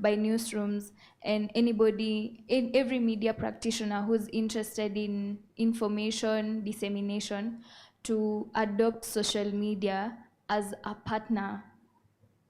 by newsrooms and every media practitioner who's interested in information dissemination to adopt social media as a partner.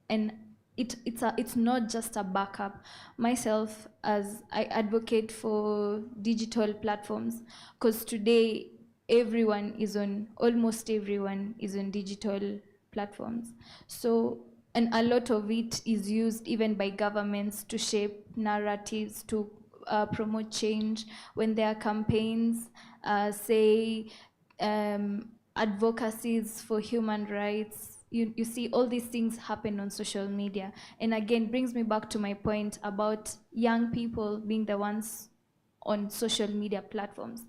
And it's not just a backup. Myself, as I advocate for digital platforms, because today almost everyone is on digital platforms. So, and a lot of it is used even by governments to shape narratives, to promote change. When there are campaigns, say advocacies for human rights, you see all these things happen on social media. And again, brings me back to my point about young people being the ones on social media platforms.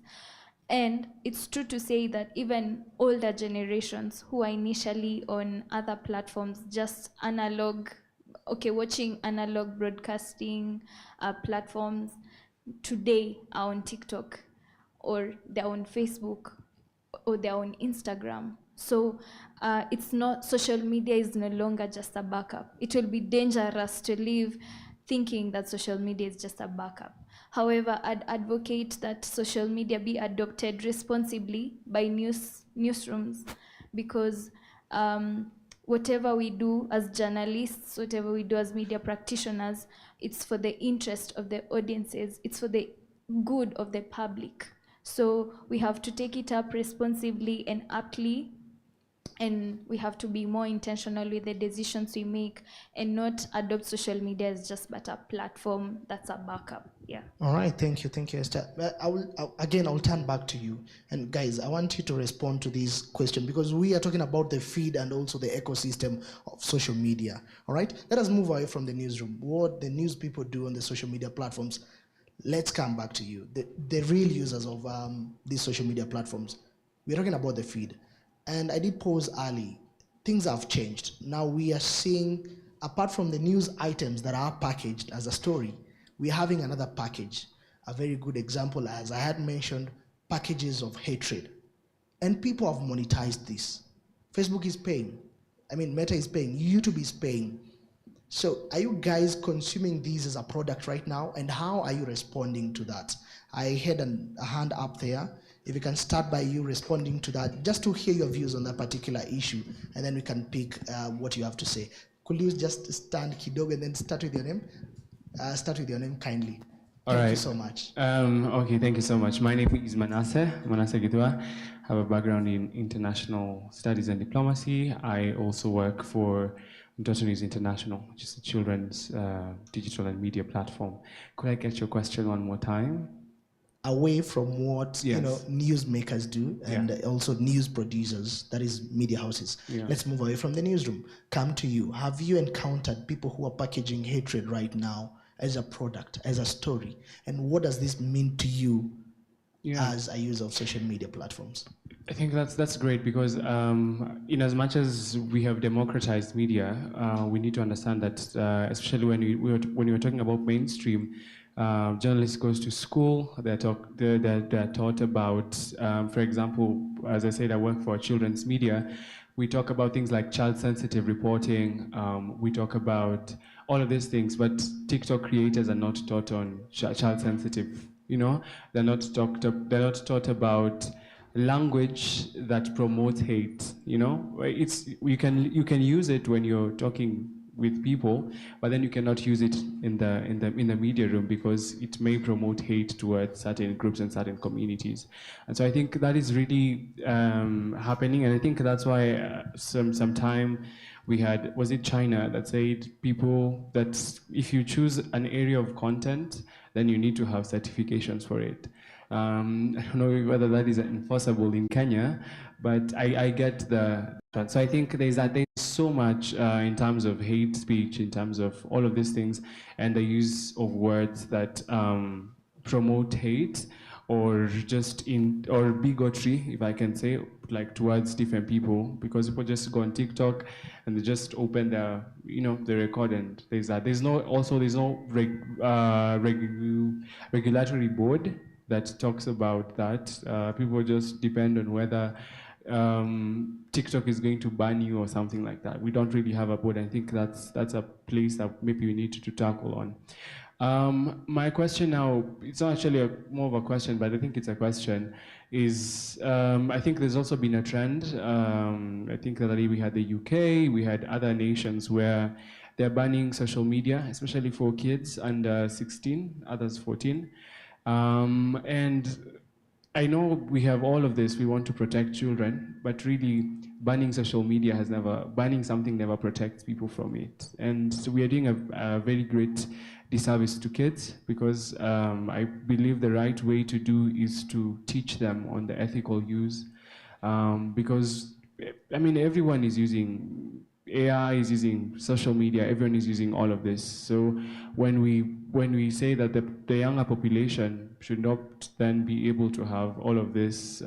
And it's true to say that even older generations who are initially on other platforms, just analog, watching analog broadcasting platforms, today are on TikTok, or they're on Facebook, or they're on Instagram. So it's not, social media is no longer just a backup. It will be dangerous to live thinking that social media is just a backup. However, I'd advocate that social media be adopted responsibly by newsrooms, because whatever we do as journalists, whatever we do as media practitioners, it's for the interest of the audiences, it's for the good of the public. So we have to take it up responsibly and aptly, and we have to be more intentional with the decisions we make and not adopt social media as just but a platform that's a backup. Yeah. All right, thank you, Esther. I'll turn back to you. And guys, I want you to respond to this question, because we are talking about the feed and also the ecosystem of social media. All right, let us move away from the newsroom. What the news people do on the social media platforms. Let's come back to you, the real users of these social media platforms. We're talking about the feed. And I did pause early. Things have changed. Now we are seeing, apart from the news items that are packaged as a story, we're having another package. A very good example, as I had mentioned, packages of hatred. And people have monetized this. Facebook is paying. I mean, Meta is paying. YouTube is paying. So are you guys consuming these as a product right now? And how are you responding to that? I had a hand up there. If you can start by you responding to that, just to hear your views on that particular issue, and then we can pick what you have to say. Could you just stand kidogo and then start with your name? Start with your name kindly. Thank you so much. Okay, thank you so much. My name is Manasseh Gidwa. I have a background in international studies and diplomacy. I also work for Documentaries International, which is a children's digital and media platform. Could I get your question one more time? Away from what newsmakers do and also news producers, that is media houses. Let's move away from the newsroom. Come to you. Have you encountered people who are packaging hatred right now as a product, as a story? And what does this mean to you as a user of social media platforms? I think that's great, because in as much as we have democratized media, we need to understand that, especially when you're talking about mainstream, journalists goes to school. They're taught about, for example, as I said, I work for children's media. We talk about things like child-sensitive reporting. We talk about all of these things, but TikTok creators are not taught on child-sensitive. They're not taught about language that promotes hate. You can use it when you're talking with people, but then you cannot use it in the media room, because it may promote hate towards certain groups and certain communities. And so I think that is really happening, and I think that's why some time we had, was it China that said people that if you choose an area of content, then you need to have certifications for it. I don't know whether that is enforceable in Kenya, but I get the. So I think there's so much in terms of hate speech, in terms of all of these things, and the use of words that promote hate, or or bigotry, if I can say, like towards different people, because people just go on TikTok and they just open the record, and there's no regulatory board that talks about that. People just depend on whether TikTok is going to ban you or something like that. We don't really have a board. I think that's a place that maybe we need to tackle on. My question now, it's not actually more of a question, but I think it's a question, is I think there's also been a trend. I think that we had the UK, we had other nations where they're banning social media, especially for kids under 16, others 14. And I know we have all of this, we want to protect children, but really banning social media banning something never protects people from it. And so we are doing a very great disservice to kids, because I believe the right way to do is to teach them on the ethical use, because I mean, everyone is using AI, is using social media, everyone is using all of this. So when we say that the younger population should not then be able to have all of this,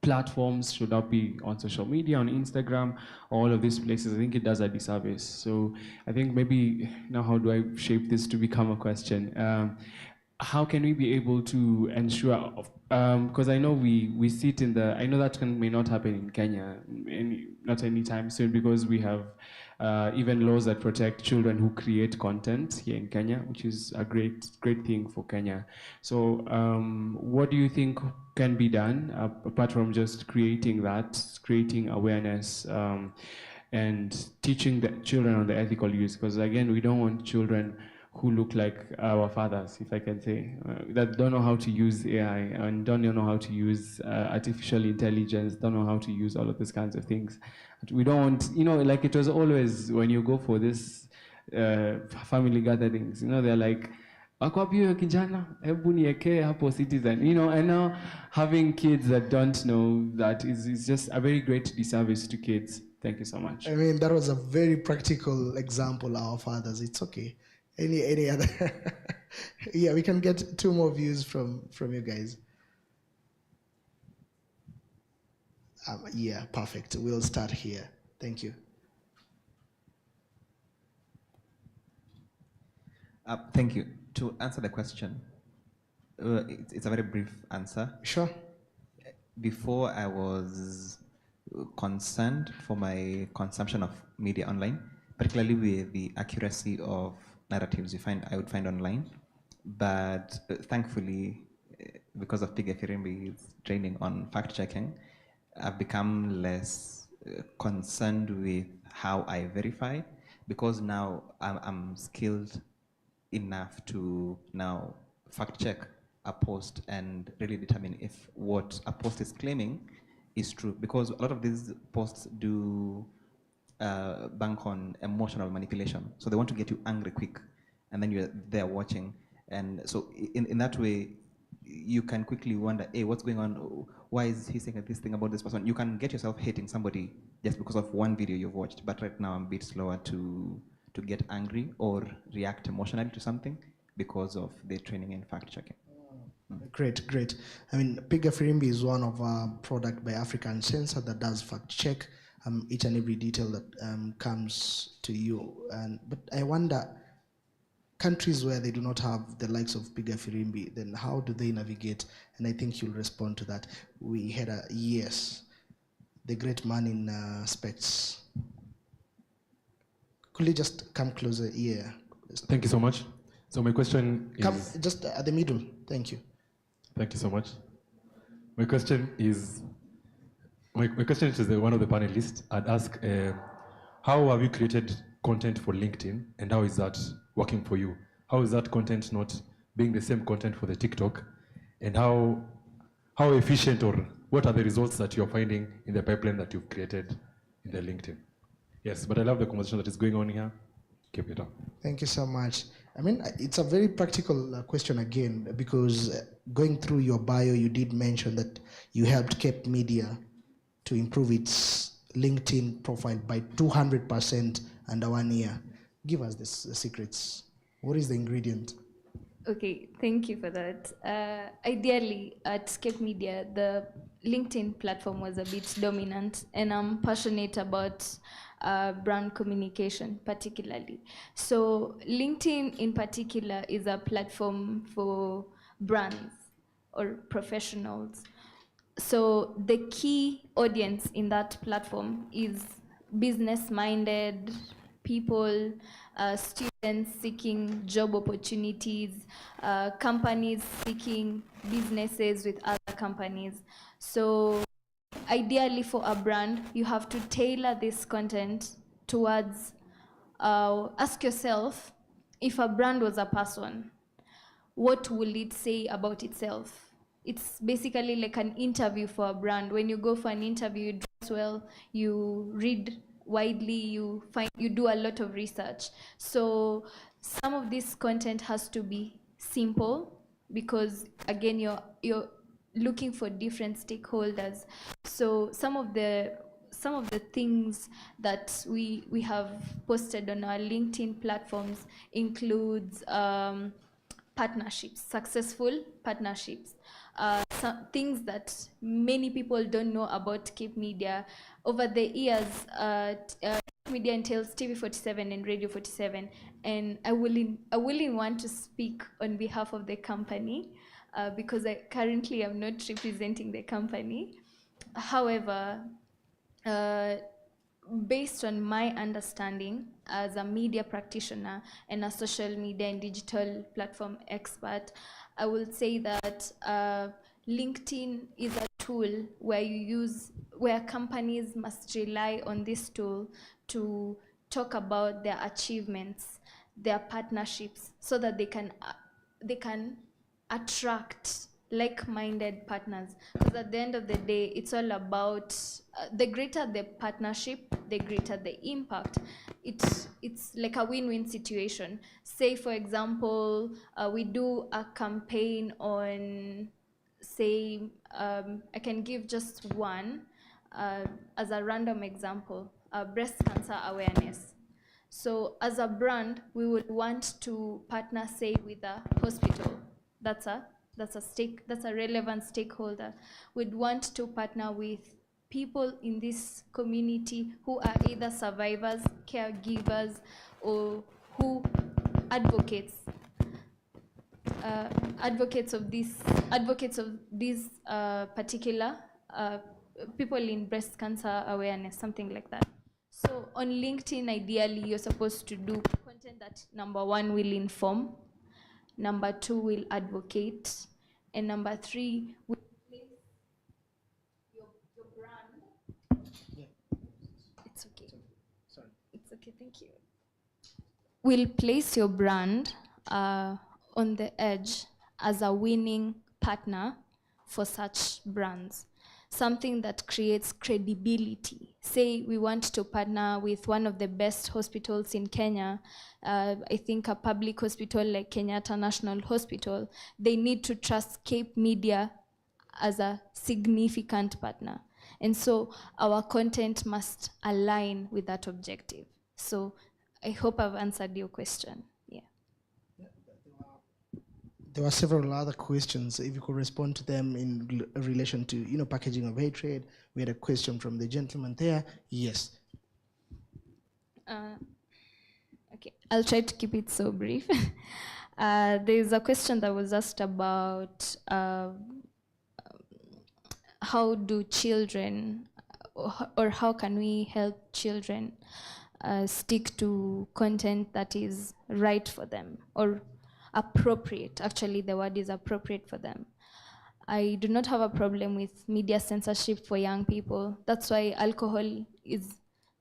platforms should not be on social media, on Instagram, all of these places, I think it does a disservice. So I think maybe now, how do I shape this to become a question? How can we be able to ensure, because I know we sit in the, I know that may not happen in Kenya, not anytime soon, because we have even laws that protect children who create content here in Kenya, which is a great thing for Kenya. So what do you think can be done, apart from just creating awareness, and teaching the children on the ethical use? Because again, we don't want children who look like our fathers, if I can say, that don't know how to use AI and don't know how to use artificial intelligence, don't know how to use all of these kinds of things. We don't want, like it was always when you go for this family gatherings, they're like, "Akwapi huyo kijana, hebu nieke hapo Citizen," and now having kids that don't know that is just a very great disservice to kids. Thank you so much. I mean, that was a very practical example, our fathers. It's okay. Any other? Yeah, we can get 2 more views from you guys. Yeah, perfect. We'll start here. Thank you. Thank you. To answer the question, it's a very brief answer. Sure. Before, I was concerned for my consumption of media online, particularly with the accuracy of narratives I would find online. But thankfully, because of Piga Firimbi's training on fact-checking, I've become less concerned with how I verify, because now I'm skilled enough to now fact check a post and really determine if what a post is claiming is true, because a lot of these posts do bank on emotional manipulation. So they want to get you angry quick, and then you're there watching. And so in that way, you can quickly wonder, hey, what's going on? Why is he saying this thing about this person? You can get yourself hating somebody just because of one video you've watched. But right now I'm a bit slower to get angry or react emotionally to something because of the training in fact-checking. Great. I mean, Piga Firimbi is one of our product by Uncensored that does fact-check each and every detail that comes to you. But I wonder, countries where they do not have the likes of Piga Firimbi, then how do they navigate? And I think you'll respond to that. We had a yes, the great man in specs. Could you just come closer? Yeah. Thank you so much. So my question is... Come just at the middle. Thank you. Thank you so much. My question is to one of the panelists. I'd ask, how have you created content for LinkedIn, and how is that working for you? How is that content not being the same content for the TikTok? And how efficient, or what are the results that you're finding in the pipeline that you've created in the LinkedIn? Yes, but I love the conversation that is going on here. Keep it up. Thank you so much. I mean, it's a very practical question again, because going through your bio, you did mention that you helped Cape Media to improve its LinkedIn profile by 200% under 1 year. Give us the secrets. What is the ingredient? Okay, thank you for that. Ideally, at Scape Media, the LinkedIn platform was a bit dominant, and I'm passionate about brand communication particularly. So LinkedIn in particular is a platform for brands or professionals So the key audience in that platform is business-minded people, students seeking job opportunities, companies seeking businesses with other companies. So ideally for a brand, you have to tailor this content towards, ask yourself, if a brand was a person, what will it say about itself? It's basically like an interview for a brand. When you go for an interview, you dress well, you read widely, you do a lot of research. So some of this content has to be simple, because again, you're looking for different stakeholders. So some of the things that we have posted on our LinkedIn platforms includes partnerships, successful partnerships. Some things that many people don't know about Cape Media. Over the years, Cape Media entails TV47 and Radio 47, and I wouldn't want to speak on behalf of the company, because I currently am not representing the company. However, uh, based on my understanding as a media practitioner and a social media and digital platform expert, I will say that LinkedIn is a tool where companies must rely on this tool to talk about their achievements, their partnerships, so that they can attract like-minded partners. Because at the end of the day, it's all about the greater the partnership, the greater the impact. It's like a win-win situation. Say, for example, we do a campaign on, say, I can give just one as a random example, breast cancer awareness. So as a brand, we would want to partner, say, with a hospital. That's a relevant stakeholder. We'd want to partner with people in this community who are either survivors, caregivers, or who advocates advocates of these particular people in breast cancer awareness, something like that. So on LinkedIn, ideally, you're supposed to do content that, number one, will inform, number two, will advocate, and number three, will place your brand. It's okay. Sorry. It's okay, thank you. Will place your brand on the edge as a winning partner for such brands. Something that creates credibility. Say we want to partner with one of the best hospitals in Kenya, I think a public hospital like Kenyatta National Hospital, they need to trust Cape Media as a significant partner. And so our content must align with that objective. So I hope I've answered your question. Yeah. There were several other questions. If you could respond to them in relation to, packaging of hatred. We had a question from the gentleman there. Yes. Okay, I'll try to keep it so brief. There's a question that was asked about how do children, or how can we help children stick to content that is right for them, or appropriate. Actually, the word is appropriate for them. I do not have a problem with media censorship for young people. That's why alcohol is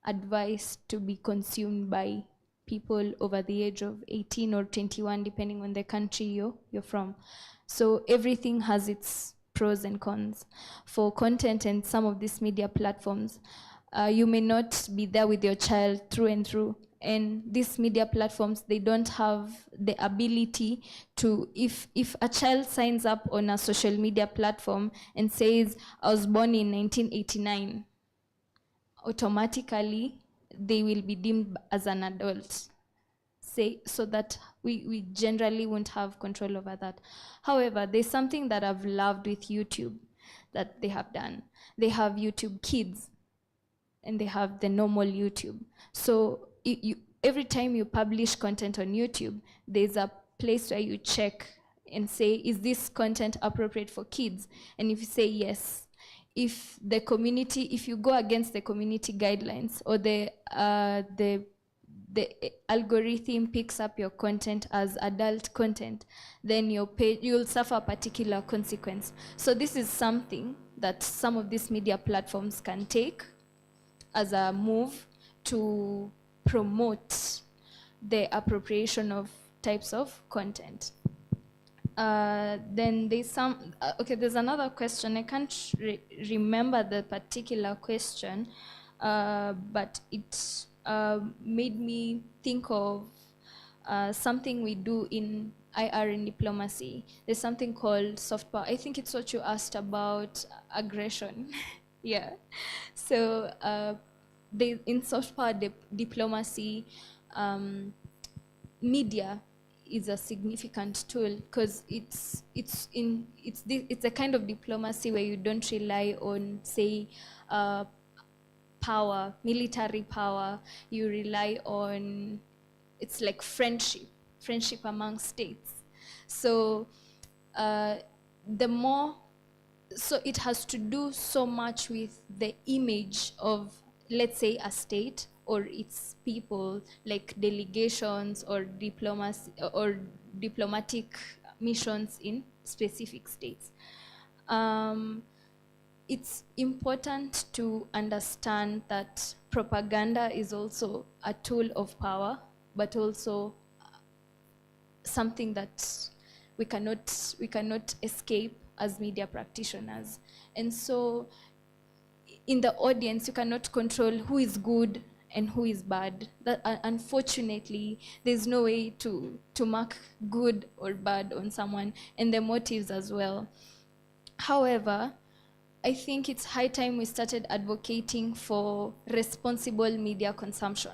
advised to be consumed by people over the age of 18 or 21, depending on the country you're from. So everything has its pros and cons. For content and some of these media platforms, you may not be there with your child through and through. And these media platforms, they don't have the ability to, if a child signs up on a social media platform and says, I was born in 1989, automatically they will be deemed as an adult. So that we generally won't have control over that. However, there's something that I've loved with YouTube that they have done. They have YouTube Kids, and they have the normal YouTube. So every time you publish content on YouTube, there's a place where you check and say, is this content appropriate for kids? And if you say yes, if the community, if you go against the community guidelines, or the algorithm picks up your content as adult content, then you'll suffer a particular consequence. So this is something that some of these media platforms can take as a move to promote the appropriation of types of content. Then there's there's another question. I can't remember the particular question, but it made me think of something we do in IR in diplomacy. There's something called soft power. I think it's what you asked about, aggression. Yeah. So in soft power diplomacy, media is a significant tool, because it's a kind of diplomacy where you don't rely on, say, power, military power. You rely on, it's like friendship among states. So so it has to do so much with the image of, let's say, a state or its people, like delegations or diplomacy or diplomatic missions in specific states. It's important to understand that propaganda is also a tool of power, but also something that we cannot escape as media practitioners. And so in the audience, you cannot control who is good and who is bad. That, unfortunately, there's no way to mark good or bad on someone, and the motives as well. However, I think it's high time we started advocating for responsible media consumption,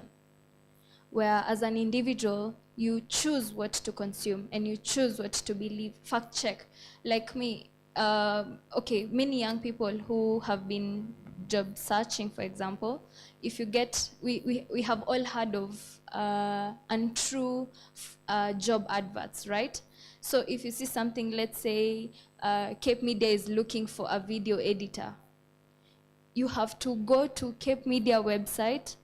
where as an individual, you choose what to consume and you choose what to believe. Fact check. Like me, many young people who have been job searching, for example, if you get, we have all heard of untrue job adverts, right? So if you see something, let's say Cape Media is looking for a video editor, you have to go to Cape Media website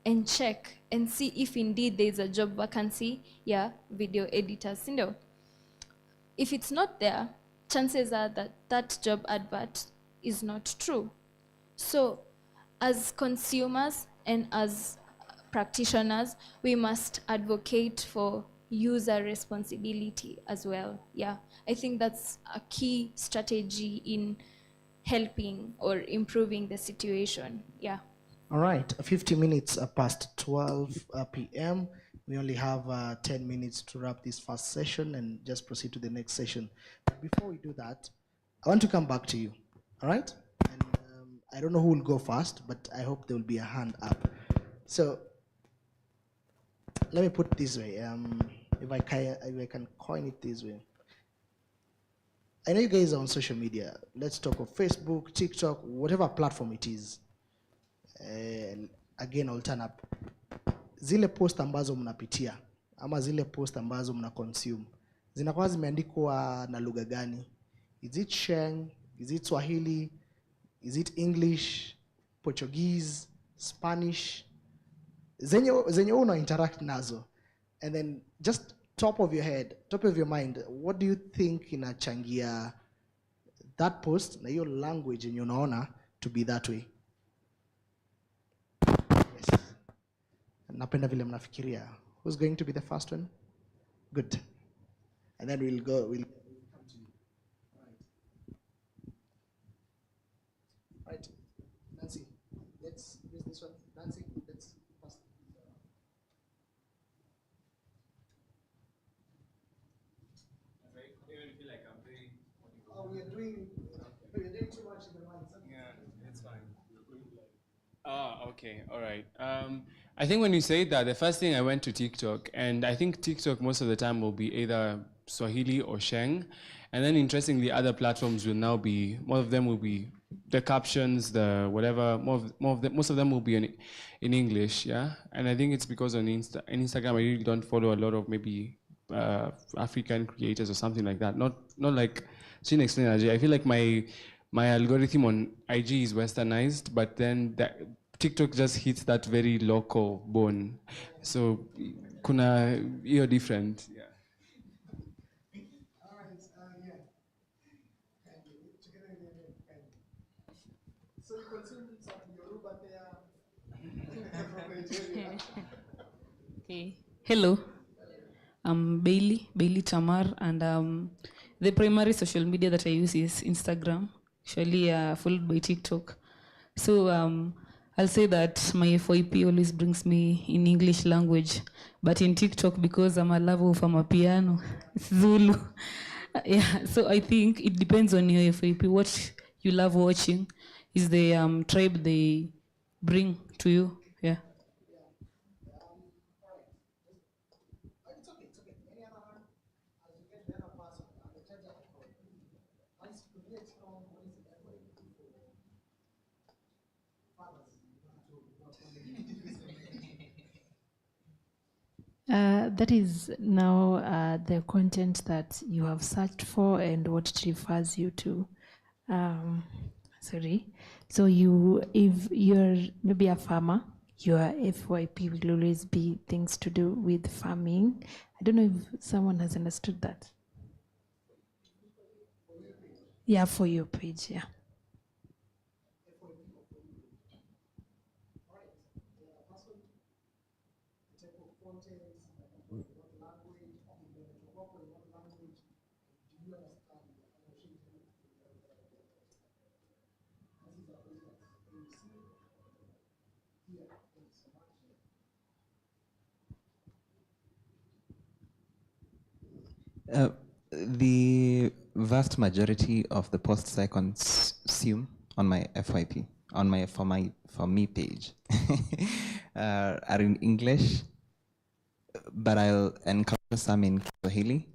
and check and see if indeed there's a job vacancy, video editors. If it's not there, chances are that that job advert is not true. So as consumers and as practitioners, we must advocate for user responsibility as well. I think that's a key strategy in helping or improving the situation. All right, 50 minutes past 12 p.m. We only have 10 minutes to wrap this first session and just proceed to the next session. But before we do that, I want to come back to you, all right? And I don't know who will go first, but I hope there will be a hand up. So let me put it this way, if I can coin it this way. I know you guys are on social media. Let's talk of Facebook, TikTok, whatever platform it is. Again, I'll turn up. Zile post ambazo mnapitia ama zile post ambazo mna consume zinakuwa zimeandikwa na lugha gani? Is it Sheng? Is it Swahili? Is it English? Portuguese? Spanish? Zenye una interact nazo. And then just top of your head, top of your mind, what do you think inachangia that post na hiyo language yenye unaona to be that way? Yes. Napenda vile mnafikiria. Who's going to be the first one? Good. And then we'll come to you. Right. Nancy, let's use this one. Nancy, let's pass. Oh, we're doing too much in the mind. Yeah, it's fine. Okay, all right. I think when you say that, the first thing I went to TikTok, and I think TikTok most of the time will be either Swahili or Sheng, and then interestingly, other platforms will now be, more of them will be the captions, the whatever, most of them will be in English, yeah. And I think it's because on Instagram I really don't follow a lot of maybe African creators or something like that. Not like Shin explained. I feel like my my algorithm on IG is westernized, but then TikTok just hits that very local bone. So kuna hiyo different. Yeah. So you consume some Yoruba there from Nigeria. Okay. Hello. I'm Bailey Tamar, and the primary social media that I use is Instagram, usually followed by TikTok. So I'll say that my FYP always brings me in English language, but in TikTok, because I'm a lover of Amapiano, it's Zulu. Yeah, so I think it depends on your FYP. What you love watching is the tribe they bring to you. Yeah. It's okay, it's okay. Any other one? As you get the other person, the judge of the once you get strong, what is the effort fathers? That is now the content that you have searched for and what it refers you to. Sorry. So if you're maybe a farmer, your FYP will always be things to do with farming. I don't know if someone has understood that. Yeah, for your page, yeah. The vast majority of the posts I consume on my FYP, on my for me page, are in English, but I'll encounter some in Swahili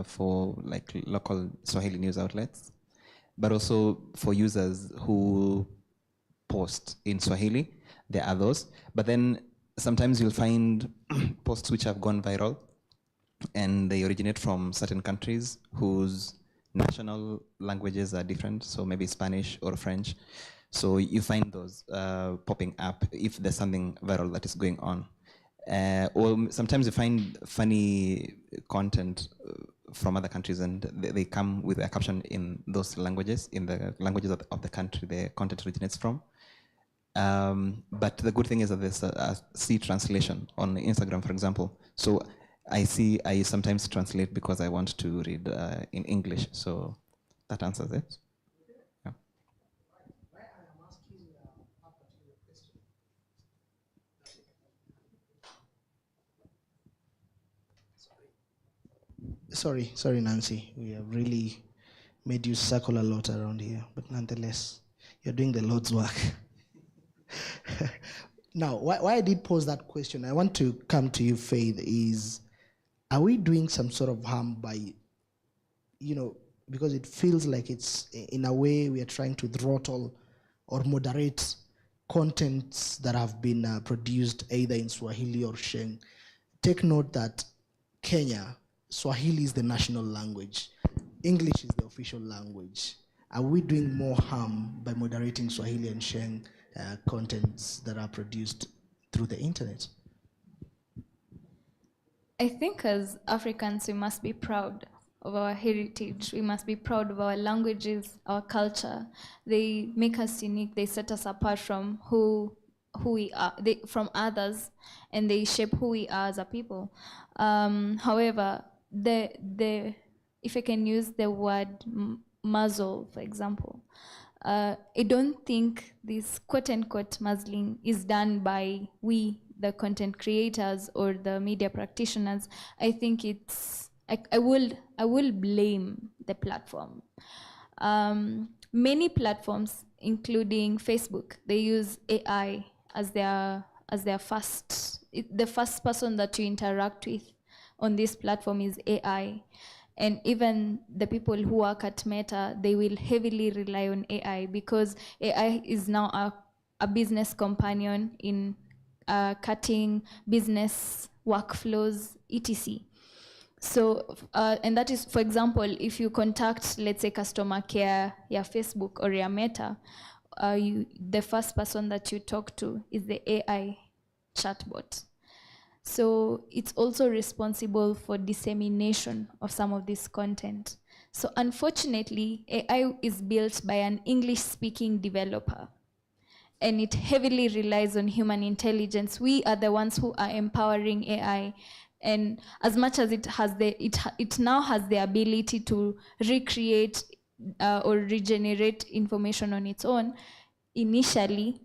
for like local Swahili news outlets, but also for users who post in Swahili. There are those, but then sometimes you'll find posts which have gone viral and they originate from certain countries whose national languages are different, so maybe Spanish or French. So you find those popping up if there's something viral that is going on. Or sometimes you find funny content from other countries and they come with a caption in those languages, in the languages of the country the content originates from. But the good thing is that there's a C translation on Instagram, for example. So I sometimes translate because I want to read in English. So that answers it. Yeah. Sorry, Nancy. We have really made you circle a lot around here, but nonetheless, you're doing the Lord's work. Now, why I did pose that question, I want to come to you, Faith, is are we doing some sort of harm by, because it feels like it's, in a way, we are trying to throttle or moderate contents that have been produced either in Swahili or Sheng. Take note that Kenya, Swahili is the national language. English is the official language. Are we doing more harm by moderating Swahili and Sheng contents that are produced through the internet? I think as Africans, we must be proud of our heritage. We must be proud of our languages, our culture. They make us unique. They set us apart from who we are, from others, and they shape who we are as a people. However, if I can use the word muzzle, for example, I don't think this quote-unquote muzzling is done by we, the content creators or the media practitioners. I think it's, I will blame the platform. Many platforms, including Facebook, they use AI as their the first person that you interact with on this platform is AI. And even the people who work at Meta, they will heavily rely on AI because AI is now a business companion in cutting business workflows, etc. So, and that is, for example, if you contact, let's say, customer care, your Facebook or your Meta, the first person that you talk to is the AI chatbot. So it's also responsible for dissemination of some of this content. So unfortunately, AI is built by an English-speaking developer, and it heavily relies on human intelligence. We are the ones who are empowering AI, and as much as it now has the ability to recreate or regenerate information on its own, initially,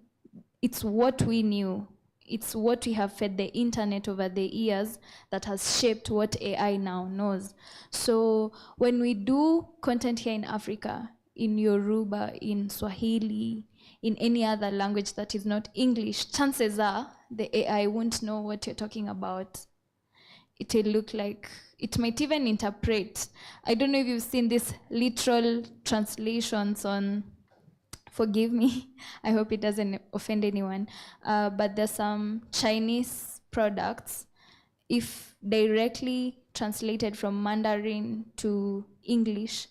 it's what we knew. It's what we have fed the internet over the years that has shaped what AI now knows. So when we do content here in Africa, in Yoruba, in Swahili, in any other language that is not English, chances are the AI won't know what you're talking about. It will look like, it might even interpret. I don't know if you've seen these literal translations on, forgive me, I hope it doesn't offend anyone, but there's some Chinese products, if directly translated from Mandarin to English,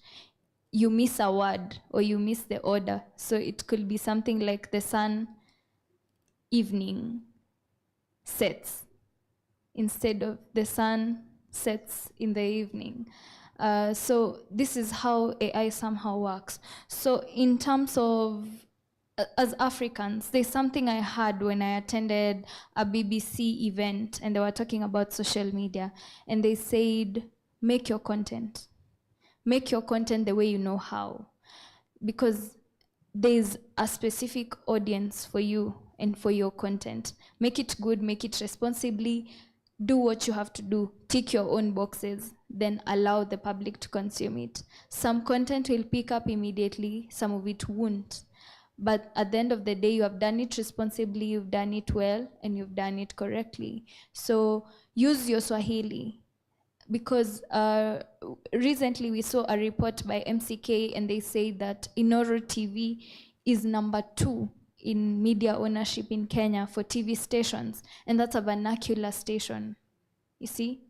you miss a word or you miss the order. So it could be something like the sun evening sets instead of the sun sets in the evening. So this is how AI somehow works. So in terms of, as Africans, there's something I heard when I attended a BBC event and they were talking about social media, and they said, make your content. Make your content the way you know how, because there's a specific audience for you and for your content. Make it good, make it responsibly, do what you have to do, tick your own boxes, then allow the public to consume it. Some content will pick up immediately, some of it won't. But at the end of the day, you have done it responsibly, you've done it well, and you've done it correctly. So use your Swahili, because recently we saw a report by MCK and they say that Inoro TV is #2 in media ownership in Kenya for TV stations, and that's a vernacular station. You see,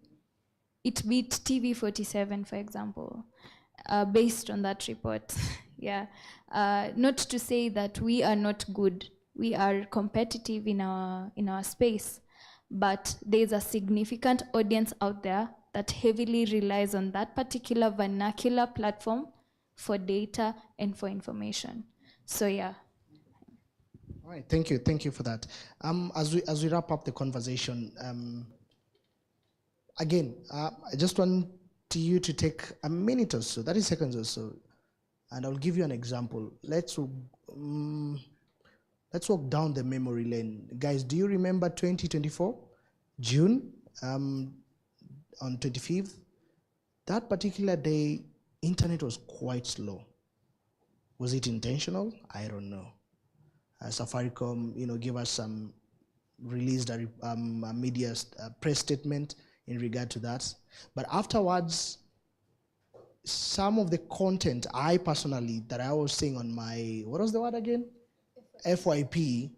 it beat TV47, for example, based on that report. Yeah, not to say that we are not good. We are competitive in our space, but there's a significant audience out there that heavily relies on that particular vernacular platform for data and for information. So yeah. All right, thank you for that. As we wrap up the conversation, again, I just want you to take a minute or so, 30 seconds or so, and I'll give you an example. Let's walk down the memory lane. Guys, do you remember 2024, June, on 25th? That particular day, internet was quite slow. Was it intentional? I don't know. Safaricom, gave us some, released a media press statement in regard to that. But afterwards, some of the content I personally, that I was seeing on my, what was the word again? FYP,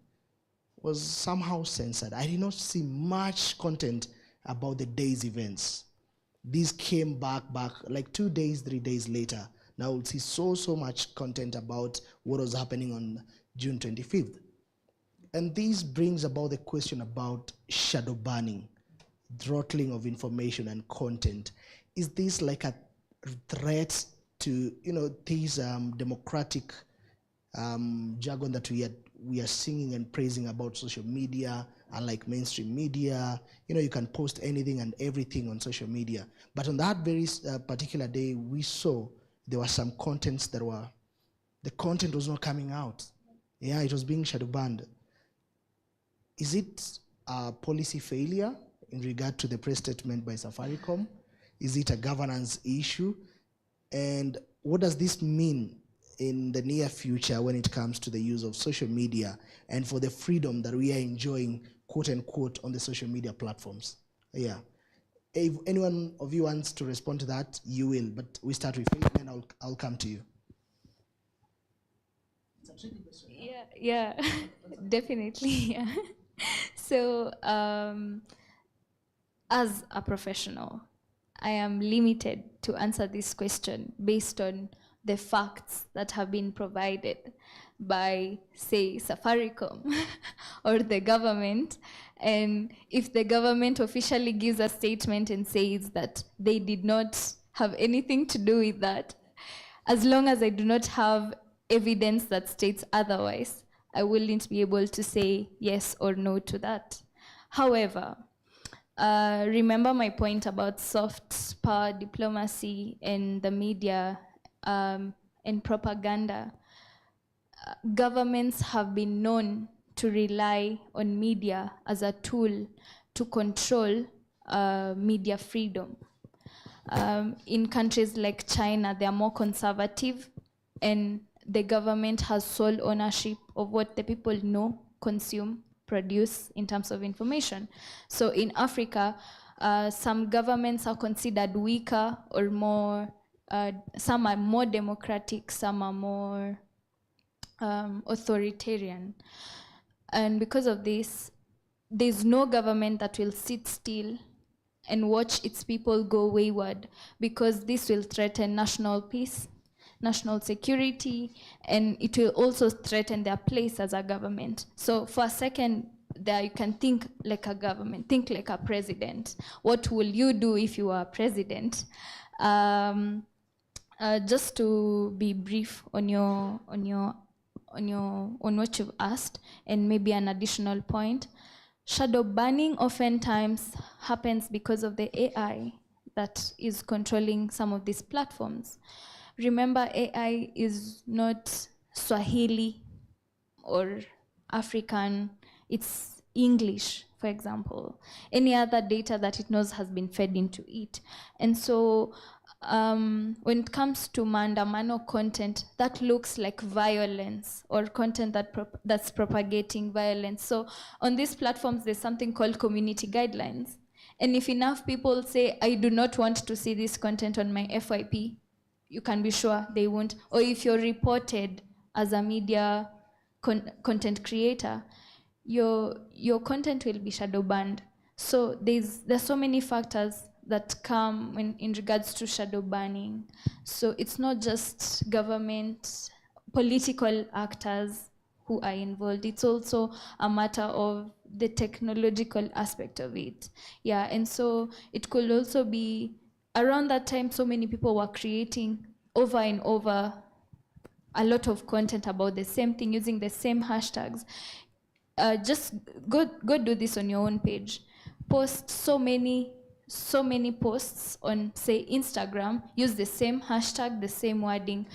was somehow censored. I did not see much content about the day's events. These came back like 2 days, 3 days later. Now we'll see so much content about what was happening on June 25th. And this brings about the question about shadow banning, throttling of information and content. Is this like a threat to these democratic jargon that we are singing and praising about social media, unlike mainstream media? You can post anything and everything on social media. But on that very particular day, we saw there were some contents the content was not coming out. Yeah, it was being shadow banned. Is it a policy failure in regard to the press statement by Safaricom? Is it a governance issue? And what does this mean in the near future when it comes to the use of social media and for the freedom that we are enjoying, quote unquote, on the social media platforms? Yeah. If anyone of you wants to respond to that, you will. But we start with Phil, and then I'll come to you. Yeah, definitely. Yeah. So, as a professional, I am limited to answer this question based on the facts that have been provided by, say, Safaricom or the government. And if the government officially gives a statement and says that they did not have anything to do with that, as long as I do not have evidence that states otherwise, I wouldn't be able to say yes or no to that. However, remember my point about soft power diplomacy and the media and propaganda. Governments have been known to rely on media as a tool to control media freedom. In countries like China, they are more conservative, and the government has sole ownership of what the people know, consume, produce in terms of information. So in Africa, some governments are considered weaker or more, some are more democratic, some are more authoritarian. And because of this, there's no government that will sit still and watch its people go wayward, because this will threaten national peace, national security, and it will also threaten their place as a government. So for a second there, you can think like a government, think like a president. What will you do if you are a president? Just to be brief on what you've asked, and maybe an additional point, shadow banning oftentimes happens because of the AI that is controlling some of these platforms. Remember, AI is not Swahili or African, it's English, for example. Any other data that it knows has been fed into it. And so when it comes to maandamano content, that looks like violence or content that's propagating violence. So on these platforms, there's something called community guidelines. And if enough people say, I do not want to see this content on my FYP, you can be sure they won't. Or if you're reported as a media content creator, your content will be shadow banned. So there's so many factors that come in regards to shadow banning. So it's not just government, political actors who are involved. It's also a matter of the technological aspect of it. Yeah, and so it could also be around that time, so many people were creating over and over a lot of content about the same thing using the same hashtags. Just go do this on your own page. Post so many posts on, say, Instagram, use the same hashtag, the same wording.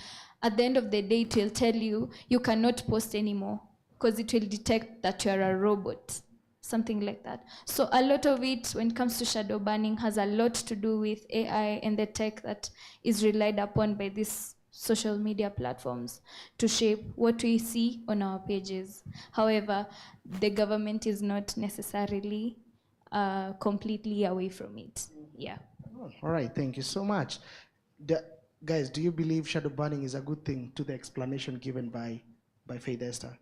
At the end of the day, it will tell you you cannot post anymore because it will detect that you're a robot, something like that. So a lot of it, when it comes to shadow banning, has a lot to do with AI and the tech that is relied upon by these social media platforms to shape what we see on our pages. However, the government is not necessarily completely away from it. Yeah. Oh, all right, thank you so much. Guys, do you believe shadow banning is a good thing to the explanation given by Faith Esther?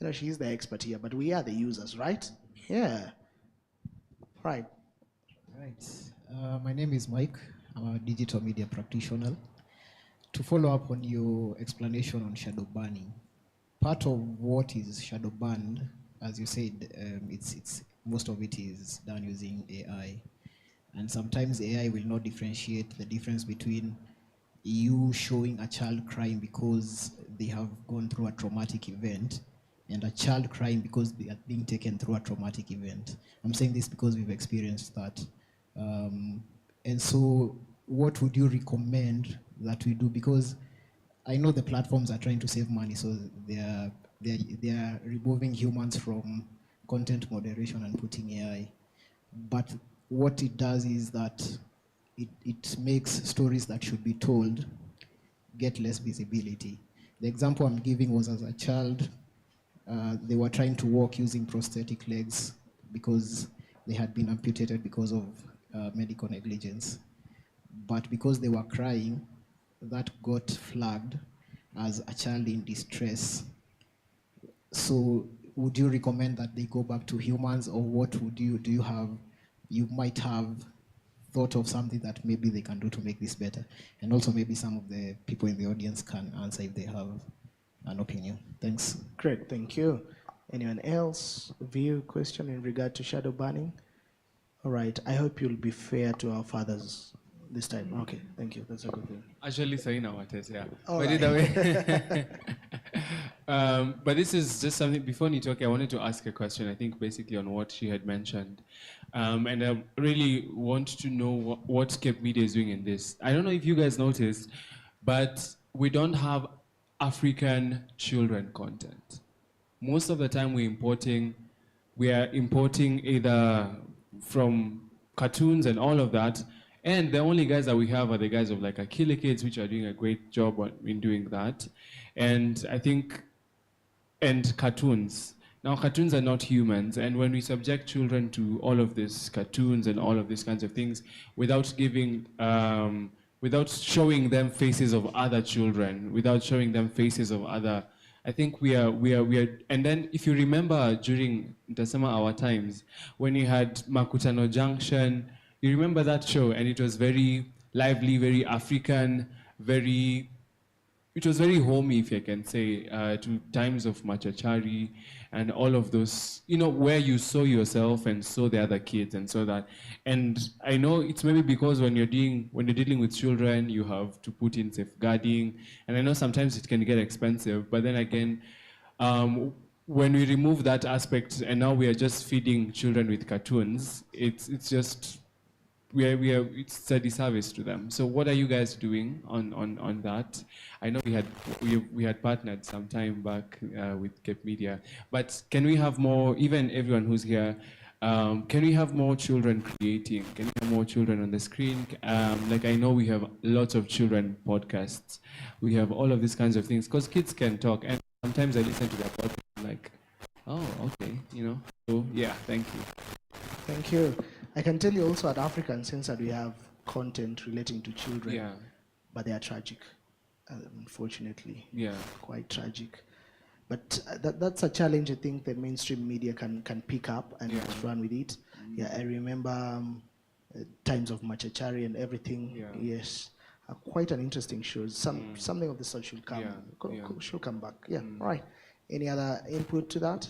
You know, she's the expert here, but we are the users, right? Yeah. Right. Right. My name is Mike. I'm a digital media practitioner. To follow up on your explanation on shadow banning, part of what is shadow banned, as you said, it's most of it is done using AI, and sometimes AI will not differentiate the difference between you showing a child crying because they have gone through a traumatic event and a child crying because they are being taken through a traumatic event. I'm saying this because we've experienced that. And so what would you recommend that we do? Because I know the platforms are trying to save money, so they are removing humans from content moderation and putting AI. But what it does is that it makes stories that should be told get less visibility. The example I'm giving was, as a child, they were trying to walk using prosthetic legs because they had been amputated because of medical negligence. But because they were crying, that got flagged as a child in distress. So would you recommend that they go back to humans, or what would you might have thought of something that maybe they can do to make this better? And also maybe some of the people in the audience can answer if they have an opinion. Thanks. Great, thank you. Anyone else? View, question in regard to shadow banning? All right, I hope you'll be fair to our fathers this time. Okay, thank you. That's a good thing. Actually, saying our test, yeah. All But right. either way. But this is just something, before Nitoke, I wanted to ask a question, I think basically on what she had mentioned. And I really want to know what Cape Media is doing in this. I don't know if you guys noticed, but we don't have African children content. Most of the time we are importing either from cartoons and all of that, and the only guys that we have are the guys of like Akili Kids, which are doing a great job in doing that. And I think, and cartoons. Now, cartoons are not humans, and when we subject children to all of these cartoons and all of these kinds of things without without showing them faces of other children, without showing them faces of other, I think we are, and then if you remember during the summer our times, when you had Makutano Junction, you remember that show, and it was very lively, very African, it was very homey, if I can say, to times of Machachari and all of those, where you saw yourself and saw the other kids and saw that. And I know it's maybe because when you're dealing with children, you have to put in safeguarding. And I know sometimes it can get expensive, but then again, when we remove that aspect and now we are just feeding children with cartoons, it's just, it's a disservice to them. So what are you guys doing on that? I know we had partnered some time back with Cape Media, but can we have more, even everyone who's here, can we have more children creating? Can we have more children on the screen? Like I know we have lots of children podcasts. We have all of these kinds of things, because kids can talk, and sometimes I listen to their podcast and like, oh, okay, So yeah, thank you. Thank you. I can tell you also at Africa Uncensored we have content relating to children, Yeah. but they are tragic, unfortunately. Yeah. Quite tragic. But that's a challenge I think the mainstream media can pick up and run with it. Yeah, I remember times of Machachari and everything. Yeah. Yes, quite an interesting show. Something of the sort should come. Should come back. Yeah. All right. Any other input to that?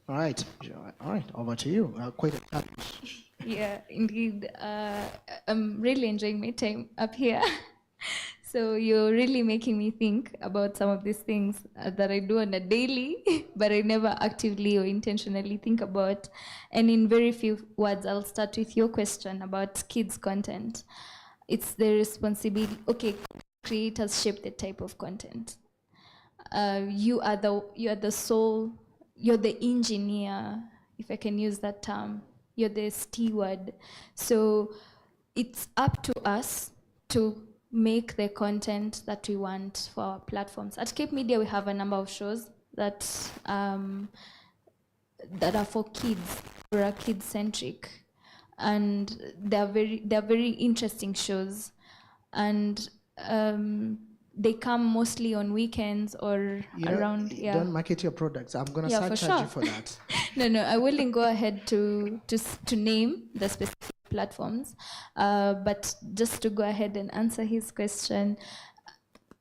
All right. Over to you. Quite a challenge. Yeah, indeed. I'm really enjoying my time up here. So you're really making me think about some of these things that I do on a daily, but I never actively or intentionally think about. And in very few words, I'll start with your question about kids' content. It's the responsibility. Okay, creators shape the type of content. You are the soul. You're the engineer, if I can use that term. You're the steward. So it's up to us to make the content that we want for our platforms. At Cape Media, we have a number of shows that are for kids, or are kid-centric, and they're very interesting shows, and they come mostly on weekends or around. Yeah. Don't market your products. I'm gonna Yeah, for charge you sure. for that. No, I wouldn't go ahead to name the specific platforms, but just to go ahead and answer his question,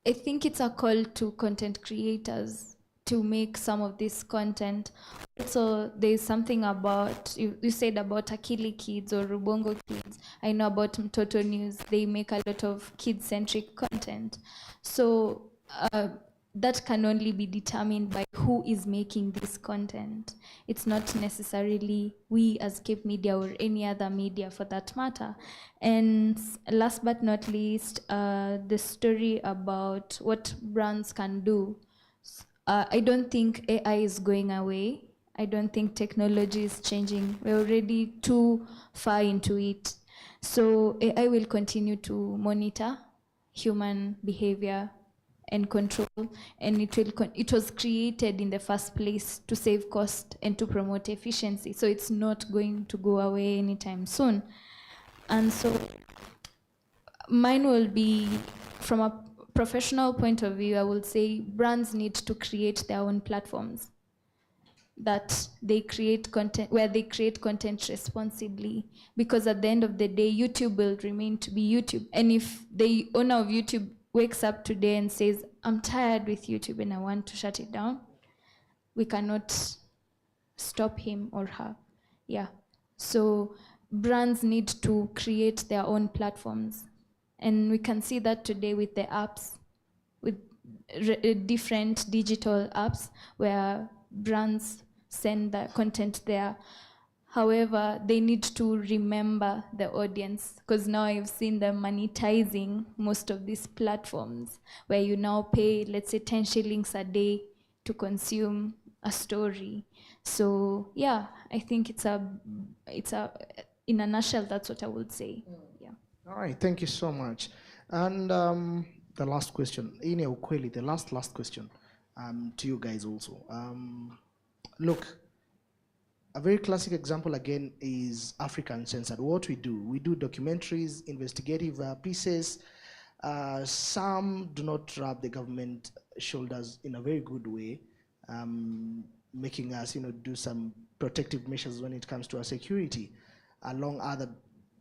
I think it's a call to content creators to make some of this content. Also, there's something about, you said about Akili Kids or Rubongo Kids. I know about Mtoto News. They make a lot of kid-centric content. So that can only be determined by who is making this content. It's not necessarily we as Cape Media or any other media for that matter. And last but not least, the story about what brands can do. I don't think AI is going away. I don't think technology is changing. We're already too far into it. So AI will continue to monitor human behavior and control, and it was created in the first place to save cost and to promote efficiency. So it's not going to go away anytime soon. And so mine will be, from a professional point of view, I will say brands need to create their own platforms. that they create content, where they create content responsibly, because at the end of the day, YouTube will remain to be YouTube. And if the owner of YouTube wakes up today and says, I'm tired with YouTube and I want to shut it down, we cannot stop him or her. Yeah. So brands need to create their own platforms. And we can see that today with the apps, with different digital apps where brands send the content there. However, they need to remember the audience, because now I've seen them monetizing most of these platforms where you now pay, let's say, 10 shillings a day to consume a story. So yeah, I think it's a, in a nutshell, that's what I would say. Yeah. All right, thank you so much. And the last question, Ine Ukweli, the last question to you guys also. Look, a very classic example again is Africa Uncensored. What we do documentaries, investigative pieces. Some do not rub the government shoulders in a very good way, making us, do some protective measures when it comes to our security, along other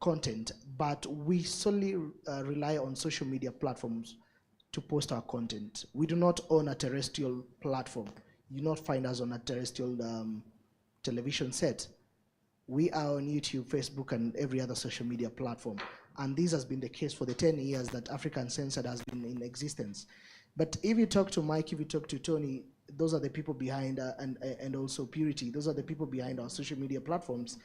content. But we solely rely on social media platforms to post our content. We do not own a terrestrial platform. You not find us on a terrestrial television set. We are on YouTube, Facebook, and every other social media platform. And this has been the case for the 10 years that Africa Uncensored has been in existence. But if you talk to Mike, if you talk to Tony, those are the people behind, and also Purity, those are the people behind our social media platforms.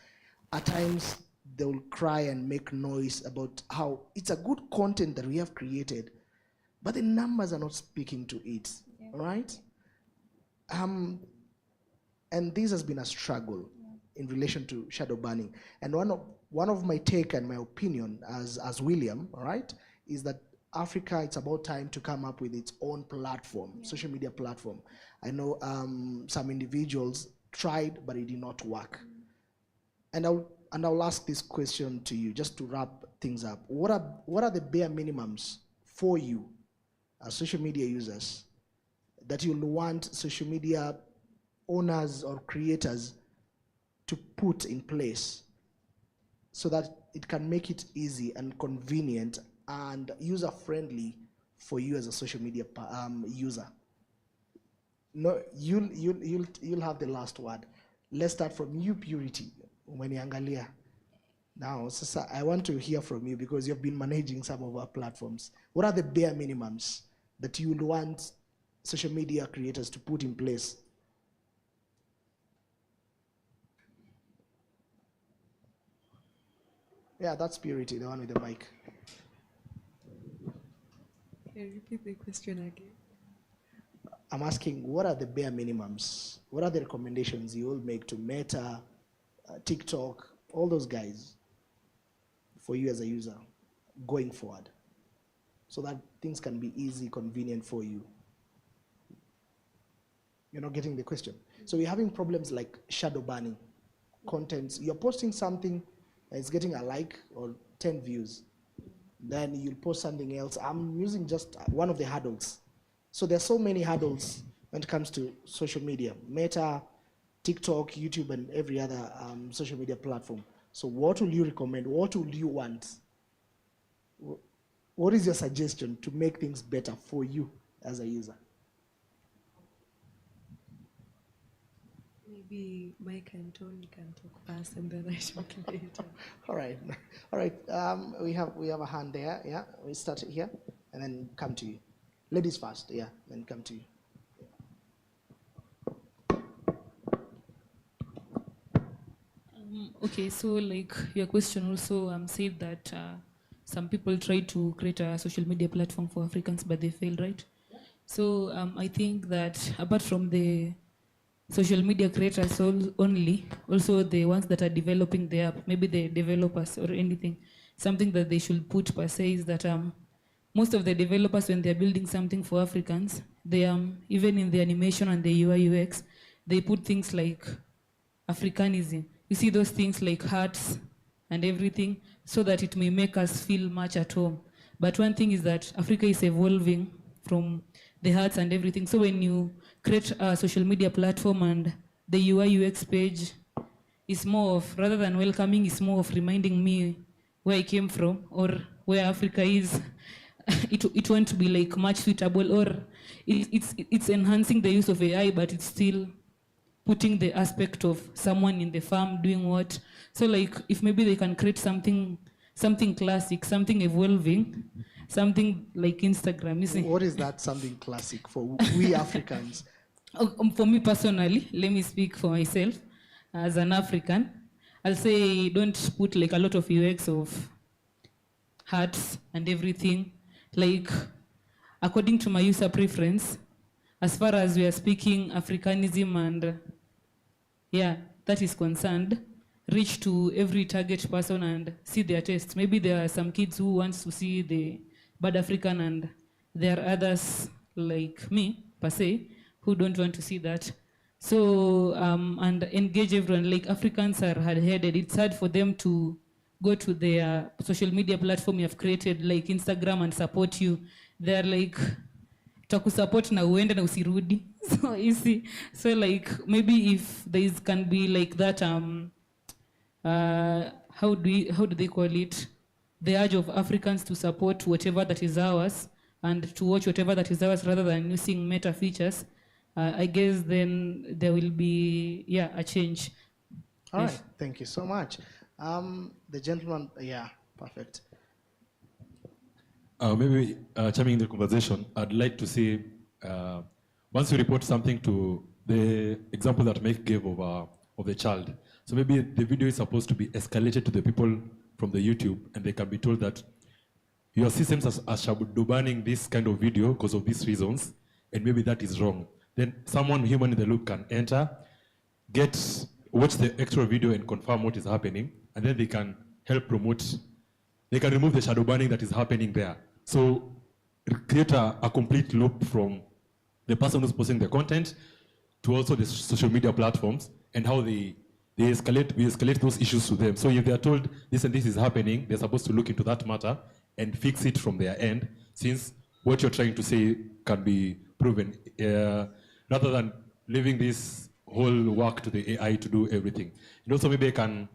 At times, they will cry and make noise about how it's a good content that we have created, but the numbers are not speaking to it, right? And this has been a struggle in relation to shadow banning. And one of my take and my opinion as William, all right, is that Africa, it's about time to come up with its own platform, social media platform. I know some individuals tried, but it did not work. And I'll ask this question to you, just to wrap things up. What are the bare minimums for you as social media users that you'll want social media owners or creators to put in place so that it can make it easy and convenient and user-friendly for you as a social media user? No, you'll have the last word. Let's start from you, Purity. Umeniangalia. Now, Sasa, I want to hear from you because you've been managing some of our platforms. What are the bare minimums that you would want social media creators to put in place? Yeah, that's Purity, the one with the mic. Can you repeat the question again? I'm asking, what are the bare minimums? What are the recommendations you will make to Meta, TikTok, all those guys, for you as a user going forward, so that things can be easy, convenient for you? You're not getting the question. So we're having problems like shadow banning. Contents, you're posting something, and it's getting a like or 10 views. Then you'll post something else. I'm using just one of the hurdles. So there's so many hurdles when it comes to social media. Meta, TikTok, YouTube, and every other social media platform. So what will you recommend? What will you want? What is your suggestion to make things better for you as a user? Maybe Mike and Tony can talk first and then I talk later. All right, all right. We have a hand there. Yeah, we start here and then come to you. Ladies first. Yeah, then come to you. Okay, so like your question also said that some people try to create a social media platform for Africans, but they failed, right? So I think that apart from the social media creators only, also the ones that are developing the app, maybe the developers or anything, something that they should put per se is that most of the developers, when they're building something for Africans, they even in the animation and the UI UX, they put things like Africanism. You see those things like hearts and everything, so that it may make us feel much at home. But one thing is that Africa is evolving from the hearts and everything. So when you create a social media platform and the UI UX page is more of, rather than welcoming, is more of reminding me where I came from or where Africa is. It won't be like much suitable, or it's enhancing the use of AI, but it's still putting the aspect of someone in the farm doing what. So like if maybe they can create something classic, something evolving, something like Instagram, isn't it? What is that something classic for we Africans? For me personally, let me speak for myself as an African. I'll say don't put like a lot of UX of hearts and everything. Like according to my user preference, as far as we are speaking Africanism and yeah, that is concerned, reach to every target person and see their tastes. Maybe there are some kids who wants to see the bad African, and there are others like me, per se, who don't want to see that. So, and engage everyone. Like Africans are hard-headed. It's hard for them to go to their social media platform you have created, like Instagram, and support you. They're like, tutakusupport na uende na usirudi. So you see, so like maybe if there can be like that how do they call it, the urge of Africans to support whatever that is ours and to watch whatever that is ours rather than using meta features, I guess then there will be a change. All right, thank you so much. The gentleman, yeah, perfect. Maybe chiming the conversation, I'd like to say, once you report something to the example that Mike gave of the child, so maybe the video is supposed to be escalated to the people from the YouTube, and they can be told that your systems are banning this kind of video because of these reasons, and maybe that is wrong. Then someone human in the loop can enter, watch the extra video and confirm what is happening, and then they can help promote. They can remove the shadow banning that is happening there. So create a complete loop from the person who's posting the content to also the social media platforms, and how we escalate those issues to them. So if they are told this and this is happening, they're supposed to look into that matter and fix it from their end, since what you're trying to say can be proven, rather than leaving this whole work to the AI to do everything. And also maybe I can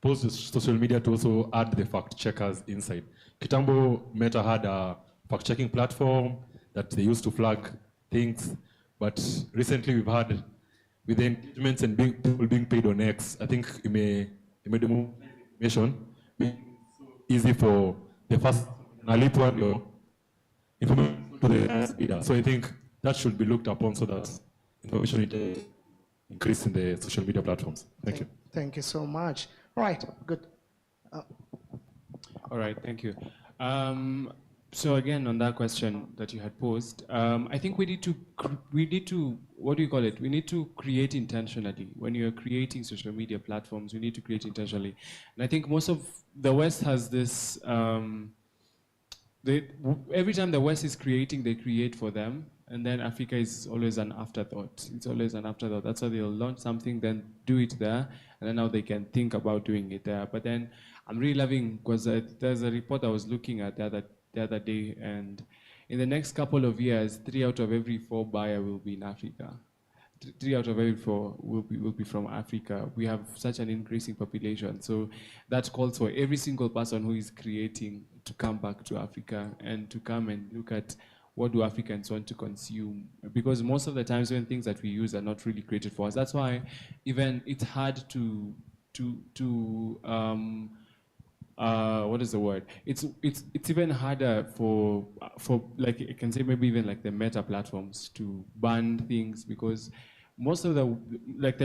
post the social media to also add the fact checkers inside. Kitambo Meta had a fact checking platform that they used to flag things, but recently we've had, with the engagements and people being paid on X, I think it made the move information easy for the first one your information to the leader. So I think that should be looked upon so that information increase in the social media platforms. Thank you. Thank you so much. All right, good. All right, thank you. So again, on that question that you had posed, I think we need to, what do you call it? We need to create intentionally. When you're creating social media platforms, we need to create intentionally. And I think most of the West has this, every time the West is creating, they create for them. And then Africa is always an afterthought. It's always an afterthought. That's why they'll launch something, then do it there, and then now they can think about doing it there. But then I'm really loving, because there's a report I was looking at the other day, and in the next couple of years, 3 out of every 4 buyer will be in Africa. 3 out of every 4 will be from Africa. We have such an increasing population, so that calls for every single person who is creating to come back to Africa and to come and look at what do Africans want to consume, because most of the times when things that we use are not really created for us. That's why even it's hard to what is the word? It's even harder for like I can say maybe even like the meta platforms to ban things, because most of the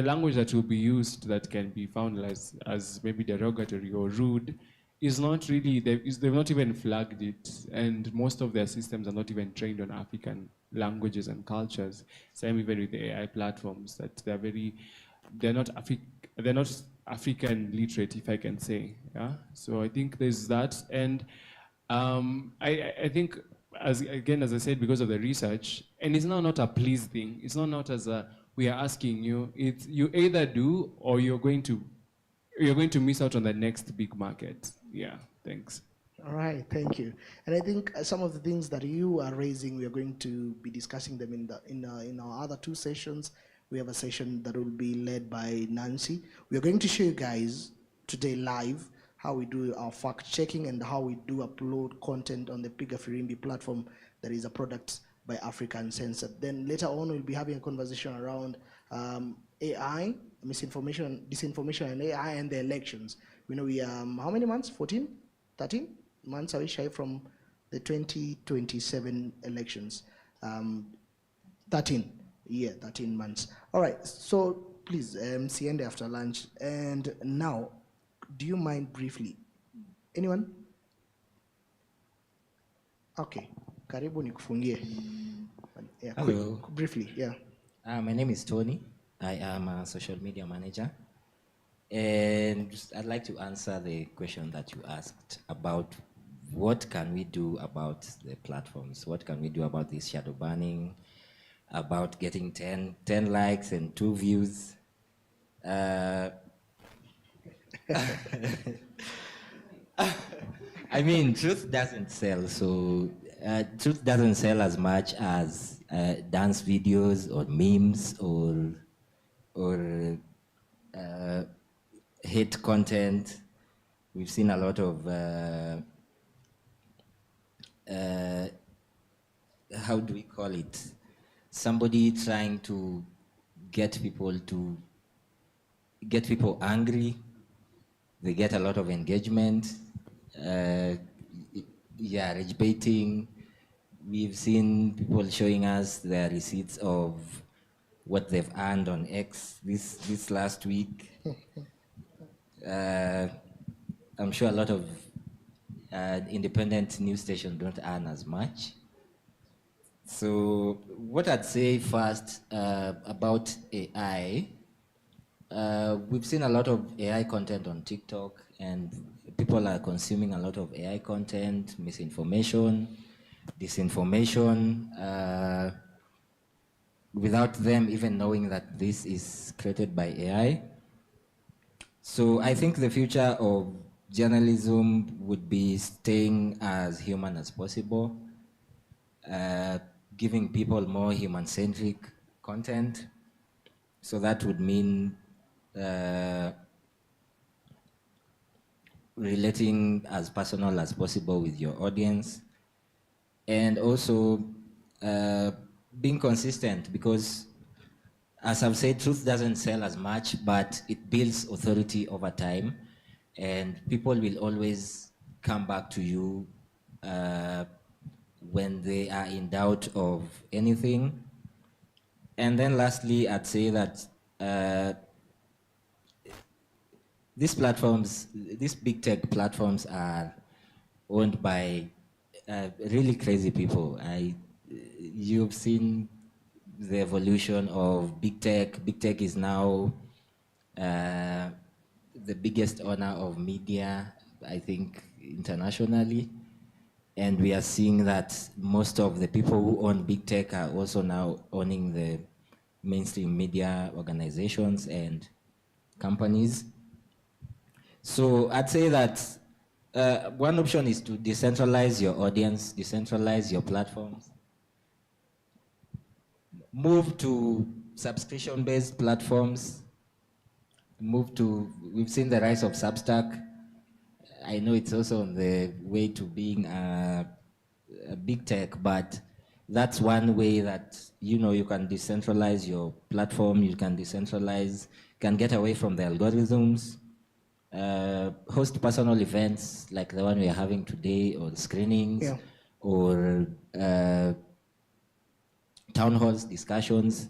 language that will be used that can be found as maybe derogatory or rude is not really, they've not even flagged it, and most of their systems are not even trained on African languages and cultures. Same even with the AI platforms, that they're not African literate, if I can say. Yeah. So I think there's that, and I think as I said, because of the research, and it's not a please thing. It's not as a we are asking you. It's you either do or you're going to miss out on the next big market. Yeah, thanks. All right, thank you. And I think some of the things that you are raising, we are going to be discussing them in our other 2 sessions. We have a session that will be led by Nancy. We are going to show you guys today live how we do our fact checking and how we do upload content on the Piga Firimbi platform that is a product by Africa Uncensored. Then later on, we'll be having a conversation around AI, misinformation, disinformation, and AI, and the elections. We know we are how many months? 14, 13 months away shy from the 2027 elections. 13, yeah, 13 months. All right, so please, Siende after lunch. And now, do you mind briefly? Anyone? Okay, karibu nikufungie. Yeah, Hello. briefly, yeah. My name is Tony. I am a social media manager. And I'd like to answer the question that you asked about what can we do about the platforms? What can we do about this shadow banning, about getting 10 likes and 2 views? I mean, truth doesn't sell, so truth doesn't sell as much as dance videos or memes or hate content. We've seen a lot of how do we call it? Somebody trying to get people angry. They get a lot of engagement. Yeah, rage baiting. We've seen people showing us their receipts of what they've earned on X this last week. I'm sure a lot of independent news stations don't earn as much. So what I'd say first about AI, we've seen a lot of AI content on TikTok, and people are consuming a lot of AI content, misinformation, disinformation, without them even knowing that this is created by AI. So I think the future of journalism would be staying as human as possible, giving people more human-centric content. So that would mean relating as personal as possible with your audience, and also being consistent, because as I've said, truth doesn't sell as much, but it builds authority over time, and people will always come back to you when they are in doubt of anything. And then lastly, I'd say that these big tech platforms are owned by really crazy people. You've seen the evolution of big tech. Big tech is now the biggest owner of media, I think, internationally. And we are seeing that most of the people who own big tech are also now owning the mainstream media organizations and companies. So I'd say that one option is to decentralize your audience, decentralize your platforms, move to subscription-based platforms, we've seen the rise of Substack. I know it's also on the way to being a big tech, but that's one way that, you can decentralize your platform, you can get away from the algorithms, host personal events like the one we are having today, or screenings, Yeah. or town halls, discussions.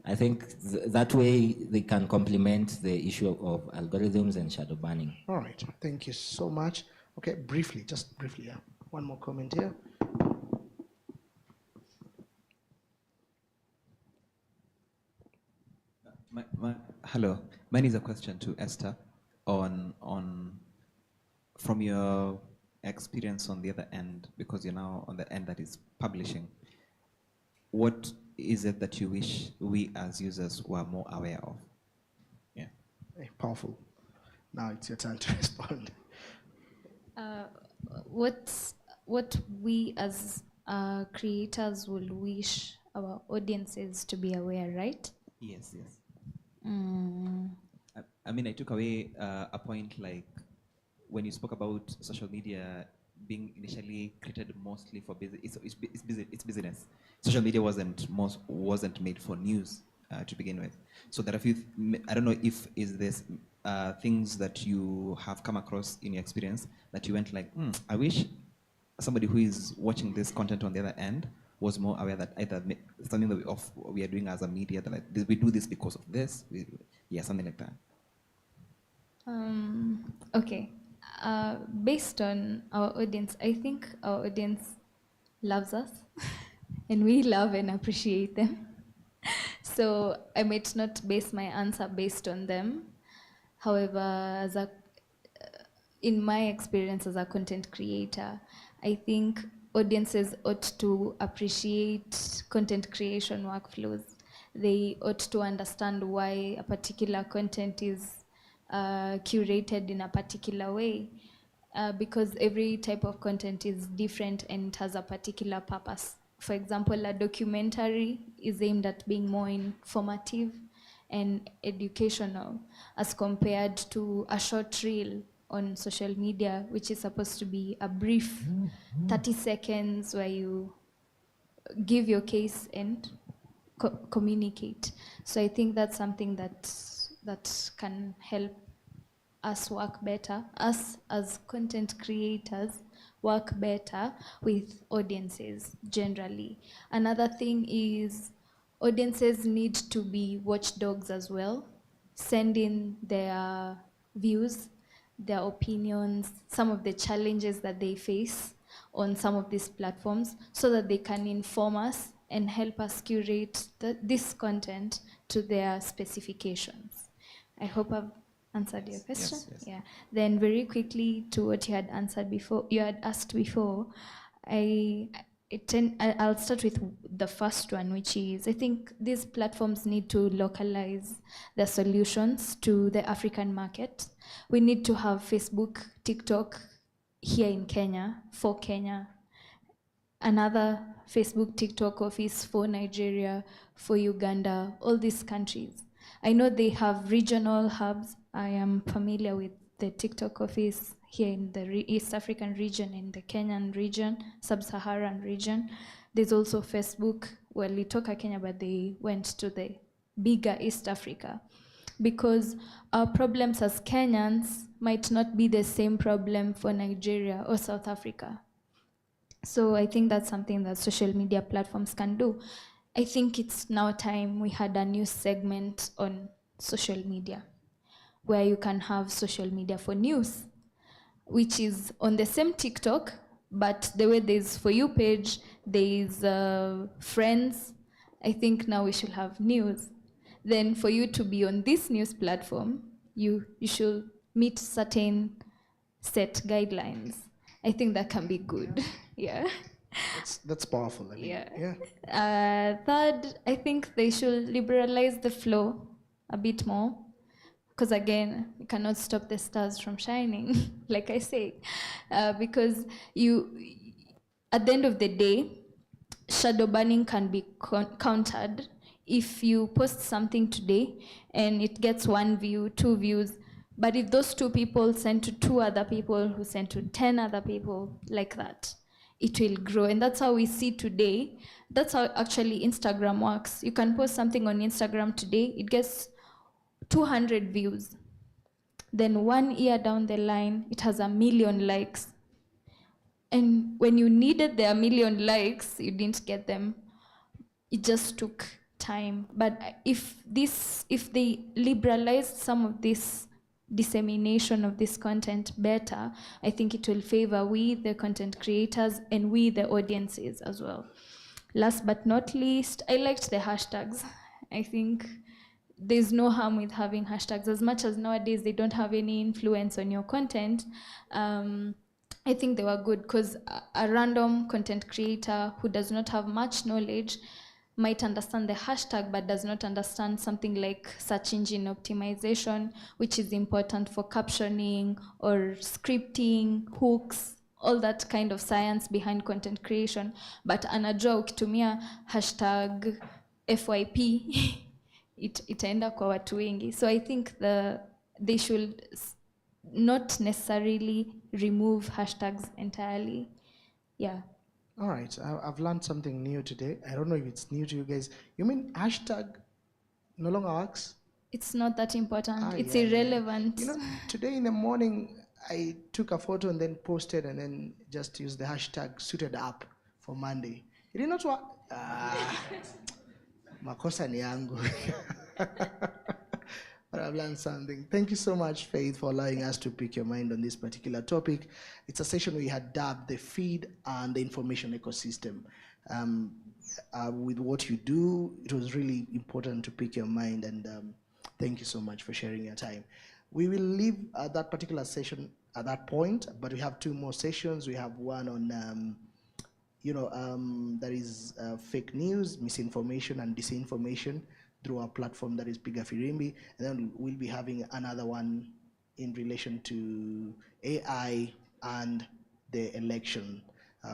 I think that way they can complement the issue of algorithms and shadow banning. All right, thank you so much. Okay, just briefly, yeah. One more comment here. Hello, mine is a question to Esther on from your experience on the other end, because you're now on the end that is publishing. What is it that you wish we as users were more aware of? Yeah. Powerful. Now it's your turn to respond. What we as creators will wish our audiences to be aware, right? Yes, yes. Mm. I mean, I took away a point like when you spoke about social media being initially created mostly for business. It's business. Social media wasn't made for news to begin with. So there are a few. I don't know if is this things that you have come across in your experience that you went like, I wish somebody who is watching this content on the other end was more aware that either something that we are doing as a media, that like, we do this because of this. Yeah, something like that. Okay. Based on our audience, I think our audience loves us and we love and appreciate them. So I might not base my answer based on them. However, in my experience as a content creator, I think audiences ought to appreciate content creation workflows. They ought to understand why a particular content is curated in a particular way, because every type of content is different and it has a particular purpose. For example, a documentary is aimed at being more informative and educational as compared to a short reel on social media, which is supposed to be a brief 30 seconds where you give your case and communicate. So I think that's something that can help us work better, us as content creators work better with audiences generally. Another thing is audiences need to be watchdogs as well, send in their views, their opinions, some of the challenges that they face on some of these platforms so that they can inform us and help us curate this content to their specifications. I hope I've answered your question. Yes, yes. Yeah. Then very quickly to what you had answered before, you had asked before, I'll start with the first one, which is I think these platforms need to localize their solutions to the African market. We need to have Facebook, TikTok here in Kenya, for Kenya, another Facebook, TikTok office for Nigeria, for Uganda, all these countries. I know they have regional hubs. I am familiar with the TikTok office here in the East African region, in the Kenyan region, Sub-Saharan region. There's also Facebook, well, Litoka Kenya, but they went to the bigger East Africa. Because our problems as Kenyans might not be the same problem for Nigeria or South Africa. So I think that's something that social media platforms can do. I think it's now time we had a new segment on social media where you can have social media for news, which is on the same TikTok, but the way there's For You page, there's friends. I think now we should have news. Then for you to be on this news platform, you should meet certain set guidelines. I think that can be good. Yeah. That's powerful. I mean, yeah. Third, I think they should liberalize the flow a bit more. Because again, you cannot stop the stars from shining, like I say. Because at the end of the day, shadow banning can be countered if you post something today and it gets 1 view, 2 views, but if those 2 people send to 2 other people who send to 10 other people, like that, it will grow. And that's how we see today. That's how actually Instagram works. You can post something on Instagram today, it gets 200 views. Then 1 year down the line, it has 1 million likes. And when you needed their 1 million likes, you didn't get them. It just took time. But if they liberalized some of this dissemination of this content better, I think it will favor we, the content creators, and we, the audiences as well. Last but not least, I liked the hashtags. I think there's no harm with having hashtags, as much as nowadays they don't have any influence on your content. I think they were good because a random content creator who does not have much knowledge might understand the hashtag but does not understand something like search engine optimization, which is important for captioning or scripting, hooks, all that kind of science behind content creation. But anajua ukitumia hashtag FYP itaenda kwa watu wengi. So I think they should not necessarily remove hashtags entirely. Yeah. All right, I've learned something new today. I don't know if it's new to you guys. You mean hashtag no longer works? It's not that important. It's Yeah. irrelevant. You know, today in the morning, I took a photo and then posted and then just used the hashtag suited up for Monday. It did not work. Makosa ni yangu. But I've learned something. Thank you so much, Faith, for allowing us to pick your mind on this particular topic. It's a session we had dubbed the feed and the information ecosystem. With what you do, it was really important to pick your mind, and thank you so much for sharing your time. We will leave that particular session at that point, but we have two more sessions. We have one on that is fake news, misinformation, and disinformation through our platform that is Piga Firimbi. And then we'll be having another one in relation to AI and the election.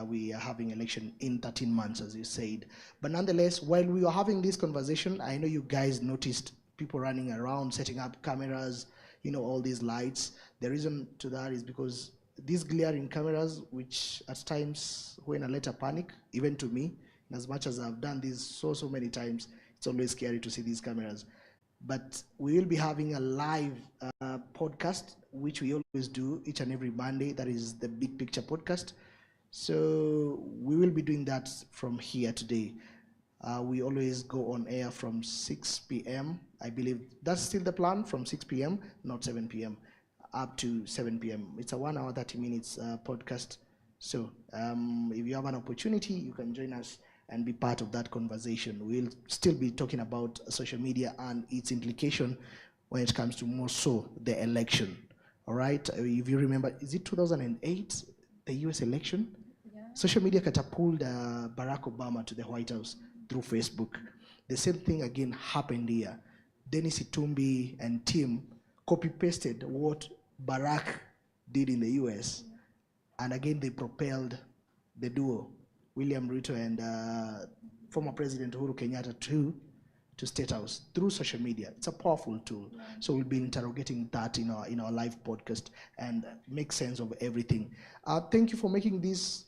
We are having election in 13 months, as you said. But nonetheless, while we were having this conversation, I know you guys noticed people running around, setting up cameras, all these lights. The reason to that is because these glaring cameras, which at times when I later panic, even to me, as much as I've done this so many times, it's always scary to see these cameras. But we will be having a live podcast, which we always do each and every Monday. That is the Big Picture podcast. So we will be doing that from here today. We always go on air from 6 p.m. I believe that's still the plan, from 6 p.m., not 7 p.m., up to 7 p.m. It's a 1 hour, 30 minutes podcast. So if you have an opportunity, you can join us and be part of that conversation. We'll still be talking about social media and its implication when it comes to more so the election. All right? If you remember, is it 2008, the US election? Yeah. Social media catapulted Barack Obama to the White House through Facebook. The same thing again happened here. Dennis Itumbi and team copy-pasted what Barack did in the US. And again, they propelled the duo, William Ruto and former President Uhuru Kenyatta to State House through social media. It's a powerful tool. Yeah. So we'll be interrogating that in our live podcast and make sense of everything. Thank you for making this,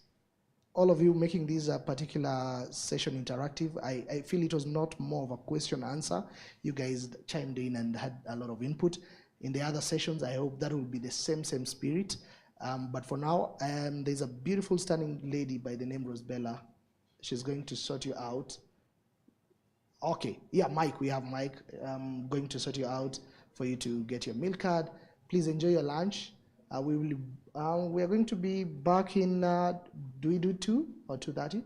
all of you making this particular session interactive. I feel it was not more of a question answer. You guys chimed in and had a lot of input. In the other sessions, I hope that will be the same spirit. But for now, there's a beautiful stunning lady by the name Rosbella. She's going to sort you out. Okay, yeah, Mike, we have Mike going to sort you out for you to get your meal card. Please enjoy your lunch. We are going to be back in, do we do 2 or 2:30?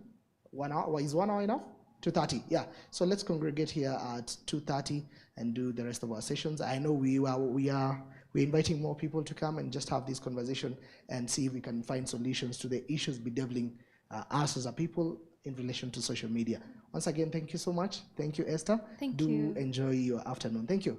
1 hour, is 1 hour enough? 2:30, yeah. So let's congregate here at 2:30 and do the rest of our sessions. I know we're inviting more people to come and just have this conversation and see if we can find solutions to the issues bedeviling us as a people in relation to social media. Once again, thank you so much. Thank you, Esther. Thank you. Do enjoy your afternoon. Thank you.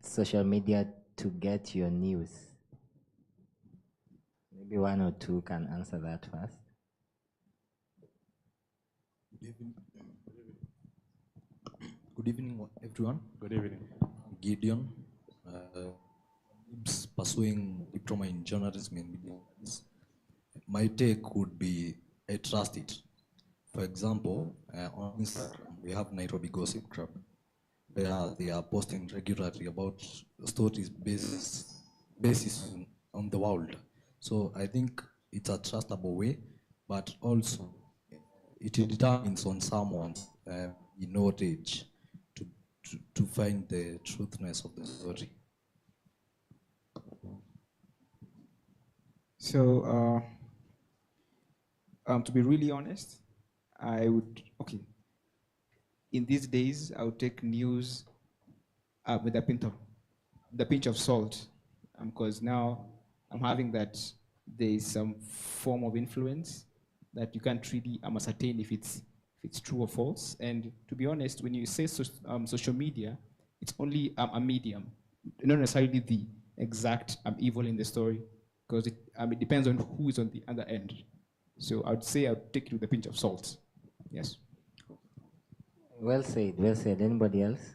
social media to get your news? Maybe one or two can answer that first. Good evening, everyone. Good evening. Gideon, pursuing diploma in journalism and media studies. My take would be I trust it. For example, on Instagram, we have Nairobi Gossip Club, where they are posting regularly about stories basis on the world. So I think it's a trustable way, but also it determines on someone's knowledge to find the truthness of the story. So, to be really honest, I would, okay, in these days, I would take news with the pinch of salt, because now I'm having that there is some form of influence that you can't really ascertain if it's true or false. And to be honest, when you say social media, it's only a medium, not necessarily the exact evil in the story, because it depends on who is on the other end. So I would say I would take it with a pinch of salt. Yes. Well said, well said. Anybody else?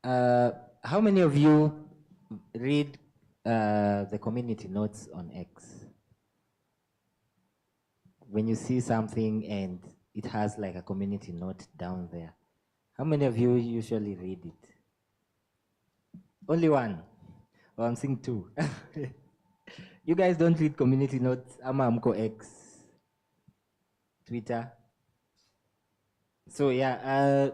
How many of you read the community notes on X? When you see something and it has like a community note down there, how many of you usually read it? Only one? Oh, I'm seeing two. You guys don't read community notes? Ama amko X, Twitter. So yeah,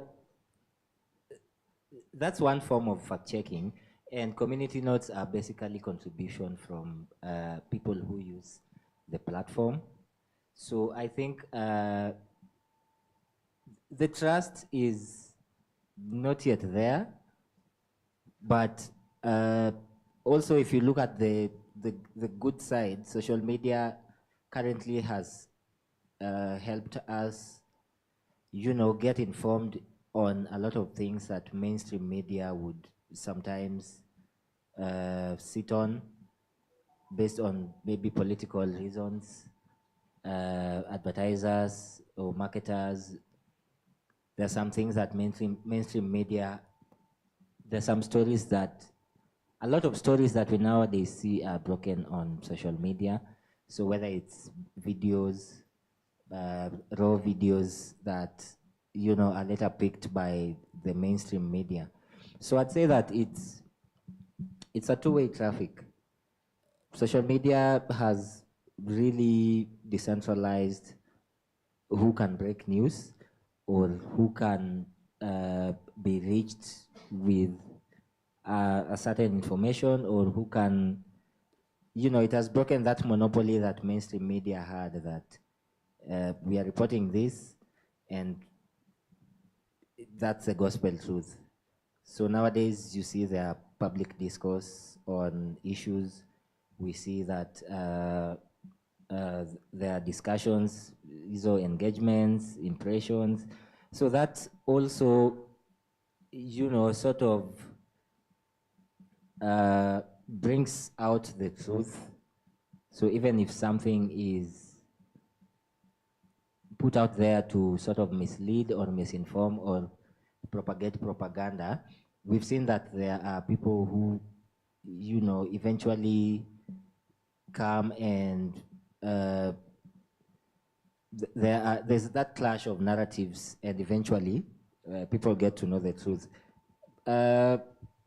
that's one form of fact checking, and community notes are basically contribution from people who use the platform. So I think the trust is not yet there, but also if you look at the good side, social media currently has helped us, get informed on a lot of things that mainstream media would sometimes sit on based on maybe political reasons, advertisers or marketers. There are some things that mainstream media, there's some stories that, a lot of stories that we nowadays see are broken on social media. So whether it's videos, raw videos that, are later picked by the mainstream media. So I'd say that it's a two-way traffic. Social media has really decentralized who can break news or who can be reached with a certain information, or who can, it has broken that monopoly that mainstream media had, that we are reporting this and that's the gospel truth. So nowadays you see there are public discourse on issues. We see that there are discussions, engagements, impressions. So that also, sort of brings out the truth. So even if something is put out there to sort of mislead or misinform or propagate propaganda, we've seen that there are people who, eventually come and there's that clash of narratives, and eventually people get to know the truth.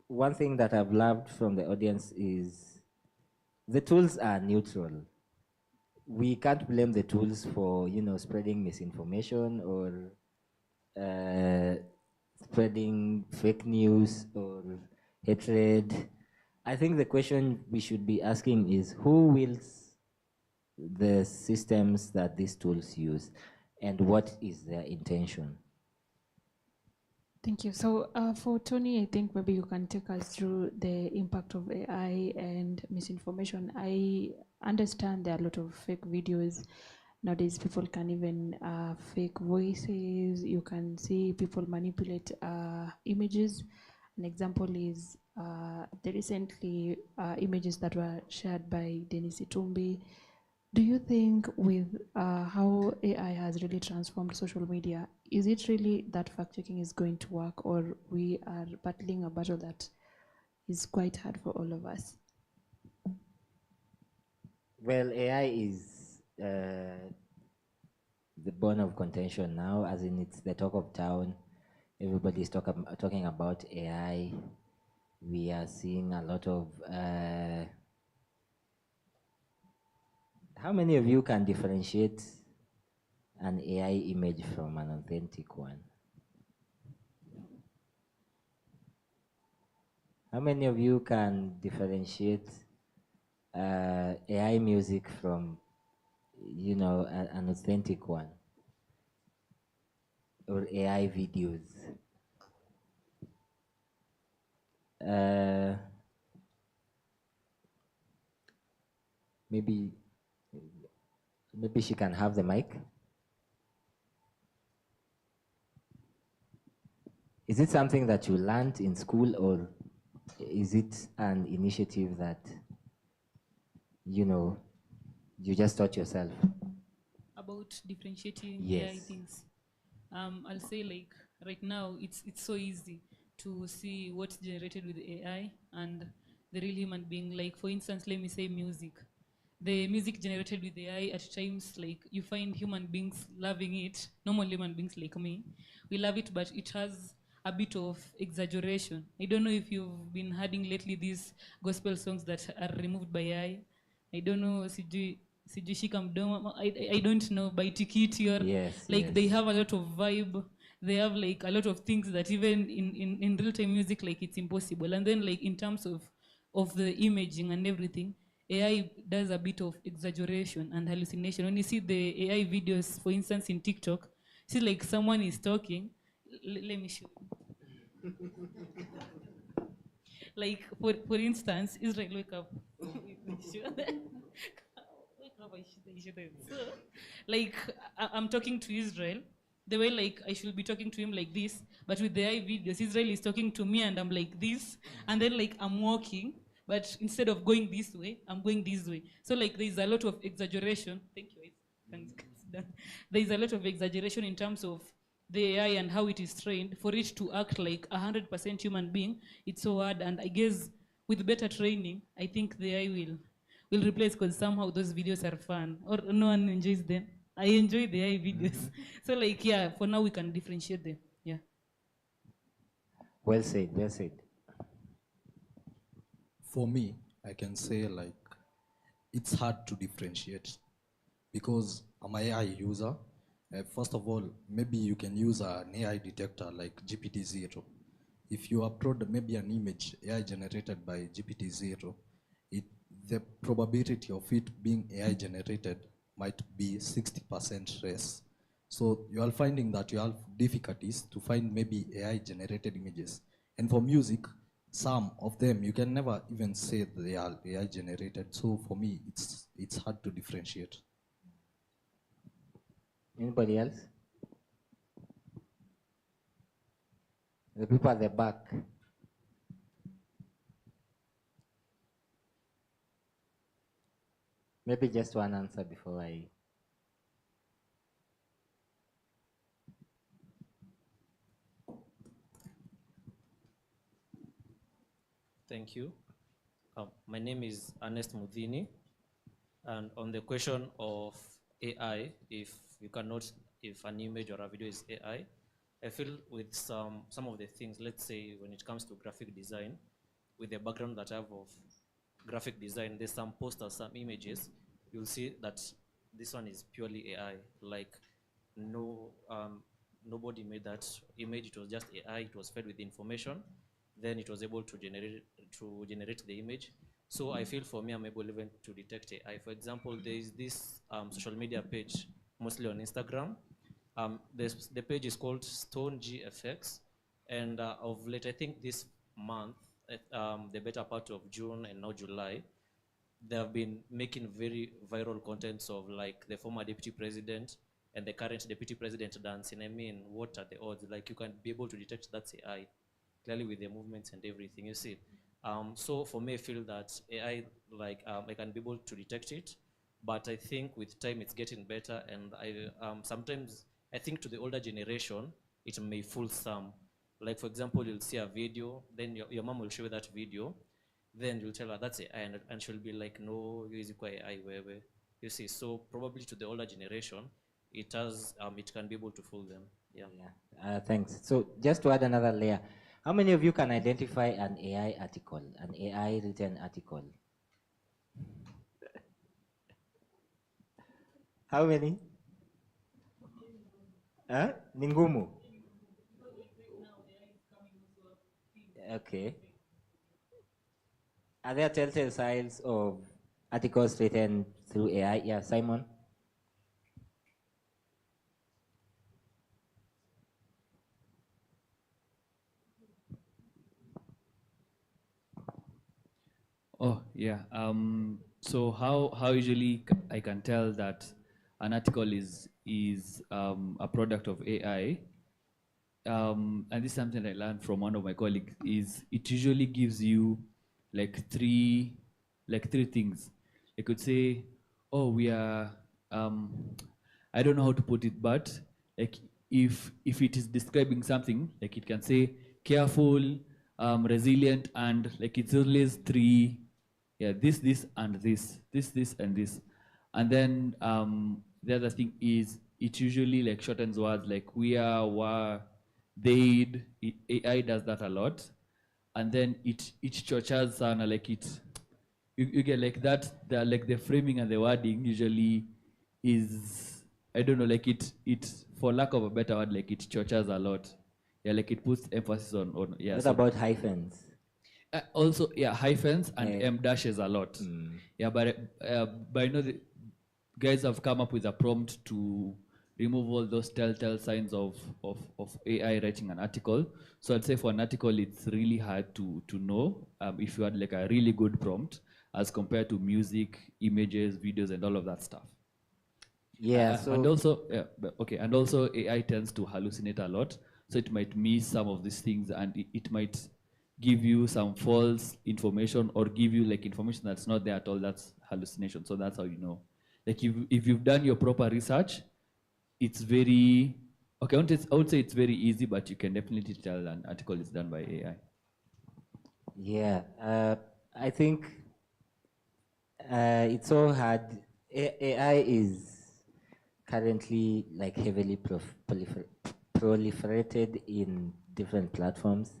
One thing that I've loved from the audience is the tools are neutral. We can't blame the tools for, spreading misinformation or spreading fake news or hatred. I think the question we should be asking is, who wields the systems that these tools use, and what is their intention? Thank you. So for Tony, I think maybe you can take us through the impact of AI and misinformation. I understand there are a lot of fake videos Nowadays, people can even fake voices. You can see people manipulate images. An example is the recently images that were shared by Denis Itumbi. Do you think with how AI has really transformed social media, is it really that fact-checking is going to work, or we are battling a battle that is quite hard for all of us? Well, AI is the bone of contention now, as in it's the talk of town. Everybody's talking about AI. We are seeing a lot of. How many of you can differentiate an AI image from an authentic one? How many of you can differentiate AI music from, you know, an authentic one? Or AI videos? Maybe she can have the mic. Is it something that you learned in school, or is it an initiative that, you know, you just taught yourself? About differentiating Yes. AI things. I'll say, like, right now it's so easy to see what's generated with AI and the real human being. Like, for instance, let me say music. The music generated with AI, at times, like, you find human beings loving it, normal human beings like me. We love it, but it has a bit of exaggeration. I don't know if you've been hearing lately these gospel songs that are removed by AI. I don't know, sijui shika mdomo. I don't know, by Tikiti, or Yes, like yes. they have a lot of vibe. They have like a lot of things that even in real time music, like, it's impossible. And then, like, in terms of the imaging and everything, AI does a bit of exaggeration and hallucination. When you see the AI videos, for instance, in TikTok, see, like, someone is talking. Let me show you. Like, for instance, Israel, wake up. Wake up, I shouldn't. So, like, I'm talking to Israel the way, like, I should be talking to him like this, but with the AI videos, Israel is talking to me and I'm like this, and then, like, I'm walking, but instead of going this way, I'm going this way. So, like, there's a lot of exaggeration. Thank you. There's a lot of exaggeration in terms of the AI and how it is trained for it to act like 100% human being. It's so hard, and I guess with better training, I think the AI will replace, because somehow those videos are fun, or no one enjoys them. I enjoy the AI videos. So, like, yeah, for now we can differentiate them. Yeah. Well said, well said. For me, I can say like it's hard to differentiate because I'm an AI user. First of all, maybe you can use an AI detector like GPT-0. If you upload maybe an image AI generated by GPT-0, the probability of it being AI generated might be 60% less. So you are finding that you have difficulties to find maybe AI generated images. And for music, some of them you can never even say they are AI generated. So for me, it's hard to differentiate. Anybody else? The people at the back. Maybe just one answer before I. Thank you. My name is Ernest Mudhini, and on the question of AI, if you cannot, if an image or a video is AI, I feel with some of the things, let's say when it comes to graphic design, with the background that I have of graphic design, there's some posters, some images, you'll see that this one is purely AI. Like, nobody made that image. It was just AI. It was fed with information. Then it was able to generate the image. So I feel for me, I'm able even to detect AI. For example, there is this social media page, mostly on Instagram. The page is called Stone GFX, and of late, I think this month, the better part of June and now July, they have been making very viral contents of like the former deputy president and the current deputy president dancing. I mean, what are the odds? Like you can be able to detect that's AI, clearly with the movements and everything, you see. So for me, I feel that AI, like I can be able to detect it, but I think with time it's getting better. And sometimes I think to the older generation, it may fool some. Like for example, you'll see a video, then your mom will show you that video, then you'll tell her that's AI, and she'll be like, no, you is AI, wherever. You see, so probably to the older generation, it can be able to fool them. Yeah. Thanks. So just to add another layer, how many of you can identify an AI article, an AI written article? How many? Huh? Ningumu. Okay. Are there telltale signs of articles written through AI? Yeah, Simon. Oh, yeah. So how usually I can tell that an article is a product of AI, and this is something I learned from one of my colleagues, is it usually gives you like three things. It could say, oh, we are, I don't know how to put it, but like if it is describing something, like it can say careful, resilient, and like it's always three, yeah, this, and this, and this. And then the other thing is it usually like shortens words like we are, were, they'd. AI does that a lot. And then it chochas sana, like you get like that, the framing and the wording usually is, I don't know, like it for lack of a better word, like it chochas a lot. Yeah, like it puts emphasis on yeah. What So about hyphens? also, yeah, hyphens and M dashes a lot. Yeah, but I know the guys have come up with a prompt to remove all those telltale signs of AI writing an article. So I'd say for an article, it's really hard to know if you had like a really good prompt as compared to music, images, videos, and all of that stuff. Yeah, and also, yeah, okay, and also AI tends to hallucinate a lot, so it might miss some of these things, and it might give you some false information or give you like information that's not there at all. That's hallucination. So that's how you know. Like if you've done your proper research, it's very okay. I won't say it's very easy, but you can definitely tell an article is done by AI. Yeah, I think it's so hard. AI is currently like heavily proliferated in different platforms.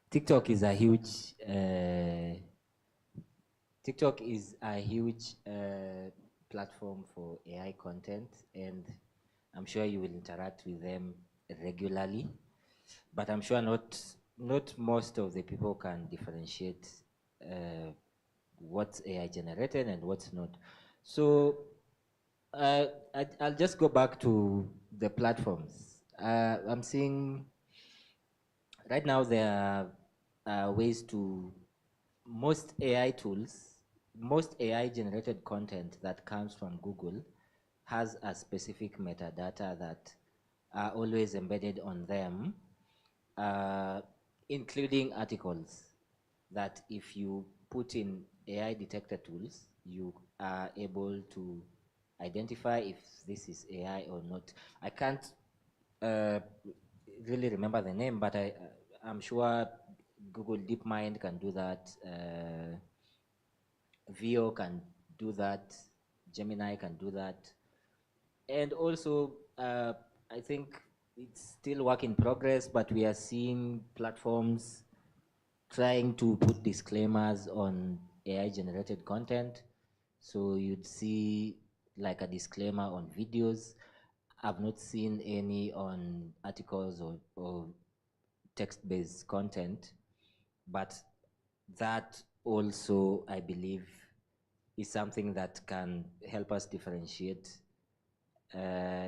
TikTok is a huge platform for AI content, and I'm sure you will interact with them regularly. But I'm sure not most of the people can differentiate what's AI generated and what's not. So I'll just go back to the platforms. I'm seeing right now there are ways to most AI tools, most AI generated content that comes from Google has a specific metadata that are always embedded on them, including articles that if you put in AI detector tools, you are able to identify if this is AI or not. I can't really remember the name, but I'm sure Google DeepMind can do that. VO can do that. Gemini can do that. And also, I think it's still work in progress, but we are seeing platforms trying to put disclaimers on AI generated content. So you'd see like a disclaimer on videos. I've not seen any on articles or text-based content, but that also, I believe, is something that can help us differentiate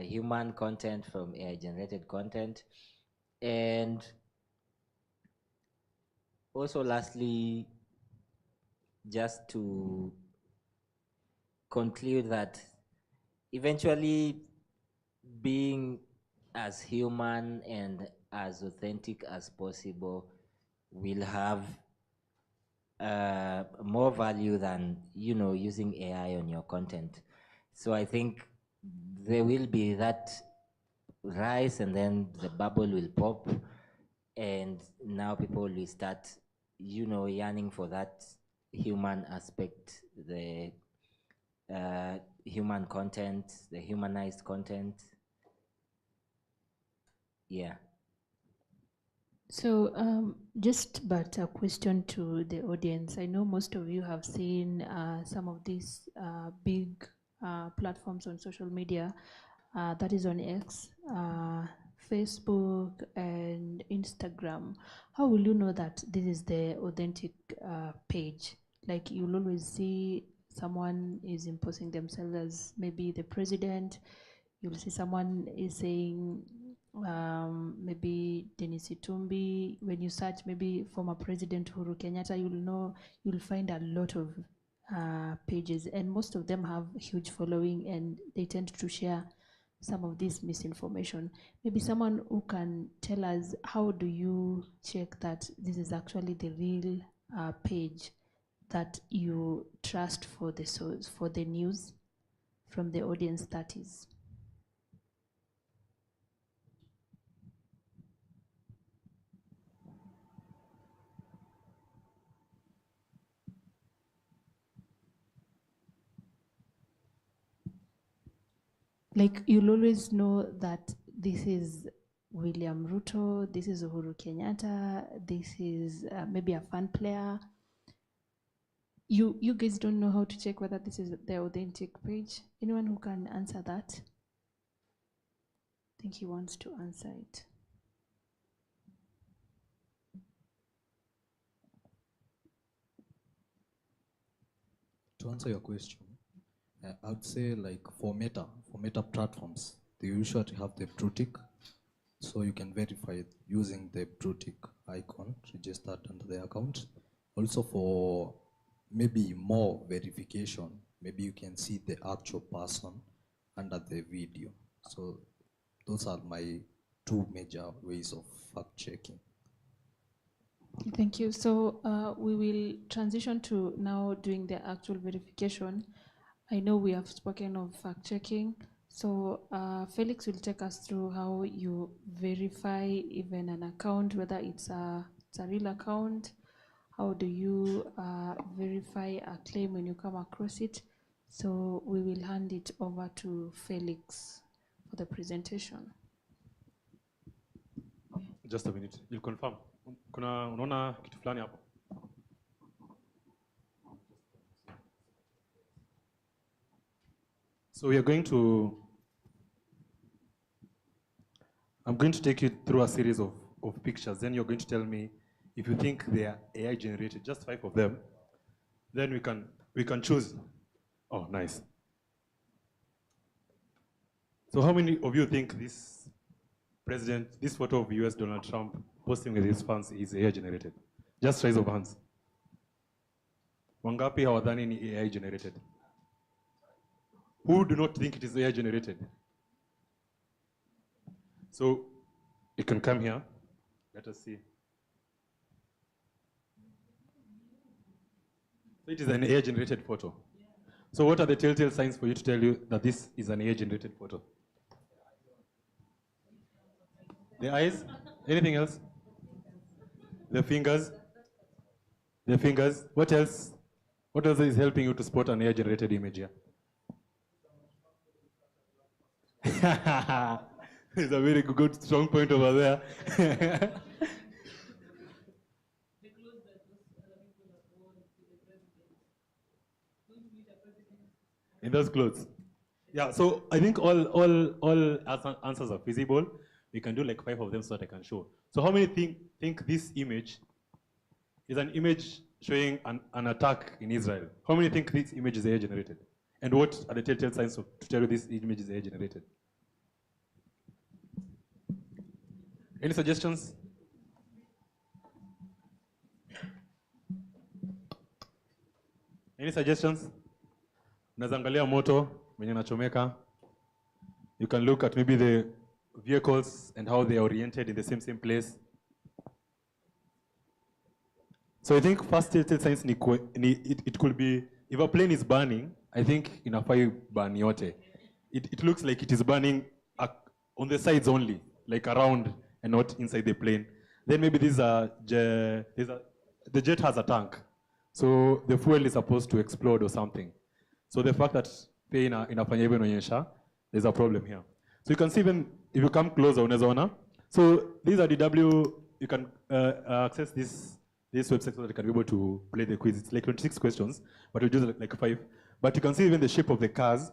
human content from AI-generated content. And also lastly, just to conclude that eventually being as human and as authentic as possible will have more value than using AI on your content. So I think there will be that rise, and then the bubble will pop, and now people will start, yearning for that human aspect, the human content, the humanized content. Yeah. So, just but a question to the audience. I know most of you have seen some of these big platforms on social media, that is on X, Facebook, and Instagram. How will you know that this is the authentic page? Like, you'll always see someone is imposing themselves as maybe the president. You'll see someone is saying maybe Denis Itumbi. When you search maybe former President Uhuru Kenyatta, you'll find a lot of pages, and most of them have huge following, and they tend to share some of this misinformation. Maybe someone who can tell us, how do you check that this is actually the real page that you trust for the source, for the news from the audience, that is? Like, you'll always know that this is William Ruto, this is Uhuru Kenyatta, this is maybe a fan player. You guys don't know how to check whether this is the authentic page? Anyone who can answer that? I think he wants to answer it. To answer your question, I would say, like, for meta platforms, they usually have the blue tick, so you can verify it using the blue tick icon registered under the account. Also, for maybe more verification, maybe you can see the actual person under the video. So those are my two major ways of fact checking. Thank you. So we will transition to now doing the actual verification. I know we have spoken of fact checking. So Felix will take us through how you verify even an account, whether it's a real account. How do you verify a claim when you come across it? So we will hand it over to Felix for the presentation. Just a minute. You'll confirm. Unaona kitu fulani hapo? So I'm going to take you through a series of pictures. Then you're going to tell me if you think they are AI generated, just 5 of them. Then we can choose. Oh, nice. So how many of you think this photo of US Donald Trump posting with his fans is AI generated? Just raise of hands. Wangapi hawadhani ni AI generated? Who do not think it is AI generated? So you can come here. Let us see. So it is an AI generated photo. So what are the telltale signs for you to tell you that this is an AI generated photo? The eyes? Anything else? The fingers? The fingers. What else? What else is helping you to spot an AI generated image here? It's a very good, strong point over there. In those clothes. Yeah, so I think all answers are feasible. We can do like 5 of them so that I can show. So how many think this image is an image showing an attack in Israel? How many think this image is AI generated? And what are the telltale signs to tell you this image is AI generated? Any suggestions? Any suggestions? unaweza moto mwenye nachomeka. You can look at maybe the vehicles and how they are oriented in the same place. So I think first science it could be, if a plane is burning, I think inafai burn yote. It looks like it is burning on the sides only, like around and not inside the plane. Then maybe the jet has a tank. So the fuel is supposed to explode or something. So the fact that inafanya hivyo inaonyesha, there's a problem here. So you can see even if you come closer, unaona. So these are DW, you can access this website so that you can be able to play the quiz. It's like 26 questions, but we'll do like 5. But you can see even the shape of the cars.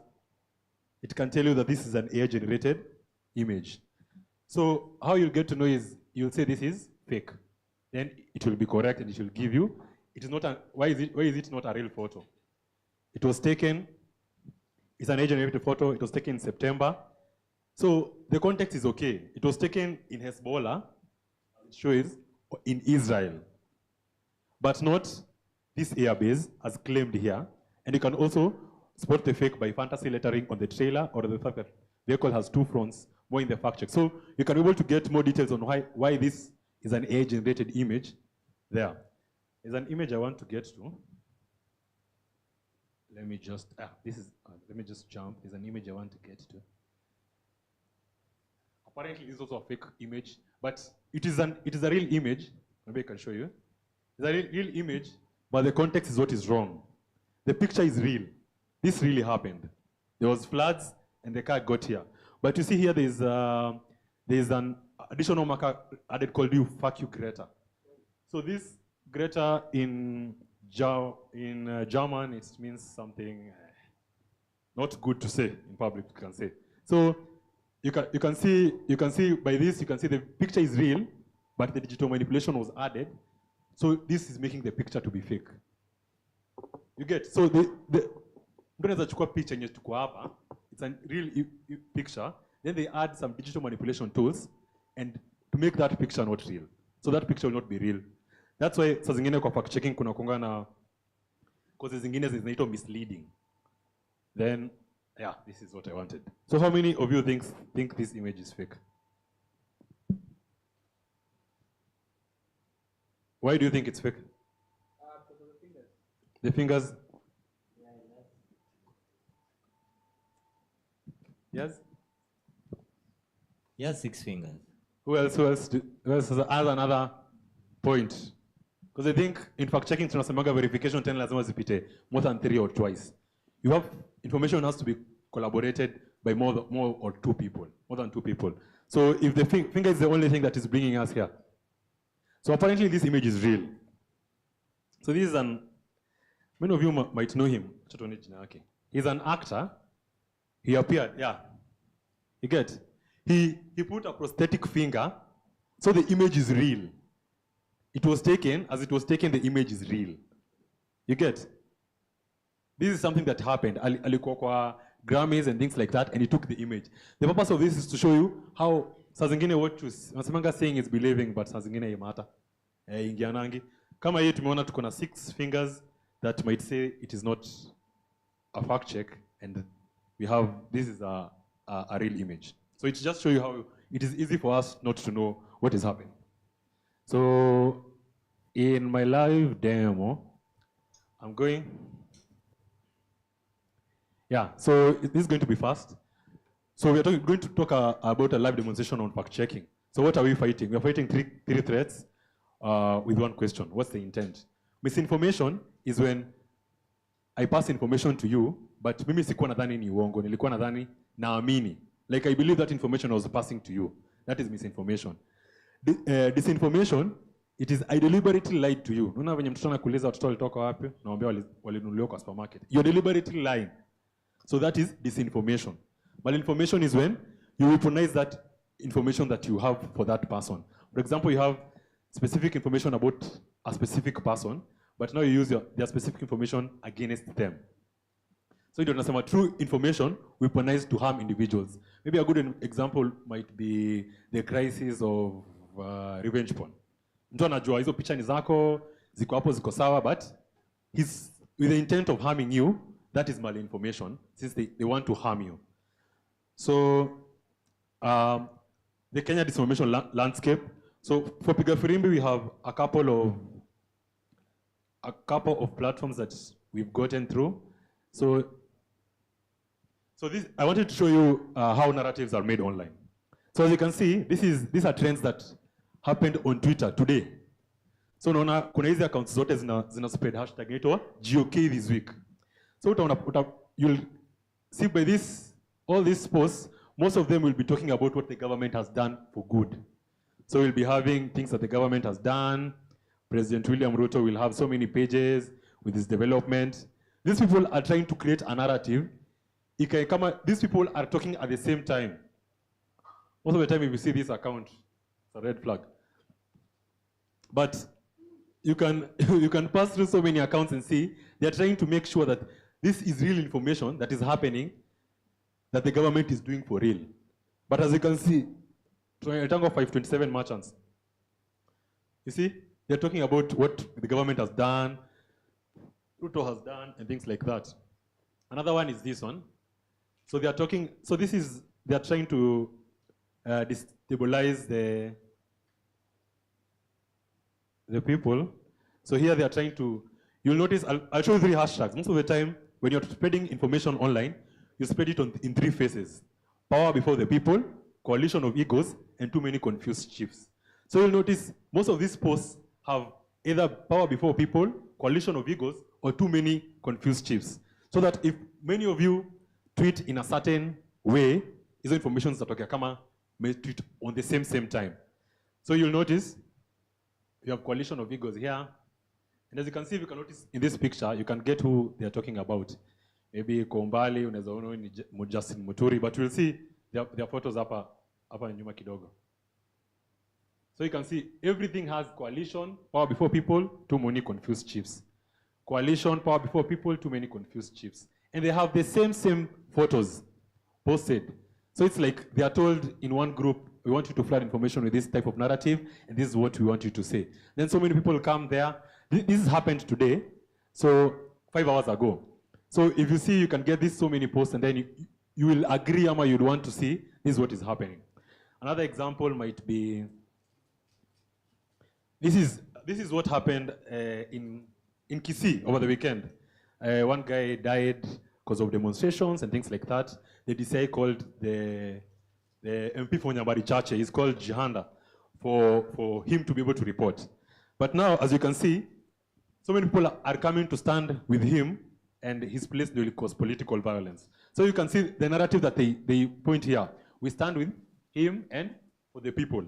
It can tell you that this is an AI-generated image. So how you'll get to know is, you'll say this is fake. Then it will be correct and it will give you, it is not why is it not a real photo? It was taken, it's an AI-generated photo, it was taken in September. So the context is okay. It was taken in Hezbollah, it shows in Israel, but not this airbase as claimed here. And you can also spot the fake by fantasy lettering on the trailer or the fact that the vehicle has 2 fronts, more in the fact check. So you can be able to get more details on why this is an AI-generated image there. There's an image I want to get to. Let me just, let me just jump. There's an image I want to get to. Apparently, this is also a fake image, but it is a real image. Maybe I can show you. It's a real image, but the context is what is wrong. The picture is real. This really happened. There was floods, and the car got here. But you see here, there's an additional marker added called "Fuck you, Greta." So this Greta in German, it means something not good to say in public. You can say. So you can see by this, you can see the picture is real, but the digital manipulation was added. So this is making the picture to be fake. You get? So it's a real picture. Then they add some digital manipulation tools and to make that picture not real. So that picture will not be real. That's why saa zingine kwa fact checking kuna konga na causes zingine zinaitwa misleading. Then yeah, this is what I wanted. So how many of you think this image is fake? Why do you think it's fake? The fingers. Yes? Yeah, 6 fingers. Who else has another point? Because I think in fact checking tunasemaga verification 10 lazima zipite more than 3 or twice. You have information has to be collaborated by more than 2 people. So if the finger is the only thing that is bringing us here. So apparently this image is real. So this is many of you might know him. He's an actor. He appeared, yeah. You get? He put a prosthetic finger, so the image is real. It was taken, as it was taken, the image is real. You get? This is something that happened. Alikuwa kwa Grammys and things like that, and he took the image. The purpose of this is to show you how saa zingine what you nasemanga saying is believing, but saa zingine imata ingianangi. Kama hii tumeona tuko na 6 fingers that might say it is not a fact check, and we have this is a real image. So it just show you how it is easy for us not to know what is happening. So in my live demo, I'm going. Yeah, so this is going to be fast. So we are going to talk about a live demonstration on fact checking. So what are we fighting? We are fighting three threats with one question. What's the intent? Misinformation is when I pass information to you, but mimi sikuwa nadhani ni uongo, nilikuwa nadhani naamini. Like I believe that information I was passing to you. That is misinformation. Disinformation, it is I deliberately lied to you. Unaona venye mtoto anakuuliza watoto walitoka wapi? Naambia walinunuliwa kwa supermarket. You're deliberately lying. So that is disinformation. Malinformation is when you weaponize that information that you have for that person. For example, you have specific information about a specific person, but now you use their specific information against them. So you don't know, true information weaponized to harm individuals. Maybe a good example might be the crisis of revenge porn. Mtu anajua hizo picha ni zako, ziko hapo ziko sawa, but he's with the intent of harming you, that is malinformation, since they want to harm you. So the Kenya disinformation landscape. So for Piga Firimbi, we have a couple of platforms that we've gotten through. So this, I wanted to show you how narratives are made online. So as you can see, these are trends that happened on Twitter today. So unaona kuna hizi accounts zote zina spread hashtag inaitwa GOK this week. So you'll see by all these posts, most of them will be talking about what the government has done for good. So we'll be having things that the government has done. President William Ruto will have so many pages with his development. These people are trying to create a narrative. These people are talking at the same time. Most of the time, if you see this account, it's a red flag. But you can pass through so many accounts and see they're trying to make sure that this is real information that is happening, that the government is doing for real. But as you can see, Tango 527 merchants. You see, they're talking about what the government has done, Ruto has done, and things like that. Another one is this one. So they are talking, they are trying to destabilize the people. So here they are trying to, you'll notice, I'll show you 3 hashtags. Most of the time, when you're spreading information online, you spread it in 3 phases. Power before the people, coalition of egos, and too many confused chiefs. So you'll notice most of these posts have either power before people, coalition of egos, or too many confused chiefs. So that if many of you tweet in a certain way, hizo information zitatokea kama may tweet on the same time. So you'll notice you have coalition of egos here. And as you can see, if you can notice in this picture, you can get who they are talking about. Maybe Kombali, unaweza ona ni Justin Muturi, but you'll see their photos hapa nyuma kidogo. So you can see everything has coalition, power before people, too many confused chiefs. Coalition, power before people, too many confused chiefs. And they have the same photos posted. So it's like they are told in one group, we want you to flood information with this type of narrative, and this is what we want you to say. Then so many people come there. This happened today, so 5 hours ago. So if you see, you can get so many posts, and then you will agree, or you'd want to see, this is what is happening. Another example might be, this is what happened in Kisii over the weekend. One guy died because of demonstrations and things like that. The DCI called the MP for Nyambari Chache, he's called Jihanda, for him to be able to report. But now, as you can see, so many people are coming to stand with him, and his place will cause political violence. So you can see the narrative that they point here. We stand with him and for the people.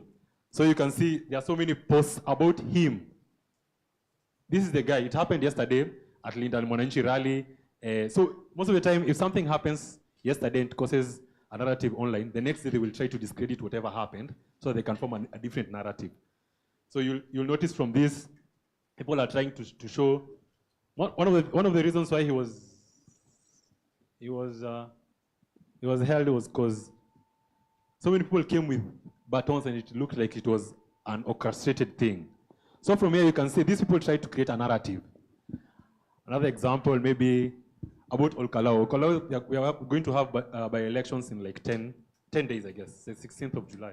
So you can see there are so many posts about him. This is the guy. It happened yesterday at Linda Mwananchi rally. So most of the time, if something happens yesterday and causes a narrative online, the next day they will try to discredit whatever happened so they can form a different narrative. So you'll notice from this, people are trying to show one of the reasons why he was held was because so many people came with batons and it looked like it was an orchestrated thing. So from here you can see these people tried to create a narrative. Another example maybe about Olkalao. Olkalao, we are going to have by elections in like 10 days, I guess, the 16th of July.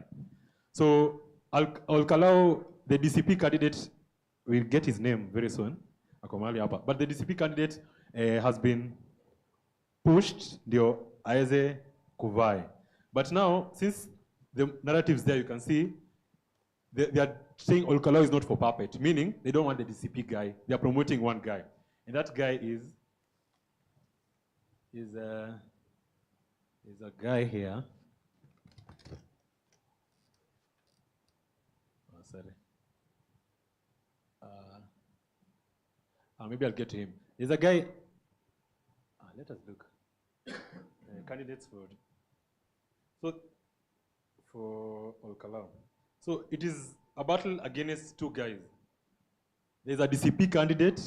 So Olkalao, the DCP candidate, we'll get his name very soon, but the DCP candidate has been pushed, ndio aweze kuvai. But now, since the narratives there, you can see, they are saying Olkalao is not for puppet, meaning they don't want the DCP guy. They are promoting one guy. And that guy is a guy here. Oh, sorry. Maybe I'll get to him. There's a guy. Let us look. Candidates for Olkalao. So it is a battle against 2 guys. There's a DCP candidate,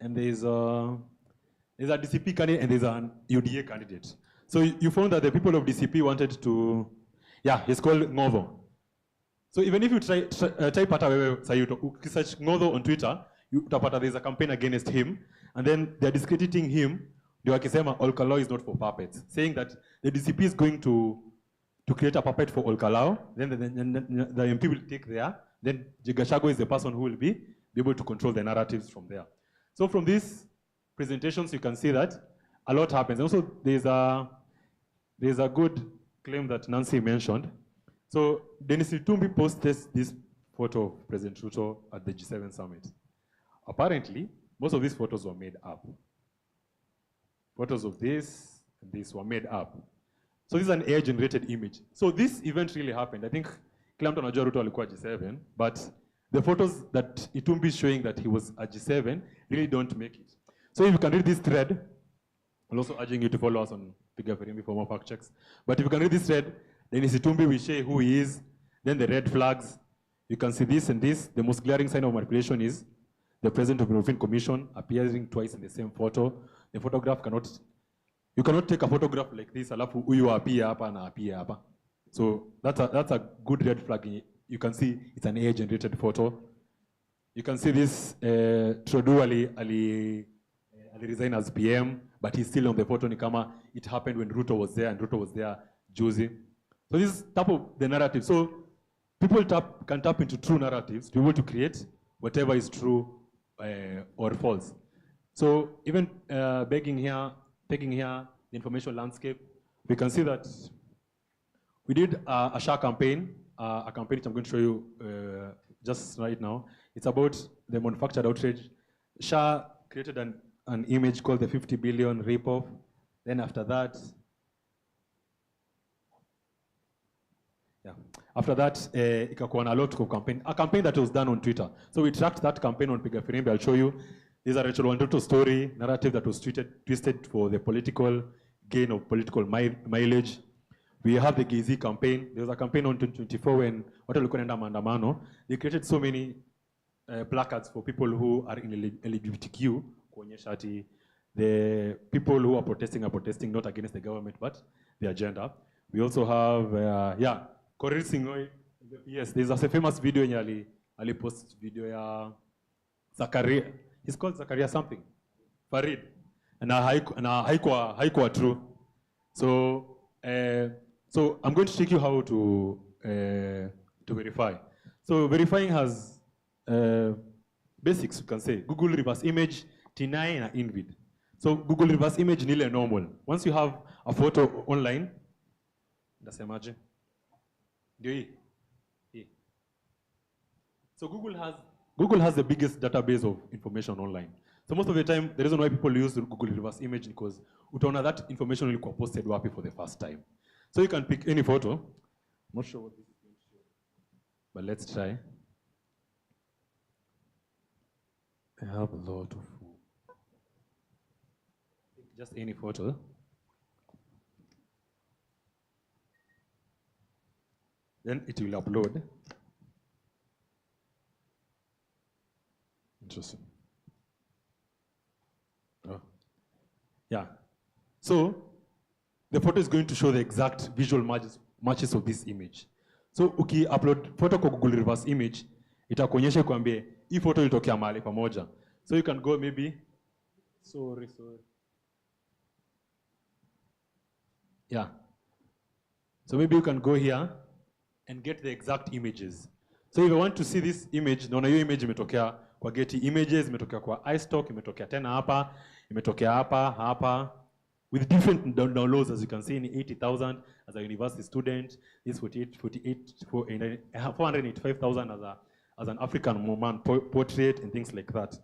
and there's a DCP candidate, and there's an UDA candidate. So you found that the people of DCP wanted to, he's called Ngovo. So even if you type pata wewe sayuto, search Ngovo on Twitter, there's a campaign against him, and then they're discrediting him ndio akisema Olkalao is not for puppets, saying that the DCP is going to create a puppet for Olkalao, then the MP will take there, then Jigashago is the person who will be able to control the narratives from there. So from these presentations, you can see that a lot happens. Also, there's a good claim that Nancy mentioned. So Denis Itumbi posted this photo of President Ruto at the G7 summit. Apparently, most of these photos were made up. Photos of this and this were made up. So this is an AI-generated image. So this event really happened. I think kila mtu anajua Ruto alikuwa G7, but the photos that Itumbi is showing that he was at G7 really don't make it. So if you can read this thread, I'm also urging you to follow us on Piga Firimbi for more fact checks. But if you can read this thread, then Itumbi will share who he is, then the red flags. You can see this and this. The most glaring sign of manipulation is the President of the European Commission appearing twice in the same photo. The photograph you cannot take a photograph like this, alafu huyu appear hapa na appear hapa. So that's a good red flag. You can see it's an AI-generated photo. You can see this, Trudeau ali resign as PM, but he's still on the photo. Ni kama it happened when Ruto was there, and Ruto was there juicy. So this is type of the narrative. So people can tap into true narratives to be able to create whatever is true or false. So even taking here the information landscape, we can see that we did a SHA campaign, a campaign which I'm going to show you just right now. It's about the manufactured outrage. SHA created an image called the 50 billion ripoff. Then after that, ikakuwa na lot of campaign, a campaign that was done on Twitter. So we tracked that campaign on Piga Firimbi. I'll show you. There's a Rachel Wandoto story, narrative that was twisted for the political gain of political mileage. We have the Gezi campaign. There was a campaign on 2024 when watu walikuwa naenda maandamano. They created so many placards for people who are in LGBTQ, kuonyesha ati the people who are protesting not against the government but the agenda. We also have, Korir Sing'oei. Yes, there's a famous video yenye ali post video ya Zakaria. He's called Zakaria something. Farid. Na haikuwa true. So I'm going to take you how to verify. So verifying has basics, you can say. Google reverse image, T9 na Invid. So Google reverse image ni ile normal. Once you have a photo online, ndasemaje? Ndio hii. So Google has the biggest database of information online. So most of the time, the reason why people use Google reverse image is because utaona that information will be posted wapi for the first time. So you can pick any photo. I'm not sure what this is going to show, but let's try. I have a lot of just any photo. Then it will upload. Interesting. Oh. Yeah. So the photo is going to show the exact visual matches of this image. So upload photo kwa Google reverse image, itakuonyesha kuambie hii photo ilitokea mahali pamoja. So you can go maybe, sorry. Yeah. So maybe you can go here and get the exact images. So if I want to see this image, naona hiyo image imetokea kwa Getty Images, imetokea kwa iStock, imetokea tena hapa, imetokea hapa, with different downloads, as you can see, in 80,000 as a university student, this 485,000 as an African woman portrait and things like that.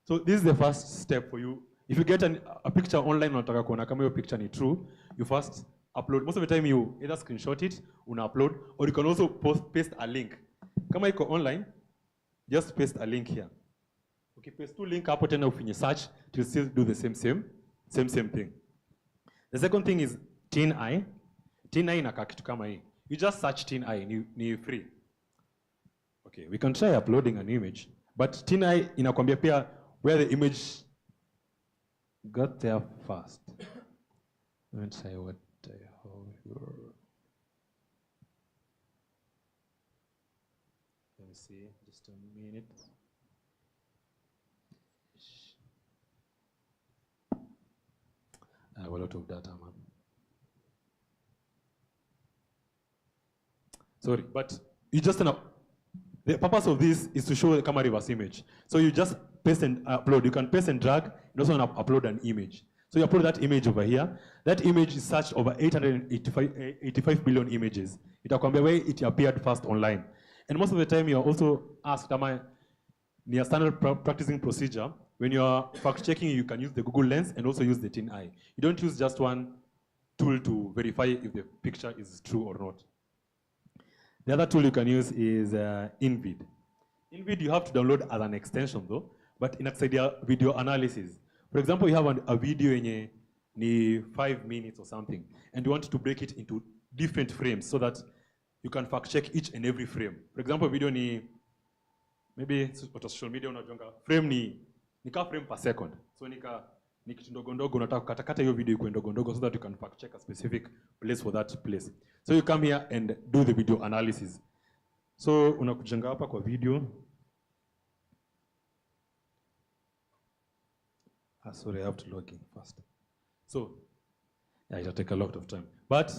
So this is the first step for you. If you get a picture online, unataka kuona kama hiyo picture ni true, you first upload. Most of the time you either screenshot it, una-upload, or you can also paste a link. Kama iko online, just paste a link here. Okay, paste two link hapo tena ufinye search, it will still do the same thing. The second thing is Teen Eye. Teen Eye inakaa kitu kama hii. You just search Teen Eye, ni free. Okay, we can try uploading an image, but Teen Eye inakwambia pia where the image got there first. Let's say what I have here. Let me see, just a minute. I have a lot of data, man. Sorry, but you just know, the purpose of this is to show the camera reverse image. So you just paste and upload. You can paste and drag, and also upload an image. So you upload that image over here. That image is searched over 85 billion images. Itakwambia where it appeared first online. And most of the time, you're also asked, am I near standard practicing procedure? When you're fact checking, you can use the Google Lens and also use the Tin Eye. You don't use just one tool to verify if the picture is true or not. The other tool you can use is InVid. InVid you have to download as an extension though, but inakusaidia video analysis. For example, you have a video in ni 5 minutes or something, and you want to break it into different frames so that you can fact check each and every frame. For example, video ni, maybe social media unajonga, frame ni ka frame per second. So ni kitu ndogo ndogo unataka kukatakata hiyo video iko ndogo ndogo so that you can fact check a specific place for that place. So you come here and do the video analysis. So unakujenga hapa kwa video. Sorry, I have to log in first. So, yeah, it'll take a lot of time. But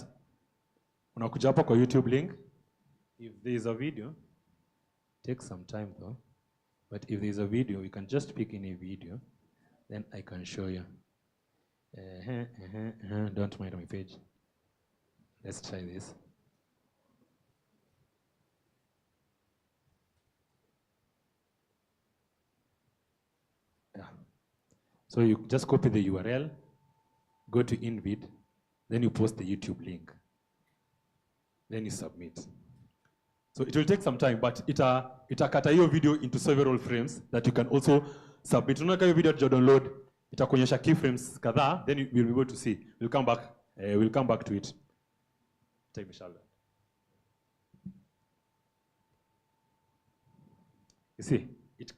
unakuja hapa kwa YouTube link. If there is a video, take some time though. But if there is a video, you can just pick any video. Then I can show you. Don't mind my page. Let's try this. Yeah. So you just copy the URL, go to InVid, then you post the YouTube link. Then you submit. So it will take some time, but itakata your video into several frames that you can also submit. Unaka your video to download, itakuonyesha keyframes kadhaa, then you will be able to see. We'll come back to it. Take Michelle. You see, it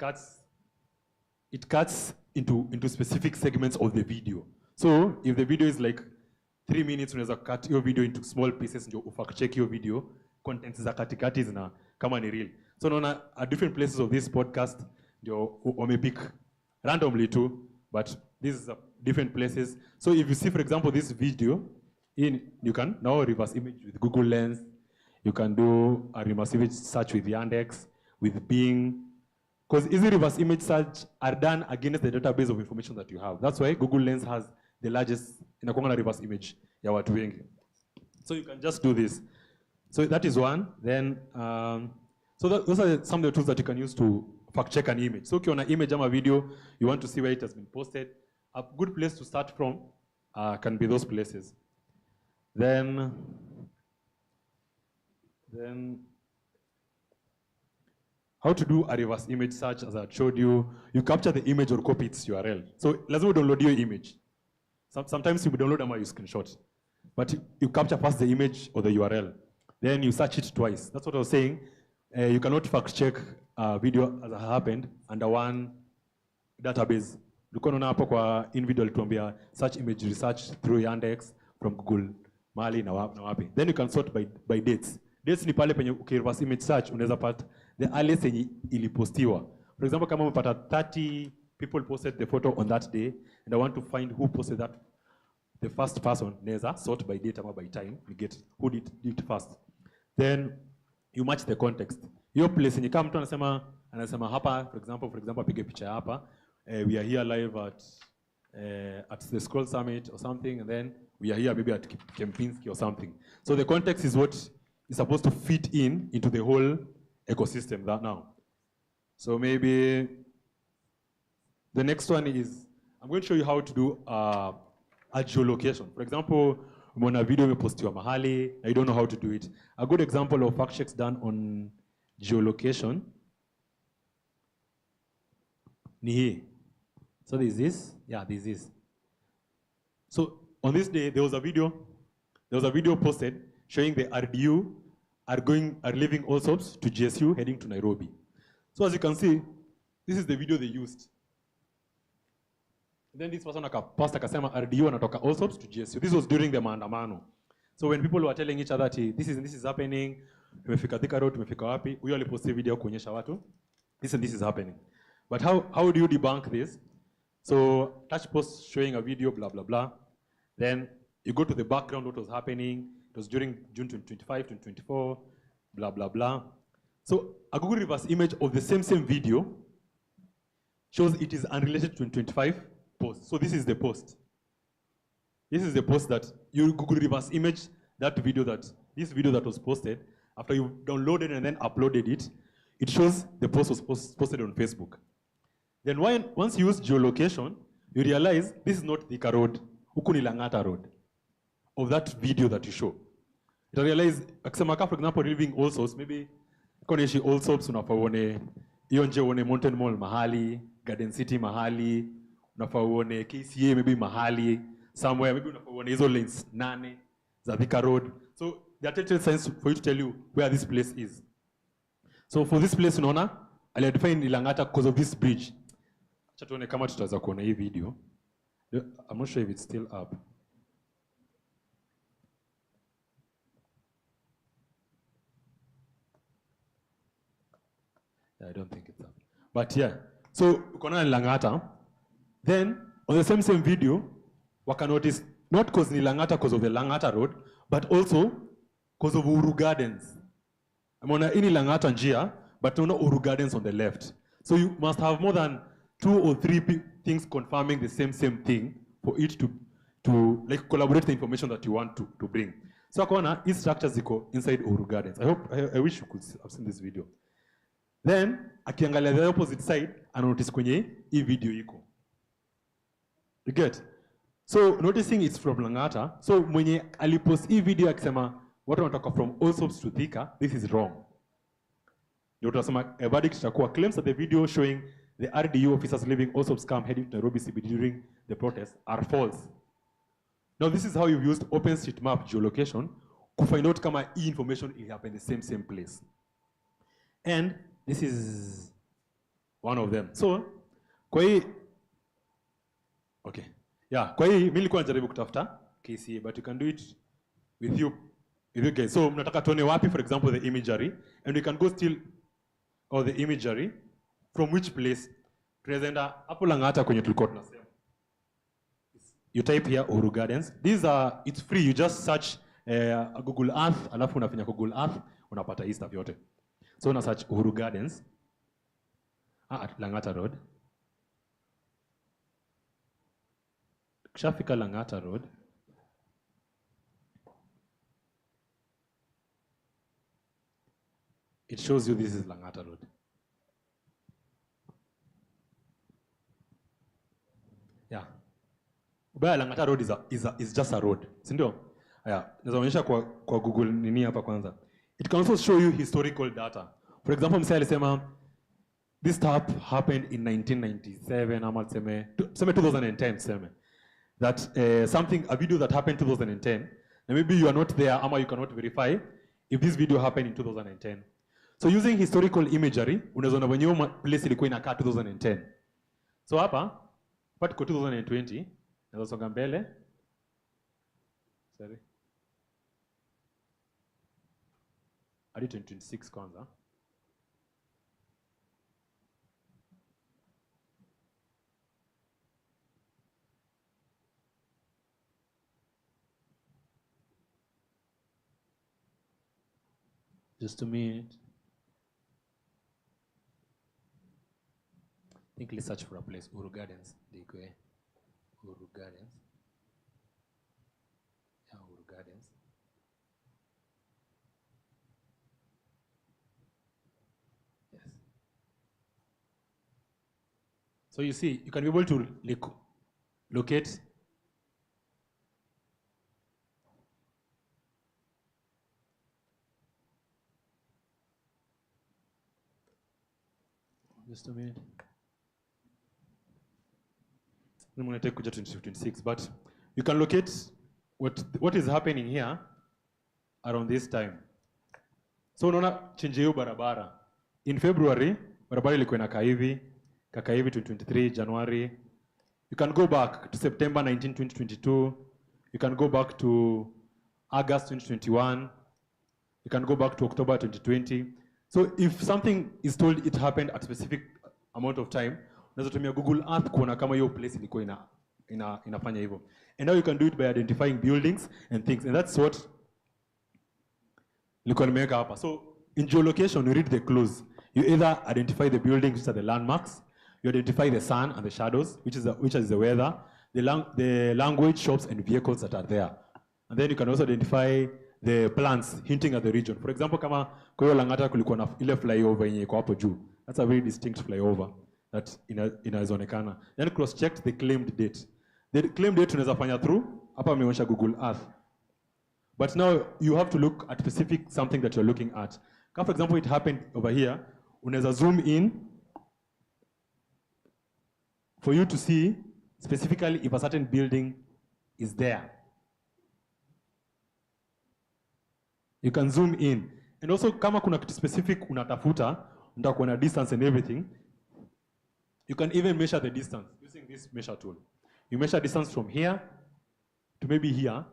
cuts into specific segments of the video. So if the video is like 3 minutes, unaweza cut your video into small pieces ndio ufact check your video. Contents za katikati zina kama ni real. So unaona at different places of this podcast ndio wamepick randomly too, but these are different places. So if you see, for example, this video, you can now reverse image with Google Lens. You can do a reverse image search with Yandex, with Bing. Because easy reverse image search are done against the database of information that you have. That's why Google Lens has the largest inakuanga reverse image ya watu wengi. So you can just do this. So that is one. Then, those are some of the tools that you can use to fact check an image. So if you're on an image or a video, you want to see where it has been posted. A good place to start from can be those places. Then how to do a reverse image search, as I showed you. You capture the image or copy its URL. So lazima download your image. Sometimes you download them or you screenshot. But you capture first the image or the URL. Then you search it twice. That's what I was saying. You cannot fact check a video as it happened under one database. Luko naona hapo kwa individual tuambia search image research through Yandex from Google mahali na wapi. Then you can sort by dates. Dates ni pale penye reverse image search unaweza pata the earliest yenye ilipostiwa. For example, kama umepata 30 people posted the photo on that day and I want to find who posted that, the first person, naweza sort by date or by time, you get who did it first. Then you match the context. Your place yenye kama mtu anasema hapa, for example apige picha hapa, we are here live at the Scroll Summit or something, and then we are here maybe at Kempinski or something. So the context is what is supposed to fit into the whole ecosystem that now. So maybe the next one is, I'm going to show you how to do a geolocation. For example, on a video postiwa mahali, I don't know how to do it. A good example of fact checks done on geolocation ni hii. So this is, yeah, this is. So on this day, there was a video posted showing the RDU are leaving Allsops to GSU heading to Nairobi. So as you can see, this is the video they used. Then this person akapasta akasema RDU anatoka Allsops to GSU. This was during the maandamano. So when people were telling each other that this is happening, tumefika Thika Road, tumefika wapi, huyo aliposti video kuonyesha watu, this is happening. But how do you debunk this? So touch post showing a video, blah, blah, blah. Then you go to the background, what was happening. It was during June 2025, 2024, blah, blah, blah. So a Google reverse image of the same video shows it is unrelated to 2025 post. So this is the post. This is the post that you Google reverse image this video that was posted. After you downloaded and then uploaded it, it shows the post was posted on Facebook. Then once you use geolocation, you realize this is not Thika Road, huku ni Lang'ata Road, of that video that you show. You realize, akisema for example, living Allsops, maybe koneshi Allsops unafaa uone hiyo nje uone Mountain Mall mahali, Garden City mahali, unafaa uone KCA maybe mahali, somewhere maybe unafaa uone hizo lanes 8 za Thika Road. So there are telltale signs for you to tell you where this place is. So for this place unaona, alidefine ni Lang'ata because of this bridge. Acha tuone kama tutaweza kuona hii video. I'm not sure if it's still up. Yeah, I don't think it's up. But yeah, so ukona ni Lang'ata. Then on the same video, waka notice not because ni Lang'ata because of the Lang'ata Road, but also because of Uhuru Gardens. Amona ini Lang'ata njia, but no Uhuru Gardens on the left. So you must have more than 2 or 3 things confirming the same thing for it to like collaborate the information that you want to bring. So akaona these structures ziko inside Uhuru Gardens. I wish you could have seen this video. Then akiangalia the opposite side, anotice kwenye hii video iko. You get? So noticing it's from Lang'ata, so mwenye alipost hii video akisema watu wanatoka from Allsops to Thika, this is wrong. Ndio tutasema a verdict itakuwa claims that the video showing the RDU officers leaving Allsops camp heading to Nairobi CBD during the protest are false. Now this is how you've used OpenStreetMap geolocation to find out kama hii information will happen in the same place. And this is one of them. So, kwa hii, okay. Yeah, kwa hii, mimi nilikuwa najaribu kutafuta KCA, but you can do it with you guys. So, mnataka tuone wapi, for example, the imagery, and we can go still, or the imagery, from which place, tunaenda hapo Lang'ata kwenye tulikuwa tunasema. You type here Uhuru Gardens. These are, it's free, you just search Google Earth, alafu unafinya Google Earth, unapata hii stuff yote. So una search Uhuru Gardens at Lang'ata Road. Kishafika Lang'ata Road, it shows you this is Lang'ata Road. Yeah. Ubaya Lang'ata Road is just a road. Si ndio? Yeah. Nazaonyesha kwa Google nini hapa kwanza. It can also show you historical data. For example, msee alisema this stuff happened in 1997 ama tuseme 2010 tuseme. That a video that happened in 2010, and maybe you are not there ama you cannot verify if this video happened in 2010. So using historical imagery, unaweza ona wenyewe place ilikuwa inakaa 2010. So hapa kwa 2020, naweza songa mbele. Sorry. Hadi 2026 kwanza. Just a minute. I think let's search for a place. Uhuru Gardens. Uhuru Gardens. Yeah, Uhuru Gardens. Yes. So you see, you can be able to locate just a minute. I'm going to take kuja 2026, but you can locate what is happening here around this time. So unaona change hiyo barabara. In February, barabara ilikuwa inakaa hivi 2023 January. You can go back to September 19, 2022. You can go back to August 2021. You can go back to October 2020. So if something is told it happened at a specific amount of time, unaweza tumia Google Earth kuona kama hiyo place ilikuwa inafanya hivyo. And now you can do it by identifying buildings and things. And that's what nilikuwa nimeweka hapa. So in geolocation, you read the clues. You either identify the buildings, which are the landmarks, you identify the sun and the shadows, which is the weather, the language, shops, and vehicles that are there. And then you can also identify the plants hinting at the region. For example, kama kwa hiyo Lang'ata kulikuwa na ile flyover yenye iko hapo juu. That's a very distinct flyover that inaonekana. Then cross-check the claimed date. The claimed date tunaweza fanya through, hapa ameonyesha Google Earth. But now you have to look at specific something that you're looking at. For example, it happened over here. Unaweza zoom in for you to see specifically if a certain building is there. You can zoom in. And also, kama kuna kitu specific unatafuta, unataka kuona distance and everything, you can even measure the distance using this measure tool. You measure distance from here to maybe here.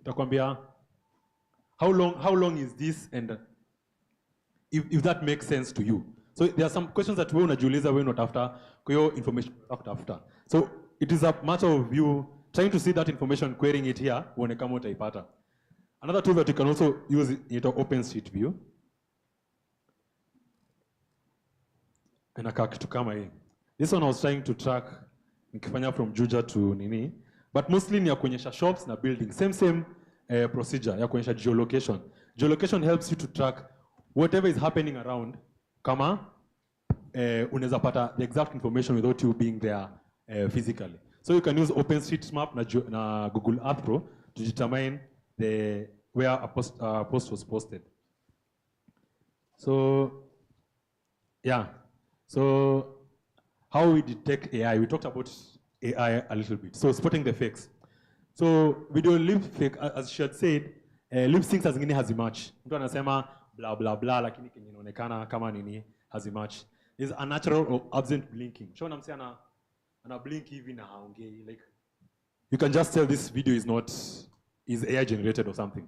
Itakwambia, how long is this, and if that makes sense to you. So there are some questions that wewe unajiuliza wewe unatafuta kwa hiyo information unatafuta. So it is a matter of you trying to see that information, querying it here, uone kama utaipata. Another tool that you can also use is OpenStreetView. Inakaa kitu kama hii. This one I was trying to track nikifanya from Juja to nini, but mostly ni ya kuonyesha shops na buildings. Same procedure ya kuonyesha geolocation. Geolocation helps you to track whatever is happening around, kama unaweza pata the exact information without you being there physically. So you can use OpenStreetMap na Google Earth Pro to determine where a post was posted. So, yeah. So, how we detect AI? We talked about AI a little bit. So, spotting the fakes. So, video lip fake, as she had said, lip syncs as ngine hazimatch. Mtu anasema blah blah blah, lakini kenye inaonekana kama nini hazimatch. There's unnatural or absent blinking. Shona mse ana blink hivi na haongei. Like, you can just tell this video is AI generated or something.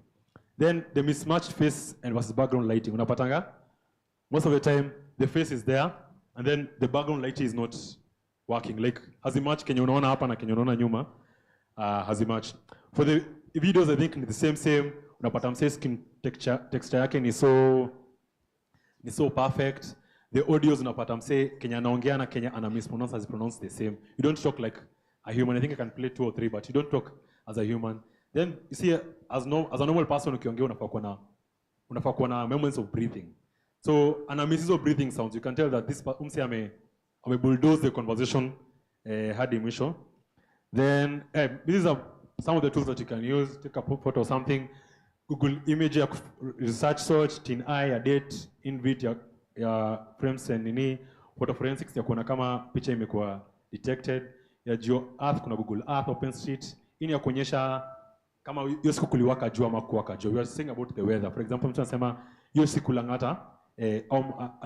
Then the mismatched face and versus background lighting. Unapatanga? Most of the time, the face is there, and then the background lighting is not working. Like, hazimatch kenye unaona hapa na kenye unaona nyuma, hazimatch. For the videos, I think the same. Unapata mse skin texture yake ni so perfect. The audios unapata mse kenye anaongea na kenye ana mispronounce has pronounced the same. You don't talk like a human. I think I can play 2 or 3, but you don't talk as a human. Then you see, as a normal person, ukiongea unafaa kuwa na moments of breathing. So analysis of breathing sounds, you can tell that this umse ame bulldoze the conversation hadi mwisho. Then these are some of the tools that you can use. Take a photo of something, Google image, research search, TinEye, a date, invit ya frames and nini, photo forensics ya kuona kama picha imekuwa detected, ya Geo Earth kuna Google Earth, OpenStreet, ini ya kuonyesha kama hiyo siku kuliwaka jua ama kuwaka jua. We are saying about the weather. For example, mtu anasema hiyo siku Lang'ata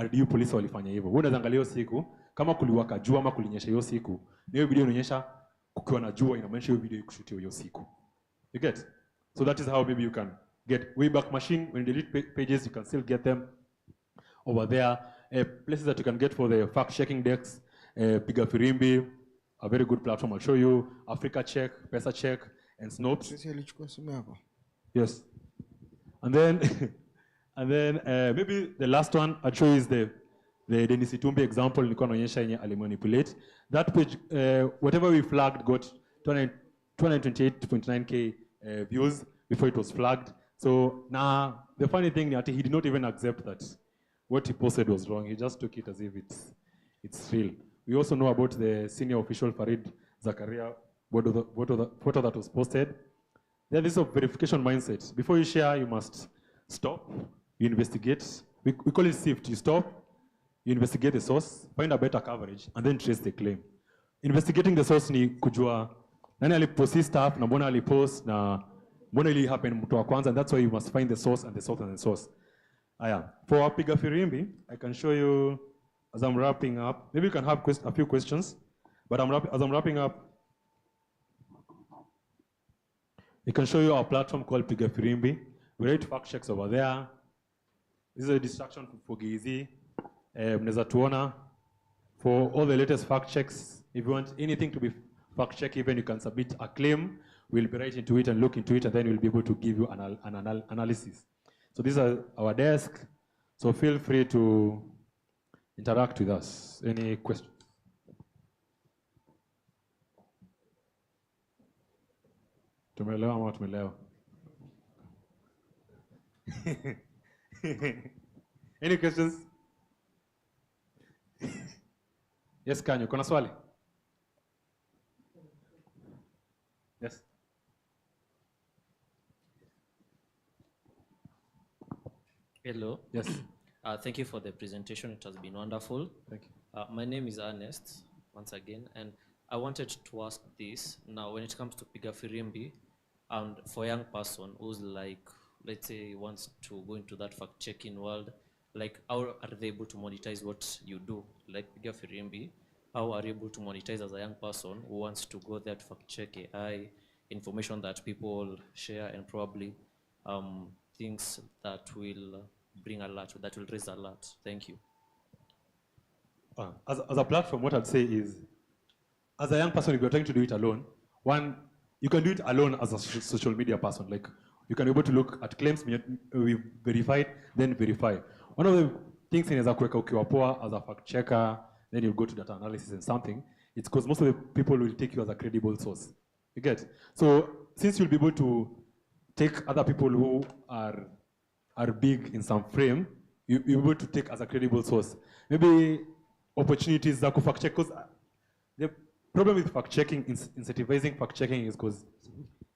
RDU polisi walifanya hivyo. Wewe unaweza angalia hiyo siku kama kuliwaka jua ama kulinyesha hiyo siku. Na hiyo video inaonyesha kukiwa na jua, inamaanisha hiyo video ikushutia hiyo siku. You get? So that is how maybe you can get Wayback Machine. When you delete pages, you can still get them over there. Places that you can get for the fact-checking decks. Piga Firimbi, a very good platform. I'll show you. Africa Check, Pesa Check, and Snopes. Yes. And then, maybe the last one I'll show you is the Dennis Itumbi example. Nilikuwa naonyesha yenye alimanipulate. That page, whatever we flagged got 228.9k views before it was flagged. So now the funny thing is he did not even accept that what he posted was wrong. He just took it as if it's real. We also know about the senior official Farid Zakaria photo that was posted. There is a verification mindset. Before you share, you must stop, you investigate. We call it SIFT. You stop, you investigate the source, find a better coverage, and then trace the claim. Investigating the source ni kujua nani alipost stuff, na mbona alipost, na mbona ili happen mtu wa kwanza, and that's why you must find the source and the source and the source. For our Piga Firimbi, I can show you as I'm wrapping up. Maybe you can have a few questions, but as I'm wrapping up, we can show you our platform called Piga Firimbi. We write fact checks over there. This is a distraction for Gizi. Mneza tuona for all the latest fact checks. If you want anything to be fact check. Even you can submit a claim, we'll be right into it and look into it, and then we'll be able to give you an analysis. So these are our desk. So feel free to interact with us. Any questions? Tumelewa ama tumelewa? Any questions? Yes, Kanyo, kuna swali? Yes. Hello. Yes. Thank you for the presentation. It has been wonderful. Thank you. My name is Ernest, once again, and I wanted to ask this. Now, when it comes to Piga Firimbi, and for a young person who's like, let's say, wants to go into that fact-checking world, like, how are they able to monetize what you do? Like Piga Firimbi, how are you able to monetize as a young person who wants to go there to fact-check AI, information that people share, and probably things that will bring a lot, that will raise a lot. Thank you. As a platform, what I'd say is, as a young person, if you're trying to do it alone, one, you can do it alone as a social media person. Like, you can be able to look at claims we've verified, then verify. One of the things in as kuweka ukiwa poa as a fact checker, then you go to data analysis and something, it's because most of the people will take you as a credible source. You get? So since you'll be able to take other people who are big in some frame, you'll be able to take as a credible source. Maybe opportunities za fact check, because the problem with fact checking, incentivizing fact checking, is because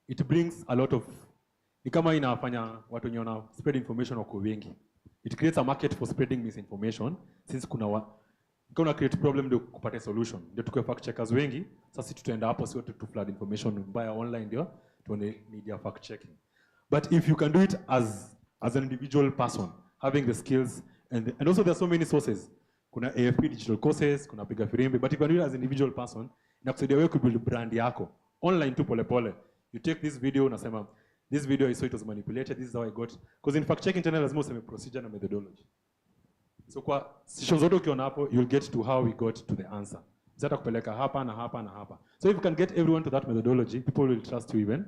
it brings a lot of, ni kama inafanya watu wenye wana spread information wako wengi. It creates a market for spreading misinformation, since kuna create problem ndio kupata solution. Ndio tukue fact checkers wengi, sasa tutaenda hapo sio to flood information via online ndio tuone media fact checking. But if you can do it as an individual person, having the skills, and also there are so many sources. Kuna AFP digital courses, kuna Piga Firimbi, but if you can do it as an individual person, inakusaidia wewe kubuild brand yako online tu pole pole. You take this video, unasema this video I saw it was manipulated, this is how I got. Because in fact checking channel lazima useme procedure na methodology. So kwa sessions zote ukiona hapo, you'll get to how we got to the answer. Zata kupeleka hapa na hapa na hapa. So if you can get everyone to that methodology, people will trust you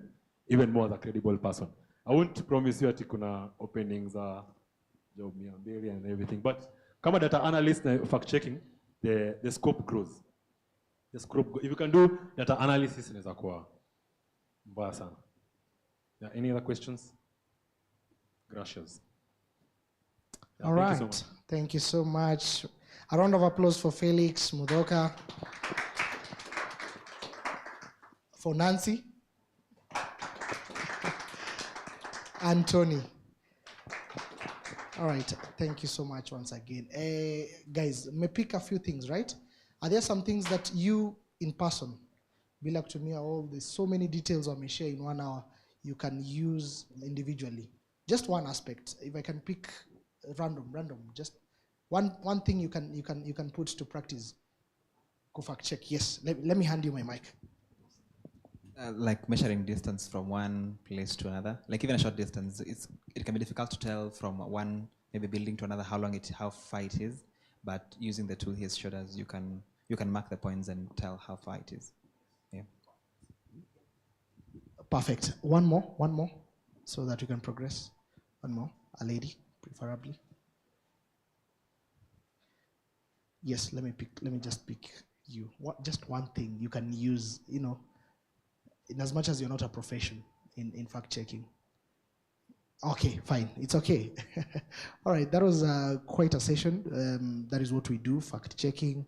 even more as a credible person. I won't promise you ati kuna openings job 200 and everything, but kama data analyst na fact checking, the scope grows. The scope, if you can do data analysis, inaweza kuwa mbaya sana. Yeah, any other questions? Gracias. Yeah, All right. Thank you so much. A round of applause for Felix Mudoka, for Nancy, and Tony. All right. Thank you so much once again. Guys, may pick a few things, right? Are there some things that you, in person, bila kutumia all the so many details we may share in 1 hour, you can use individually? Just one aspect. If I can pick random, just one thing you can put to practice. Go fact check. Yes. Let me hand you my mic. Like measuring distance from one place to another, like even a short distance, it can be difficult to tell from one maybe building to another how far it is. But using the tool he has showed us, you can mark the points and tell how far it is. Yeah. Perfect. One more, so that you can progress. One more, a lady, preferably. Yes, let me just pick you. Just one thing you can use, in as much as you're not a profession in fact checking. Okay, fine, it's okay. All right, that was quite a session. That is what we do, fact checking,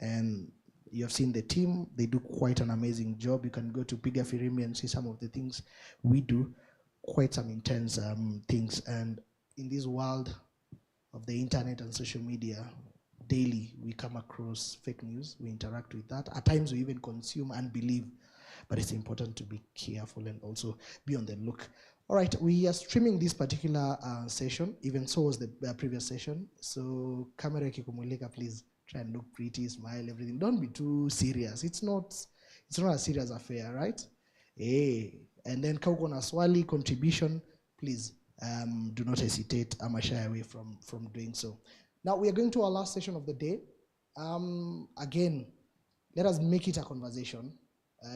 and you have seen the team. They do quite an amazing job. You can go to Piga Firimbi and see some of the things we do, quite some intense things. And in this world of the internet and social media, daily we come across fake news. We interact with that. At times we even consume and believe. But it's important to be careful and also be on the look. All right, we are streaming this particular session, even so was the previous session. So camera kikumulika, please try and look pretty, smile, everything. Don't be too serious. It's not a serious affair, right? Hey, and then kauko na swali, contribution, please do not hesitate. I'm shy away from doing so. Now we are going to our last session of the day. Again, let us make it a conversation.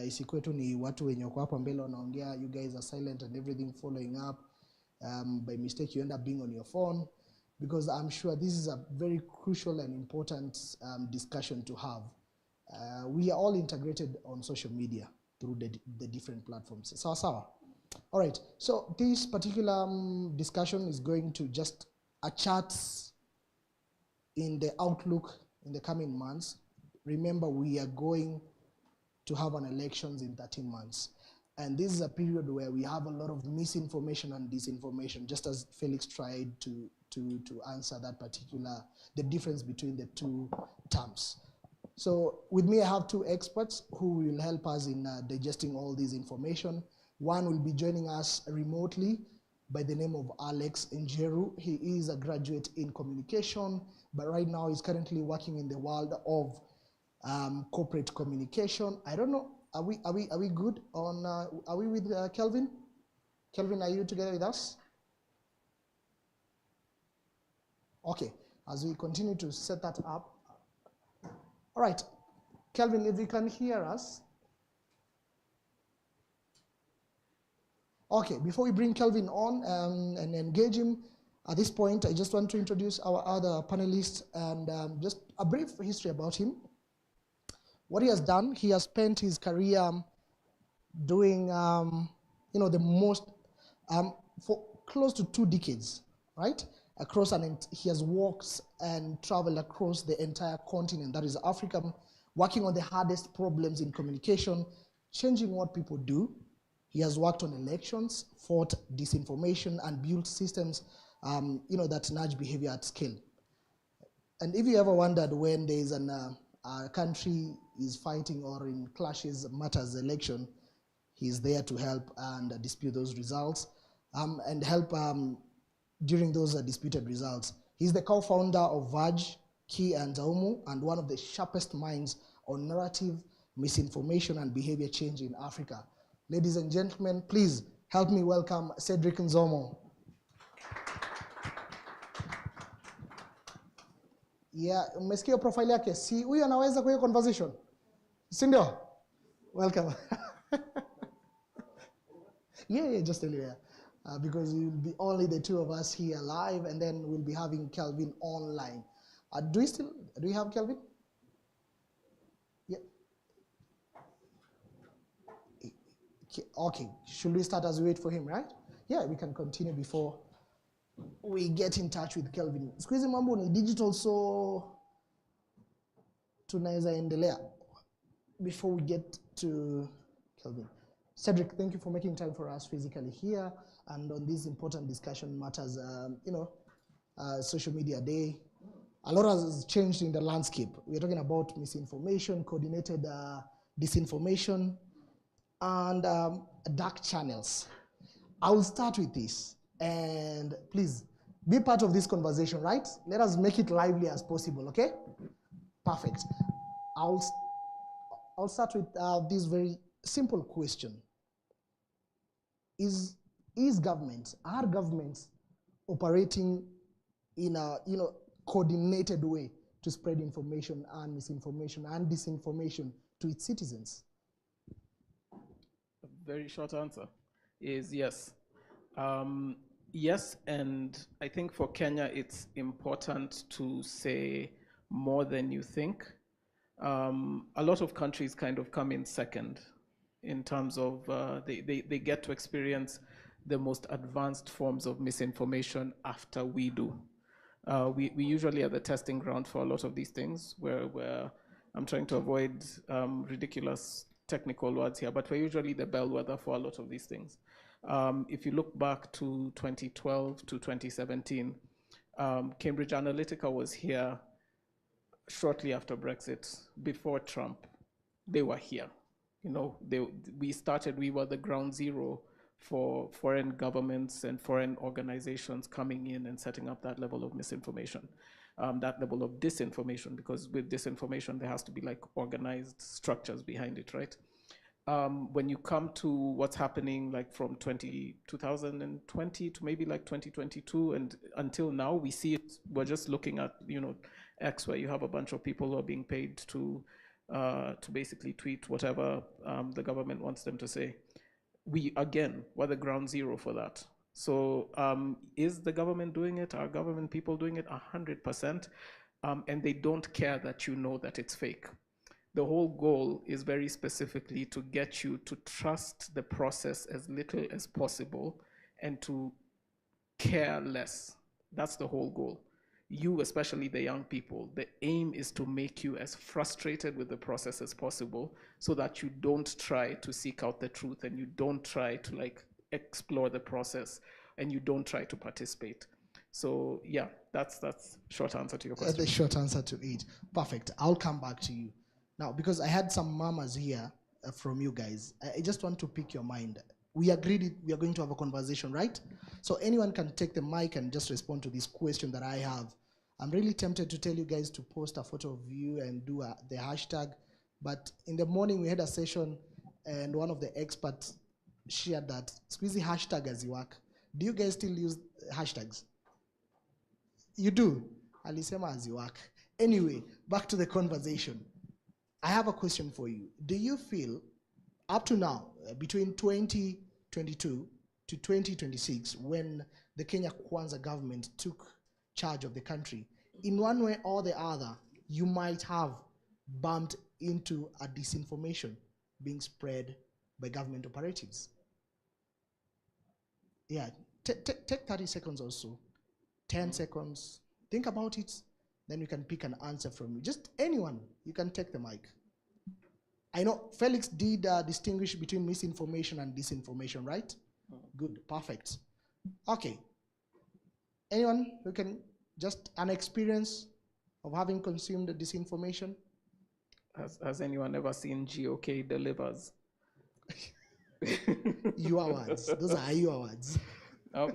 Isikuwe tu ni watu wenye wako hapa mbele wanaongea, you guys are silent and everything following up. By mistake you end up being on your phone, because I'm sure this is a very crucial and important discussion to have. We are all integrated on social media through the different platforms. Sawa sawa. All right, so this particular discussion is going to just a chat in the outlook in the coming months. Remember, we are going to have an elections in 13 months. And this is a period where we have a lot of misinformation and disinformation, just as Felix tried to answer that particular, the difference between the two terms. So with me, I have two experts who will help us in digesting all this information. One will be joining us remotely by the name of Alex Njeru. He is a graduate in communication, but right now he's currently working in the world of corporate communication. I don't know, are we good on, are we with Kelvin? Kelvin, are you together with us? Okay, as we continue to set that up. All right, Kelvin, if you can hear us. Okay, before we bring Kelvin on and engage him, at this point, I just want to introduce our other panelists and just a brief history about him. What he has done, he has spent his career doing, the most, for close to 2 decades, right? He has walked and traveled across the entire continent, that is Africa, working on the hardest problems in communication, changing what people do. He has worked on elections, fought disinformation, and built systems, that nudge behavior at scale. And if you ever wondered when there is a country is fighting or in clashes matters election, he's there to help and dispute those results and help during those disputed results. He's the co-founder of Verge, Key and Zaumu, and one of the sharpest minds on narrative, misinformation, and behavior change in Africa. Ladies and gentlemen, please help me welcome Cedric Nzomo. Yeah, umesikia profile yake, si huyu anaweza kwa hiyo conversation? Si ndio? Welcome. Yeah, just tell you, because we'll be only the two of us here live, and then we'll be having Kelvin online. Do you have Kelvin? Yeah. Okay, should we start as we wait for him, right? Yeah, we can continue before we get in touch with Kelvin. Siku hizi mambo ni digital, so tunaweza endelea before we get to Kelvin. Cedric, thank you for making time for us physically here and on this important discussion matters, social media day. A lot has changed in the landscape. We're talking about misinformation, coordinated disinformation, and dark channels. I will start with this, and please be part of this conversation, right? Let us make it lively as possible, okay? Perfect. I'll start with this very simple question. Are governments operating in a coordinated way to spread information and misinformation and disinformation to its citizens? A very short answer is yes. Yes, and I think for Kenya it's important to say more than you think. A lot of countries kind of come in second in terms of they get to experience the most advanced forms of misinformation after we do. We usually are the testing ground for a lot of these things where I'm trying to avoid ridiculous technical words here, but we're usually the bellwether for a lot of these things. If you look back to 2012 to 2017, Cambridge Analytica was here shortly after Brexit, before Trump. They were here. We were the ground zero for foreign governments and foreign organizations coming in and setting up that level of misinformation, that level of disinformation, because with disinformation, there has to be like organized structures behind it, right? When you come to what's happening like from 2020 to maybe like 2022 and until now, we see it, we're just looking at, X, where you have a bunch of people who are being paid to to basically tweet whatever the government wants them to say. We're the ground zero for that. So is the government doing it? Are government people doing it? 100%. And they don't care that you know that it's fake. The whole goal is very specifically to get you to trust the process as little as possible and to care less. That's the whole goal. You, especially the young people, the aim is to make you as frustrated with the process as possible so that you don't try to seek out the truth and you don't try to like explore the process and you don't try to participate. So yeah, that's short answer to your question. The short answer to it. Perfect. I'll come back to you. Now, because I had some mamas here from you guys, I just want to pick your mind. We agreed we are going to have a conversation, right? So anyone can take the mic and just respond to this question that I have. I'm really tempted to tell you guys to post a photo of you and do the hashtag. But in the morning, we had a session and one of the experts shared that squeezy hashtag as you work. Do you guys still use hashtags? You do? Alisema as you work. Anyway, back to the conversation. I have a question for you. Do you feel, up to now, between 2022 to 2026, when the Kenya Kwanza government took charge of the country, in one way or the other, you might have bumped into a disinformation being spread by government operatives? Yeah, take 30 seconds or so, 10 seconds, think about it, then you can pick an answer from you. Just anyone, you can take the mic. I know Felix did distinguish between misinformation and disinformation, right? Good, perfect. Okay. Anyone who can, just an experience of having consumed the disinformation? Has anyone ever seen GOK delivers? Your words. Those are your words.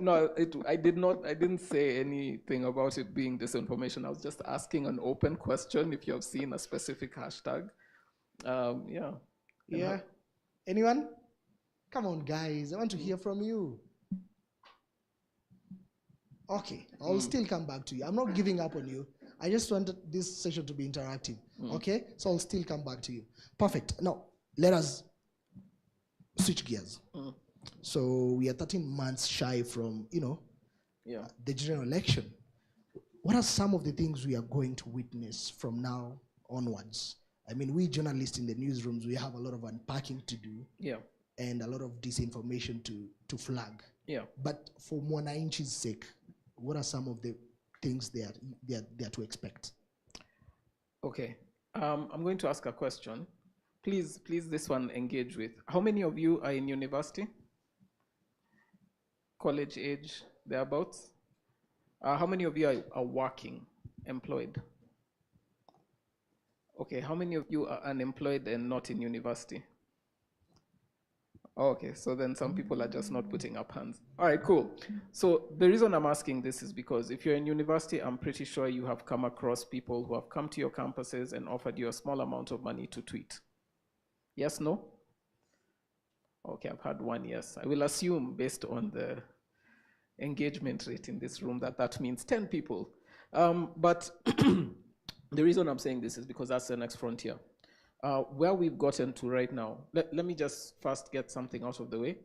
No, I didn't say anything about it being disinformation. I was just asking an open question if you have seen a specific hashtag. Yeah. Yeah. Anyone? Come on, guys. I want to hear from you. Okay. I'll still come back to you. I'm not giving up on you. I just wanted this session to be interactive. Okay? So I'll still come back to you. Perfect. Now, let us switch gears. So we are 13 months shy from, the general election. What are some of the things we are going to witness from now onwards? I mean, we journalists in the newsrooms, we have a lot of unpacking to do. Yeah. And a lot of disinformation to flag. Yeah. But for Mwananchi's sake, what are some of the things they are to expect? Okay. I'm going to ask a question. Please, this one engage with. How many of you are in university? College age, thereabouts? How many of you are working, employed? Okay, how many of you are unemployed and not in university? Okay, so then some people are just not putting up hands. All right, cool. So the reason I'm asking this is because if you're in university, I'm pretty sure you have come across people who have come to your campuses and offered you a small amount of money to tweet. Yes, no? Okay, I've had one yes. I will assume based on the engagement rate in this room that means 10 people. But the reason I'm saying this is because that's the next frontier. Where we've gotten to right now, let me just first get something out of the way.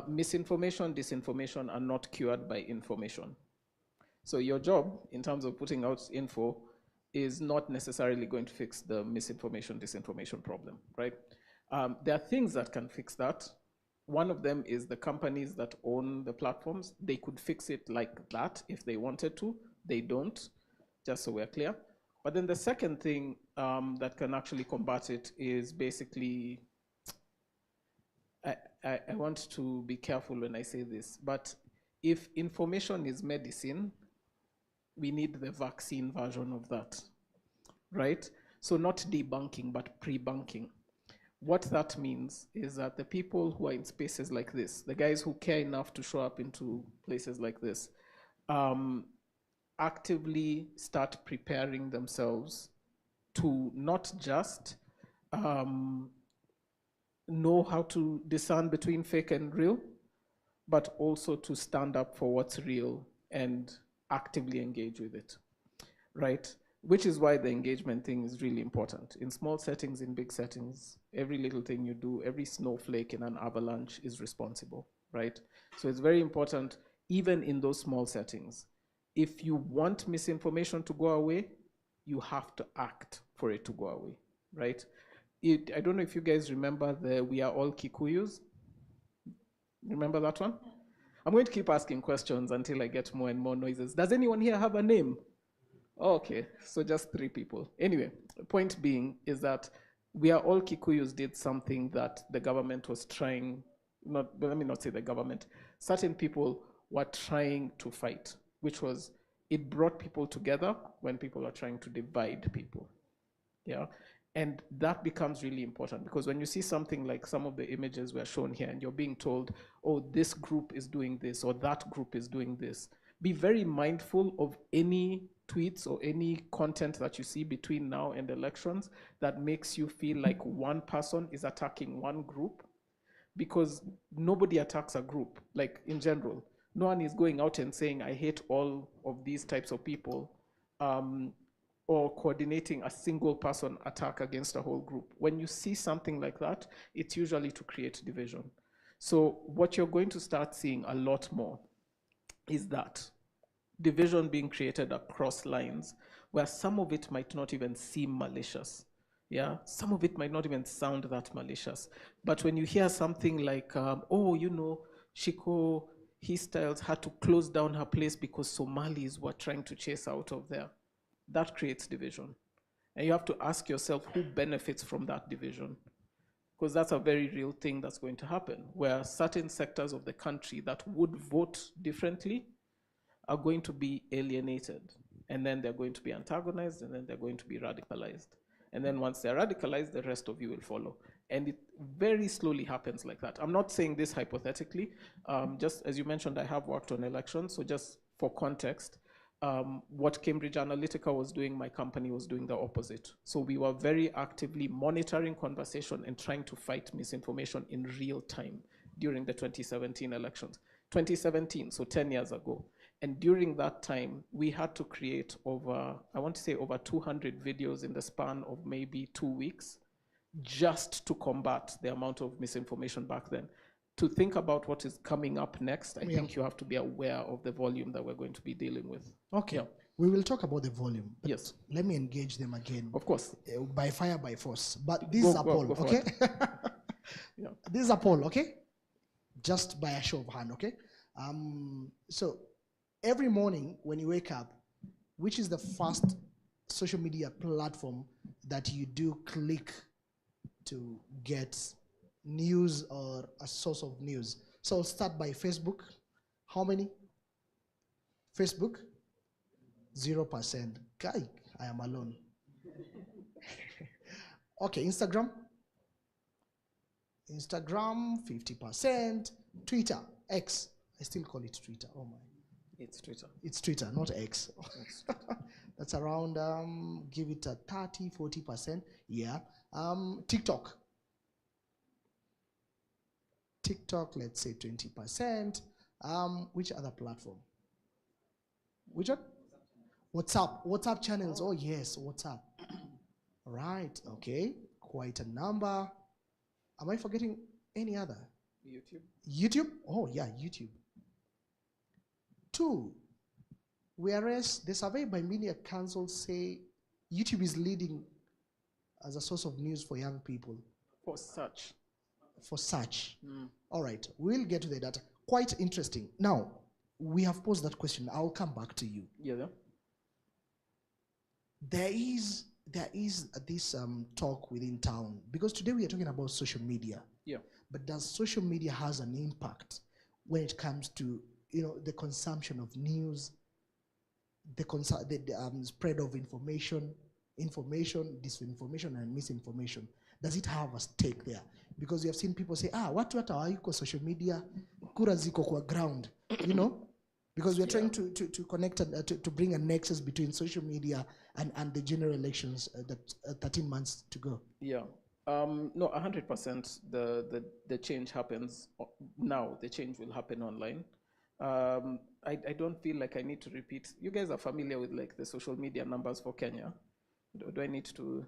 Misinformation, disinformation are not cured by information. So your job, in terms of putting out info, is not necessarily going to fix the misinformation, disinformation problem, right? There are things that can fix that. One of them is the companies that own the platforms. They could fix it like that if they wanted to. They don't, just so we're clear. But then the second thing that can actually combat it is basically, I want to be careful when I say this, but if information is medicine, we need the vaccine version of that, right? So not debunking, but pre-bunking. What that means is that the people who are in spaces like this, the guys who care enough to show up into places like this, actively start preparing themselves to not just know how to discern between fake and real, but also to stand up for what's real and actively engage with it, right? which is why the engagement thing is really important. In small settings, in big settings, every little thing you do, every snowflake in an avalanche is responsible, right? So it's very important, even in those small settings. If you want misinformation to go away, you have to act for it to go away, right? I don't know if you guys remember the We Are All Kikuyus. Remember that one? I'm going to keep asking questions until I get more and more noises. Does anyone here have a name? Oh, okay, so just 3 people. Anyway, the point being is that We Are All Kikuyus did something that the government was trying, let me not say the government, certain people were trying to fight, which was it brought people together when people are trying to divide people. Yeah. And that becomes really important because when you see something like some of the images were shown here and you're being told, oh, this group is doing this or that group is doing this, be very mindful of any tweets or any content that you see between now and elections that makes you feel like one person is attacking one group, because nobody attacks a group, like in general. No one is going out and saying, I hate all of these types of people. Or coordinating a single person attack against a whole group. When you see something like that, it's usually to create division. So what you're going to start seeing a lot more is that division being created across lines, where some of it might not even seem malicious. Yeah, some of it might not even sound that malicious. But when you hear something like, oh, you know, Shiko His Styles had to close down her place because Somalis were trying to chase out of there, that creates division. And you have to ask yourself who benefits from that division. Because that's a very real thing that's going to happen, where certain sectors of the country that would vote differently are going to be alienated. And then they're going to be antagonized, and then they're going to be radicalized. And then once they're radicalized, the rest of you will follow. And it very slowly happens like that. I'm not saying this hypothetically. Just as you mentioned, I have worked on elections. So just for context, what Cambridge Analytica was doing, my company was doing the opposite. So we were very actively monitoring conversation and trying to fight misinformation in real time during the 2017 elections. 2017, so 10 years ago. And during that time, we had to create over, I want to say over 200 videos in the span of maybe 2 weeks, just to combat the amount of misinformation back then. To think about what is coming up next, I think you have to be aware of the volume that we're going to be dealing with. Okay. Yeah. We will talk about the volume. But yes. Let me engage them again. Of course. By fire, by force. But this is a poll, okay? Yeah. This is a poll, okay? Just by a show of hand, okay? So every morning when you wake up, which is the first social media platform that you do click to get news or a source of news? So I'll start by Facebook. How many? Facebook? 0%. Guy, I am alone. Okay, Instagram? Instagram, 50%. Twitter, X. I still call it Twitter. Oh my. It's Twitter. It's Twitter, not X. That's around, give it a 30, 40%. Yeah. TikTok. TikTok, let's say 20%. Which other platform? Which one? WhatsApp. WhatsApp channels. Oh yes, WhatsApp. Right. Okay. Quite a number. Am I forgetting any other? YouTube. YouTube? Oh yeah, YouTube. 2. Whereas the survey by Media Council say YouTube is leading as a source of news for young people. For search. For search. Mm. All right, we'll get to the data. Quite interesting. Now, we have posed that question. I'll come back to you. Yeah. There is this talk within town, because today we are talking about social media. Yeah. But does social media has an impact when it comes to the consumption of news, the spread of information, disinformation, and misinformation? Does it have a stake there? Because you have seen people say, watu hata hawayuko social media, kura ziko kwa ground, because we are trying to connect and to bring a nexus between social media and the general elections that 13 months to go. Yeah. No, 100%. The change happens now. The change will happen online. I don't feel like I need to repeat. You guys are familiar with like the social media numbers for Kenya. Do I need to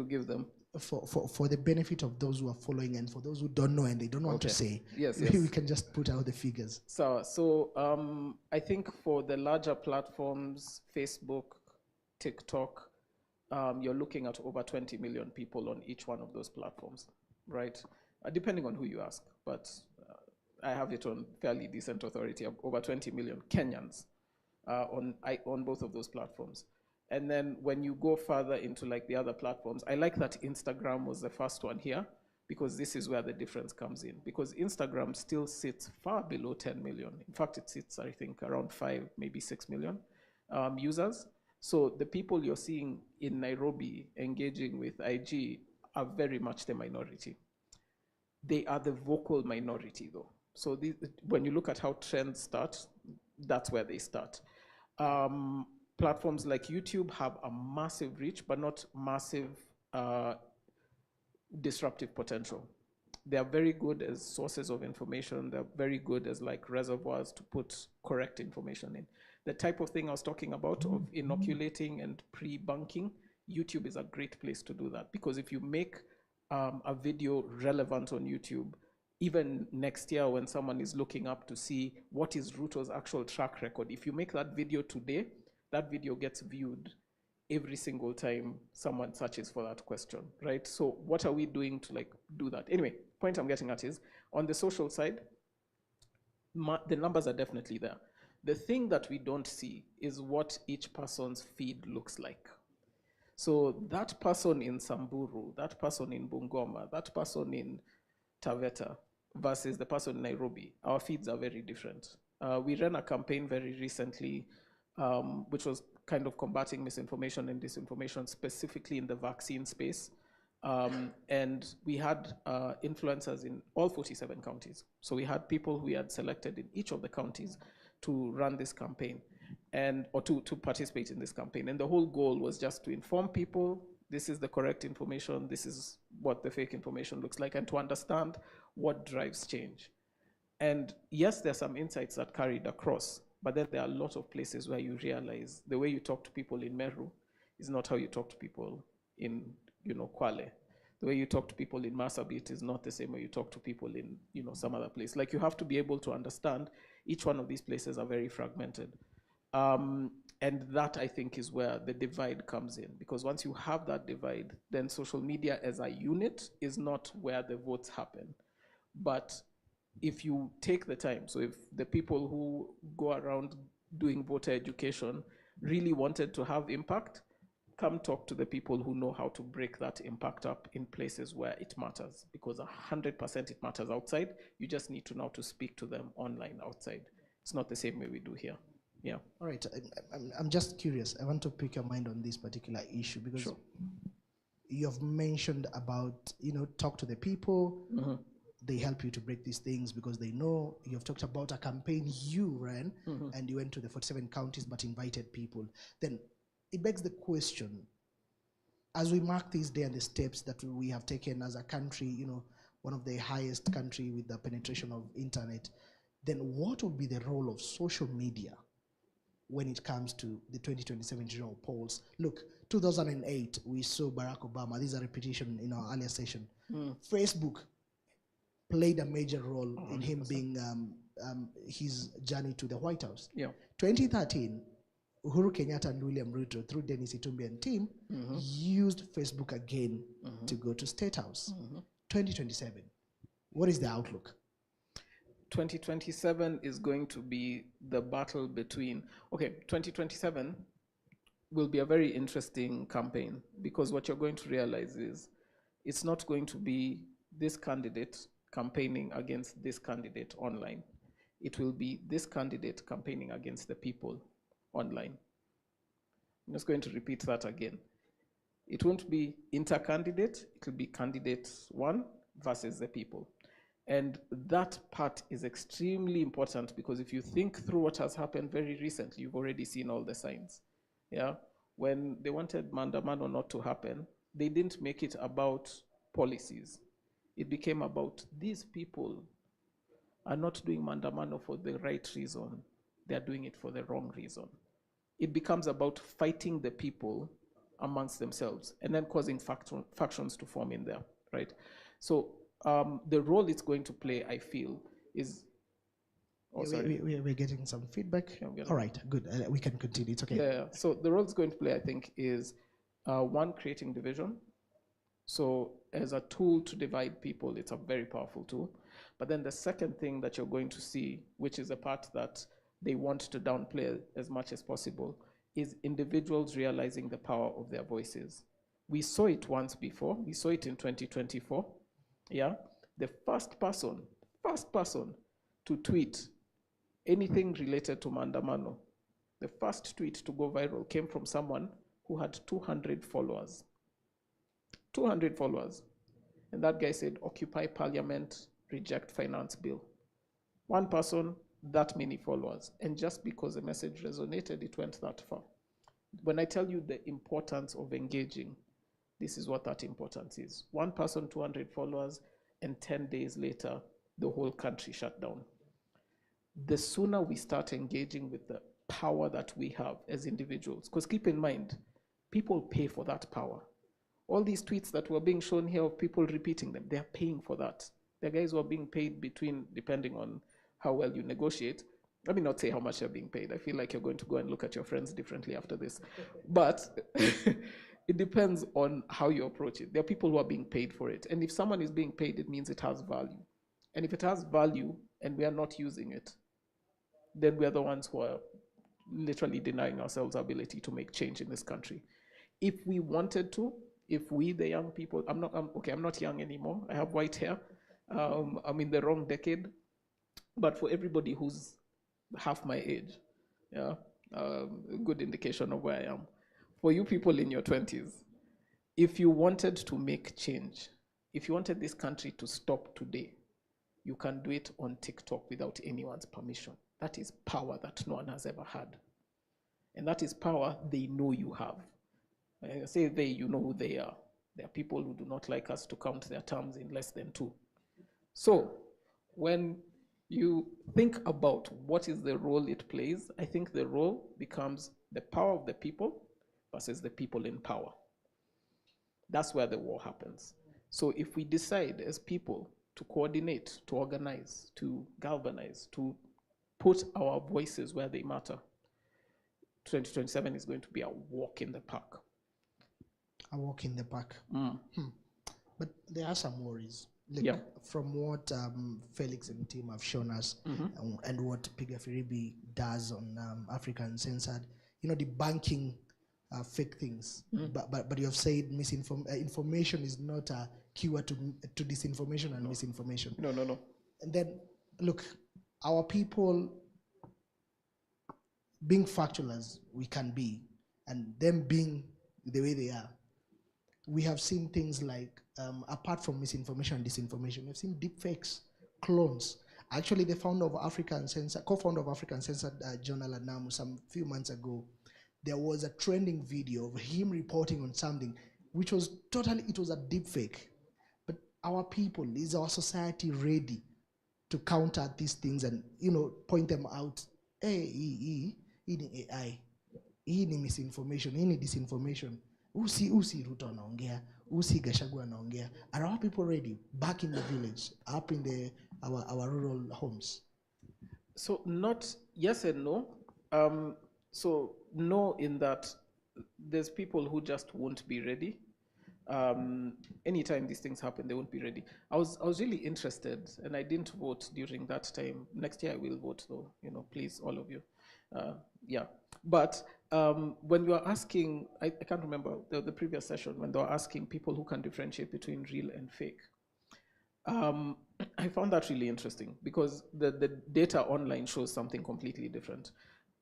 give them? For the benefit of those who are following and for those who don't know and they don't want to say, yes, we can just put out the figures. So I think for the larger platforms, Facebook, TikTok, you're looking at over 20 million people on each one of those platforms, right? Depending on who you ask, but I have it on fairly decent authority of over 20 million Kenyans on both of those platforms. And then when you go further into like the other platforms, I like that Instagram was the first one here because this is where the difference comes in. Because Instagram still sits far below 10 million. In fact, it sits, I think, around 5, maybe 6 million users. So the people you're seeing in Nairobi engaging with IG are very much the minority. They are the vocal minority, though. So when you look at how trends start, that's where they start. Platforms like YouTube have a massive reach, but not massive disruptive potential. They are very good as sources of information. They're very good as like reservoirs to put correct information in. The type of thing I was talking about of inoculating and pre-bunking, YouTube is a great place to do that, because if you make a video relevant on YouTube, even next year when someone is looking up to see what is Ruto's actual track record, if you make that video today, that video gets viewed every single time someone searches for that question, right? So what are we doing to like do that? Anyway, point I'm getting at is, on the social side, the numbers are definitely there. The thing that we don't see is what each person's feed looks like. So that person in Samburu, that person in Bungoma, that person in Taveta versus the person in Nairobi, our feeds are very different. We ran a campaign very recently, which was kind of combating misinformation and disinformation, specifically in the vaccine space. And we had influencers in all 47 counties. So we had people who we had selected in each of the counties to run this campaign or to participate in this campaign. And the whole goal was just to inform people, this is the correct information, this is what the fake information looks like, and to understand what drives change. And yes, there are some insights that carried across, but then there are a lot of places where you realize the way you talk to people in Meru is not how you talk to people in, Kwale. The way you talk to people in Marsabit is not the same way you talk to people in, some other place. Like, you have to be able to understand each one of these places are very fragmented. And that, I think, is where the divide comes in, because once you have that divide, then social media as a unit is not where the votes happen. But if you take the time, so if the people who go around doing voter education really wanted to have impact, come talk to the people who know how to break that impact up in places where it matters, because 100% it matters outside. You just need to know to speak to them online outside. It's not the same way we do here. Yeah. All right. I'm just curious. I want to pick your mind on this particular issue, because you have mentioned about, talk to the people. Mm-hmm. They help you to break these things because they know. You have talked about a campaign you ran, and you went to the 47 counties but invited people. Then it begs the question, as we mark this day and the steps that we have taken as a country, one of the highest country with the penetration of internet, then what would be the role of social media when it comes to the 2027 general polls? Look, 2008, we saw Barack Obama. This is a repetition in our earlier session. Facebook played a major role in him being his journey to the White House. 2013, Uhuru Kenyatta and William Ruto, through Dennis Itumbi and team, used Facebook again to go to State House. 2027, what is the outlook? 2027 is going to be the battle between, 2027 will be a very interesting campaign, because what you're going to realize is it's not going to be this candidate campaigning against this candidate online. It will be this candidate campaigning against the people online. I'm just going to repeat that again. It won't be inter-candidate, it will be candidate one versus the people. And that part is extremely important, because if you think through what has happened very recently, you've already seen all the signs. Yeah, when they wanted Mandamano not to happen, they didn't make it about policies. It became about these people are not doing Mandamano for the right reason. they're doing it for the wrong reason. It becomes about fighting the people amongst themselves and then causing factions to form in there, right? So the role it's going to play, I feel, is... Oh, sorry. We're getting some feedback. Yeah, All right, good. We can continue. It's okay. Yeah, so the role it's going to play, I think, is one, creating division. So as a tool to divide people, it's a very powerful tool. But then the second thing that you're going to see, which is a part that they want to downplay as much as possible, is individuals realizing the power of their voices. We saw it once before. We saw it in 2024. Yeah, the first person to tweet anything related to Maandamano, the first tweet to go viral came from someone who had 200 followers. 200 followers. And that guy said, Occupy Parliament, reject finance bill. One person, that many followers. And just because the message resonated, it went that far. When I tell you the importance of engaging, this is what that importance is. One person, 200 followers, and 10 days later, the whole country shut down. The sooner we start engaging with the power that we have as individuals, because keep in mind, people pay for that power. All these tweets that were being shown here of people repeating them, they're paying for that. The guys who are being paid between, depending on how well you negotiate. Let me not say how much they're being paid. I feel like you're going to go and look at your friends differently after this. But it depends on how you approach it. There are people who are being paid for it. And if someone is being paid, it means it has value. And if it has value and we are not using it, then we are the ones who are literally denying ourselves our ability to make change in this country. If we wanted to, if we, the young people, I'm not young anymore. I have white hair. I'm in the wrong decade. But for everybody who's half my age, yeah, a good indication of where I am. For you people in your 20s, if you wanted to make change, if you wanted this country to stop today, you can do it on TikTok without anyone's permission. That is power that no one has ever had. And that is power they know you have. I say they, you know who they are. There are people who do not like us to count their terms in less than 2. So when you think about what is the role it plays, I think the role becomes the power of the people versus the people in power. That's where the war happens. So if we decide as people to coordinate, to organize, to galvanize, to put our voices where they matter, 2027 is going to be a walk in the park. A walk in the park. But there are some worries. Like, yeah. From what Felix and team have shown us, and what Pigafiribi does on Africa Uncensored, debunking fake things. But you have said information is not a cure to disinformation and misinformation. No. And then, look, our people, being factual as we can be, and them being the way they are, we have seen things like, apart from misinformation and disinformation, we've seen deep fakes, clones. Actually, the founder of Africa Uncensored, co-founder of Africa Uncensored Journal at NAMU, some few months ago, there was a trending video of him reporting on something, which was it was a deep fake. But our people, is our society ready to counter these things and, point them out? Hey, hii ni AI, hii ni misinformation, hii ni disinformation. Usi Ruto anaongea, usi Gachagua anaongea. Are our people ready back in the village, up in our rural homes? So not yes and no. So no, in that there's people who just won't be ready. Anytime these things happen, they won't be ready. I was really interested, and I didn't vote during that time. Next year I will vote, though. Please, all of you. Yeah. But when you are asking, I can't remember the previous session, when they were asking people who can differentiate between real and fake. I found that really interesting because the data online shows something completely different.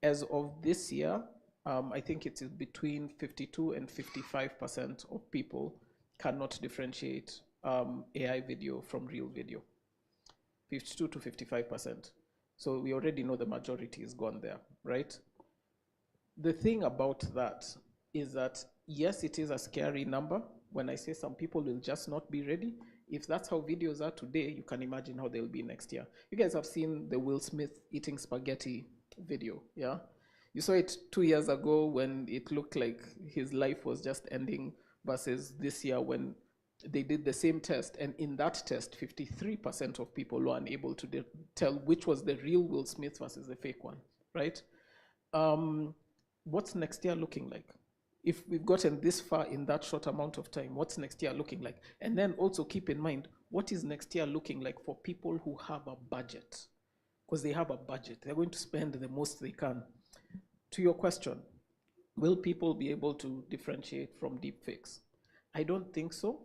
As of this year, I think it is between 52 and 55% of people cannot differentiate AI video from real video. 52 to 55%. So we already know the majority is gone there, right? The thing about that is that, yes, it is a scary number. When I say some people will just not be ready, if that's how videos are today, you can imagine how they'll be next year. You guys have seen the Will Smith eating spaghetti video. Yeah, you saw it 2 years ago when it looked like his life was just ending, versus this year when they did the same test, and in that test, 53% of people were unable to tell which was the real Will Smith versus the fake one, right? What's next year looking like? If we've gotten this far in that short amount of time, what's next year looking like? And then also keep in mind, what is next year looking like for people who have a budget? Because they have a budget. They're going to spend the most they can. To your question, will people be able to differentiate from deepfakes? I don't think so.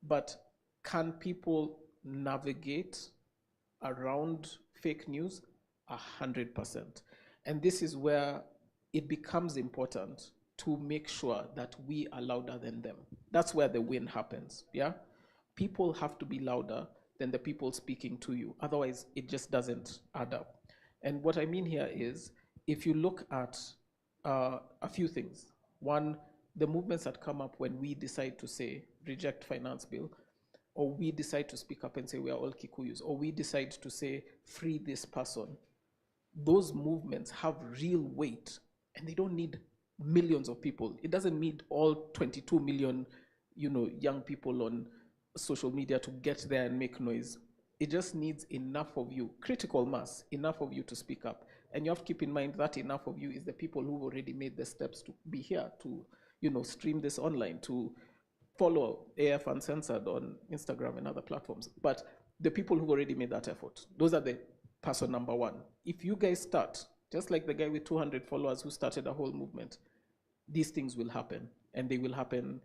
But can people navigate around fake news? 100%. And this is where it becomes important to make sure that we are louder than them. That's where the win happens. Yeah? People have to be louder than the people speaking to you. Otherwise, it just doesn't add up. And what I mean here is, if you look at a few things. One, the movements that come up when we decide to say reject finance bill, or we decide to speak up and say we are all Kikuyus, or we decide to say free this person, those movements have real weight, and they don't need millions of people. It doesn't need all 22 million, young people on social media to get there and make noise. It just needs enough of you, critical mass, enough of you to speak up. And you have to keep in mind that enough of you is the people who've already made the steps to be here, to stream this online, to follow AF Uncensored on Instagram and other platforms. But the people who've already made that effort, those are the person number one. If you guys start, just like the guy with 200 followers who started a whole movement, these things will happen, and they will happen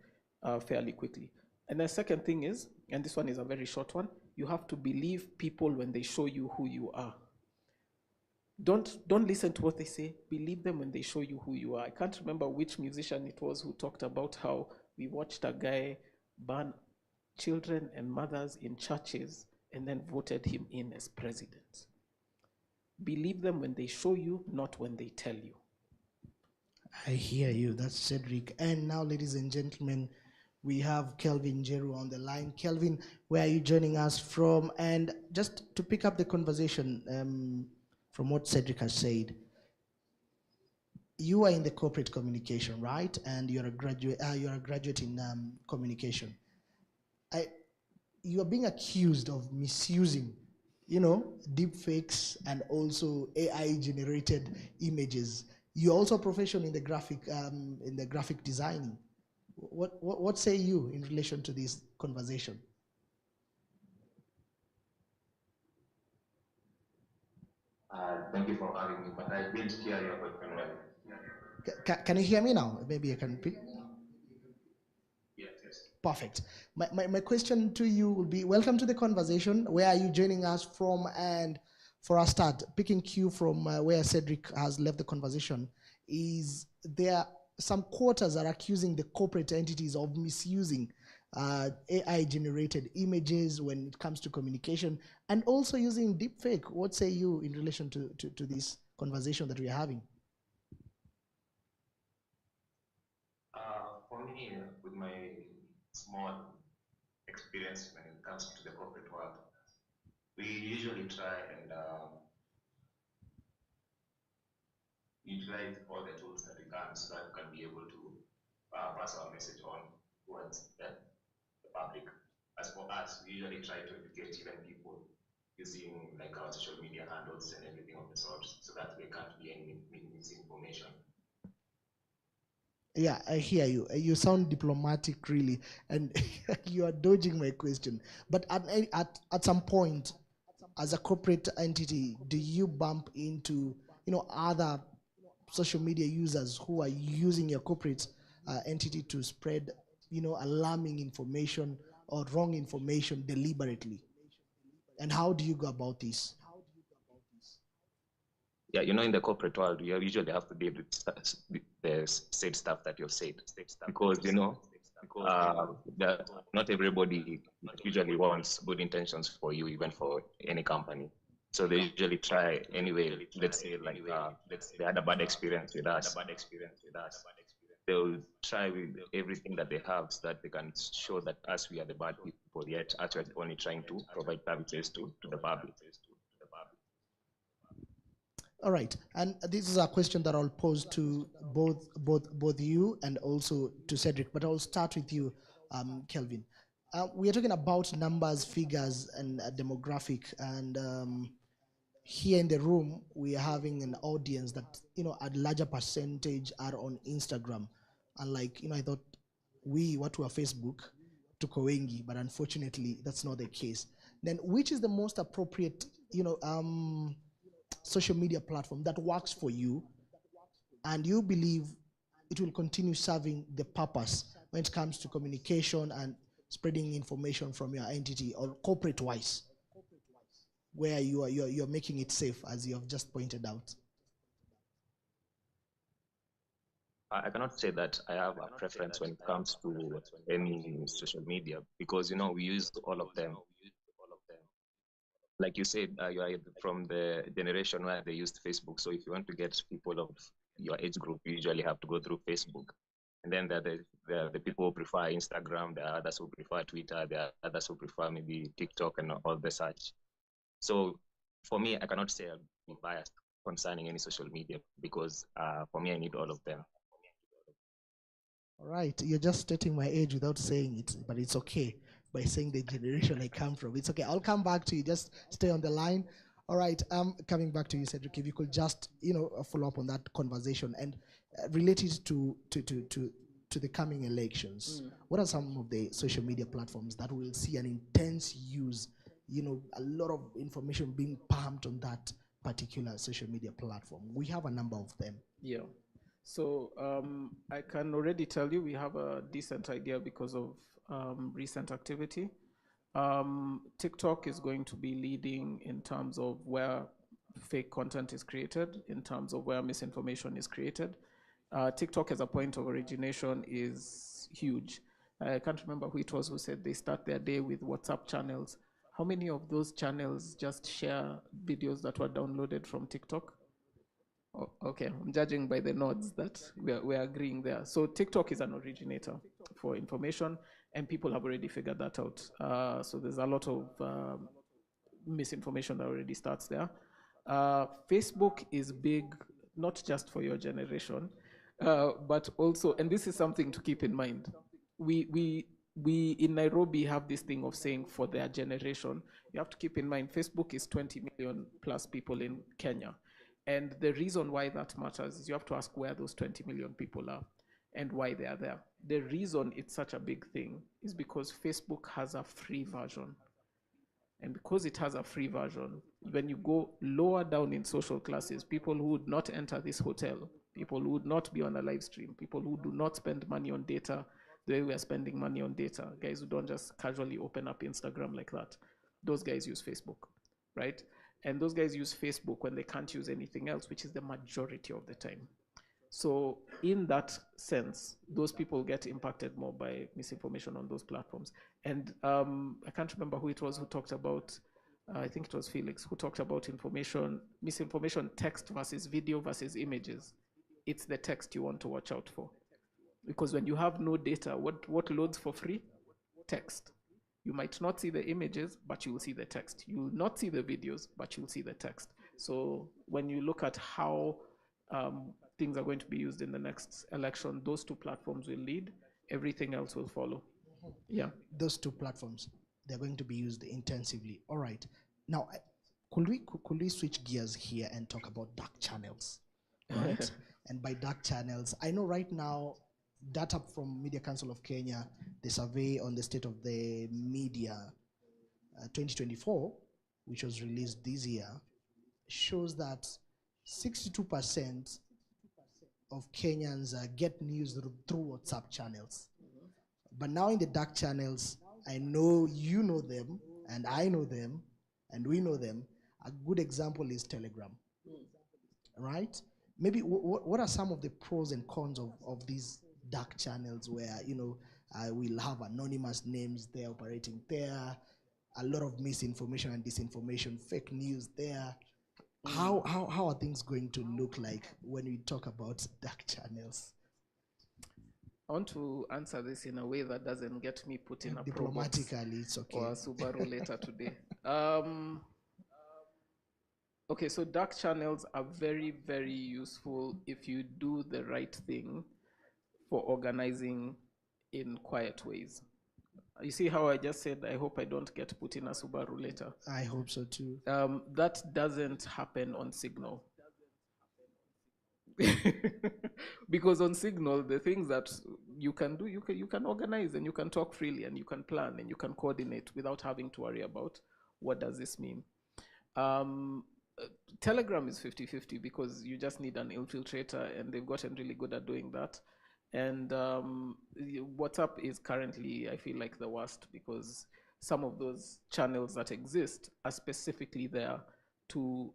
fairly quickly. And the second thing is, and this one is a very short one, you have to believe people when they show you who you are. Don't listen to what they say. Believe them when they show you who you are. I can't remember which musician it was who talked about how we watched a guy ban children and mothers in churches and then voted him in as president. Believe them when they show you, not when they tell you. I hear you. That's Cedric. And now, ladies and gentlemen, we have Kelvin Jeru on the line. Kelvin, where are you joining us from? And just to pick up the conversation from what Cedric has said, you are in the corporate communication, right? And you're a graduate. You're a graduate in communication. You are being accused of misusing, deep fakes and also AI-generated images. You're also a professional in the graphic designing. What say you in relation to this conversation? Thank you for having me, but I didn't hear your question well. Can you hear me now? Maybe I can repeat. Yes, yes. Perfect. My question to you will be, welcome to the conversation. Where are you joining us from? And for a start, picking cue from where Cedric has left the conversation, is there some quarters are accusing the corporate entities of misusing AI-generated images when it comes to communication, and also using deepfake. What say you in relation to this conversation that we are having? For me, with my small experience when it comes to the corporate world, we usually try and utilize all the tools that we can so that we can be able to pass our message on towards the public. As for us, we usually try to educate even people using like our social media handles and everything of the sort, so that there can't be any misinformation. Yeah, I hear you. You sound diplomatic, really, and you are dodging my question. But at some point, as a corporate entity, do you bump into other social media users who are using your corporate entity to spread alarming information or wrong information deliberately? And how do you go about this? Yeah, in the corporate world, you usually have to deal with the said stuff that you've said, because not everybody usually wants good intentions for you, even for any company. So they usually try anyway. Let's say like they had a bad experience with us. They'll try with everything that they have so that they can show that us, we are the bad people, yet actually only trying to provide services to the public. All right, and this is a question that I'll pose to both you and also to Cedric, but I'll start with you, Kelvin. We are talking about numbers, figures, and demographic, and here in the room we are having an audience that a larger percentage are on Instagram, and I thought watu wa Facebook tuko wengi, but unfortunately that's not the case. Then which is the most appropriate social media platform that works for you and you believe it will continue serving the purpose when it comes to communication and spreading information from your entity or corporate wise, where you're making it safe, as you have just pointed out? I cannot say that I have a preference when it comes to any social media because we use all of them. Like you said, you are from the generation where they used Facebook. So if you want to get people of your age group, you usually have to go through Facebook. And then there are the people who prefer Instagram, there are others who prefer Twitter, there are others who prefer maybe TikTok and all the such. So for me, I cannot say I'm biased concerning any social media because for me, I need all of them. All right, you're just stating my age without saying it, but it's okay. By saying the generation I come from, it's okay. I'll come back to you. Just stay on the line. All right, coming back to you, Cedric. If you could just follow up on that conversation and relate it to the coming elections. What are some of the social media platforms that will see an intense use? A lot of information being pumped on that particular social media platform. We have a number of them. Yeah. So I can already tell you we have a decent idea because of recent activity. TikTok is going to be leading in terms of where fake content is created, in terms of where misinformation is created. TikTok as a point of origination is huge. I can't remember who it was who said they start their day with WhatsApp channels. How many of those channels just share videos that were downloaded from TikTok? Oh, okay, I'm judging by the nods that we're agreeing there. So TikTok is an originator for information, and people have already figured that out. So there's a lot of misinformation that already starts there. Facebook is big, not just for your generation, but also, and this is something to keep in mind. We in Nairobi have this thing of saying for their generation. You have to keep in mind Facebook is 20 million plus people in Kenya. And the reason why that matters is you have to ask where those 20 million people are and why they are there. The reason it's such a big thing is because Facebook has a free version. And because it has a free version, when you go lower down in social classes, people who would not enter this hotel, people who would not be on a live stream, people who do not spend money on data the way we are spending money on data, guys who don't just casually open up Instagram like that, those guys use Facebook, right? And those guys use Facebook when they can't use anything else, which is the majority of the time. So in that sense, those people get impacted more by misinformation on those platforms. And I can't remember who it was who talked about, I think it was Felix, who talked about misinformation, text versus video versus images. It's the text you want to watch out for. Because when you have no data, what loads for free? Text. You might not see the images, but you will see the text. You will not see the videos, but you'll see the text. So when you look at how things are going to be used in the next election, those two platforms will lead. Everything else will follow. Yeah. Those two platforms, they're going to be used intensively. All right. Now, could we switch gears here and talk about dark channels? Right? And by dark channels, I know right now, data from Media Council of Kenya, the survey on the state of the media 2024, which was released this year, shows that 62% of Kenyans get news through WhatsApp channels. But now in the dark channels, I know you know them, and I know them, and we know them. A good example is Telegram, right? Maybe what are some of the pros and cons of these dark channels where we'll have anonymous names there operating there, a lot of misinformation and disinformation, fake news there. How are things going to look like when we talk about dark channels? I want to answer this in a way that doesn't get me put in a diplomatically, it's okay. or a Subaru later today. Okay, so dark channels are very, very useful if you do the right thing for organizing in quiet ways. You see how I just said, I hope I don't get put in a Subaru later. I hope so too. That doesn't happen on Signal. Because on Signal, the things that you can do, you can organize and you can talk freely and you can plan and you can coordinate without having to worry about what does this mean. Um, Telegram is 50-50 because you just need an infiltrator and they've gotten really good at doing that. And WhatsApp is currently, I feel like, the worst because some of those channels that exist are specifically there to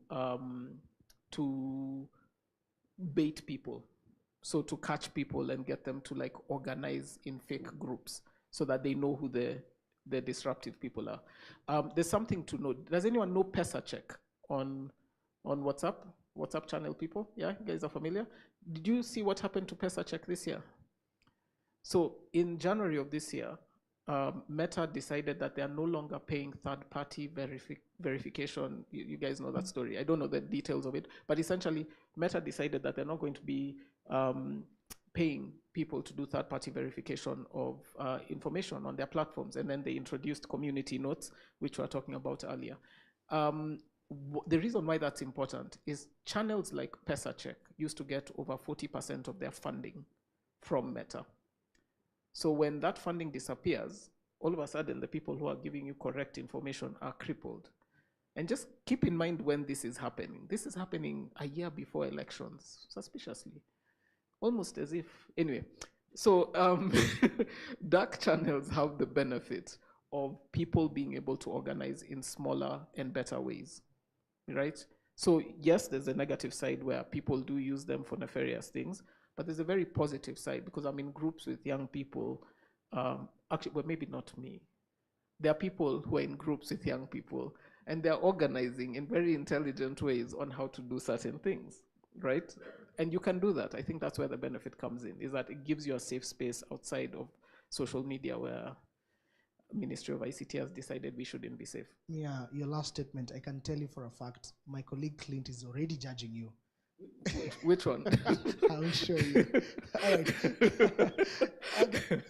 bait people. So to catch people and get them to like organize in fake groups so that they know who the disruptive people are. There's something to know. Does anyone know Pesa Check on WhatsApp? WhatsApp channel people? Yeah, you guys are familiar? Did you see what happened to Pesa Check this year? So in January of this year, Meta decided that they are no longer paying third-party verification. You guys know that story. I don't know the details of it, but essentially, Meta decided that they're not going to be paying people to do third-party verification of information on their platforms. And then they introduced community notes, which we were talking about earlier. The reason why that's important is channels like PesaCheck used to get over 40% of their funding from Meta. So when that funding disappears, all of a sudden the people who are giving you correct information are crippled. And just keep in mind when this is happening. This is happening a year before elections, suspiciously. Almost as if, anyway. So dark channels have the benefit of people being able to organize in smaller and better ways, right? So yes, there's a negative side where people do use them for nefarious things, but there's a very positive side because I'm in groups with young people. Actually, well, maybe not me. There are people who are in groups with young people and they're organizing in very intelligent ways on how to do certain things, right? And you can do that. I think that's where the benefit comes in, is that it gives you a safe space outside of social media where Ministry of ICT has decided we shouldn't be safe. Yeah, your last statement, I can tell you for a fact, my colleague Clint is already judging you. Which one? I will show you. All right.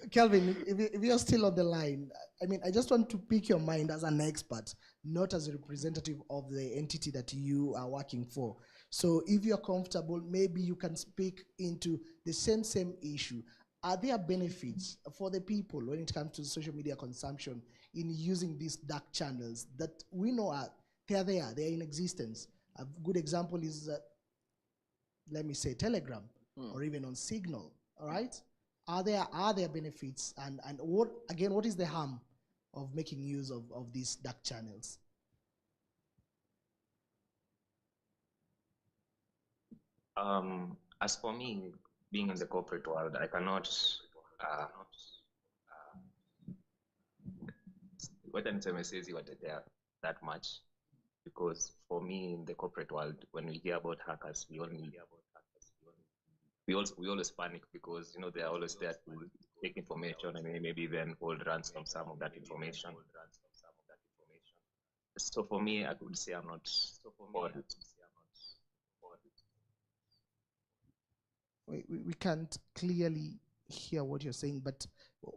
Kelvin, if you're still on the line, I mean, I just want to pick your mind as an expert, not as a representative of the entity that you are working for. So if you're comfortable, maybe you can speak into the same issue. Are there benefits for the people when it comes to social media consumption in using these dark channels that we know are they're in existence? A good example is let me say Telegram or even on Signal. All right, are there benefits and what is the harm of making use of these dark channels? As for me, being in the corporate world, I cannot what I'm saying is there that much, because for me in the corporate world, when we hear about hackers, we always panic because they are always there to take information and maybe then hold ransom some of that information. So for me, I could say I'm not for it. We can't clearly hear what you're saying, but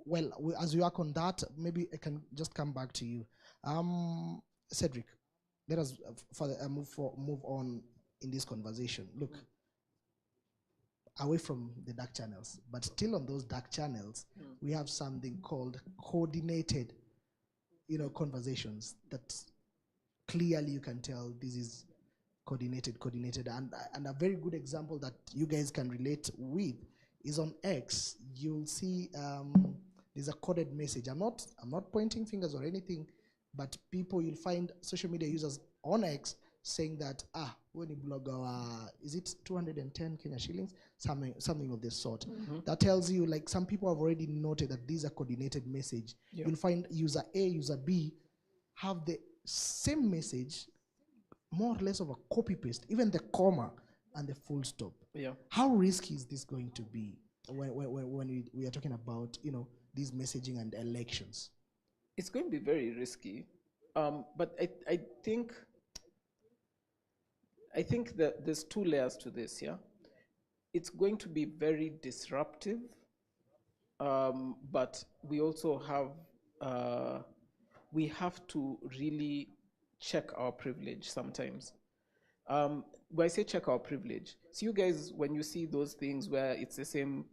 well, as we work on that, maybe I can just come back to you. Cedric, let us move on in this conversation. Look, away from the dark channels, but still on those dark channels, we have something called coordinated, conversations that clearly you can tell this is coordinated, and a very good example that you guys can relate with is on X. You'll see there's a coded message. I'm not pointing fingers or anything, but you'll find social media users on X saying that when you blog is it 210 Kenya shillings, something of this sort. That tells you like some people have already noted that these are coordinated message. You'll find user A, user B have the same message, more or less of a copy paste, even the comma and the full stop. Yeah. How risky is this going to be when we are talking about these messaging and elections? It's going to be very risky, but I think I think that there's two layers to this, yeah? It's going to be very disruptive, but we also we have to really check our privilege sometimes. When I say check our privilege, so you guys, when you see those things where it's the same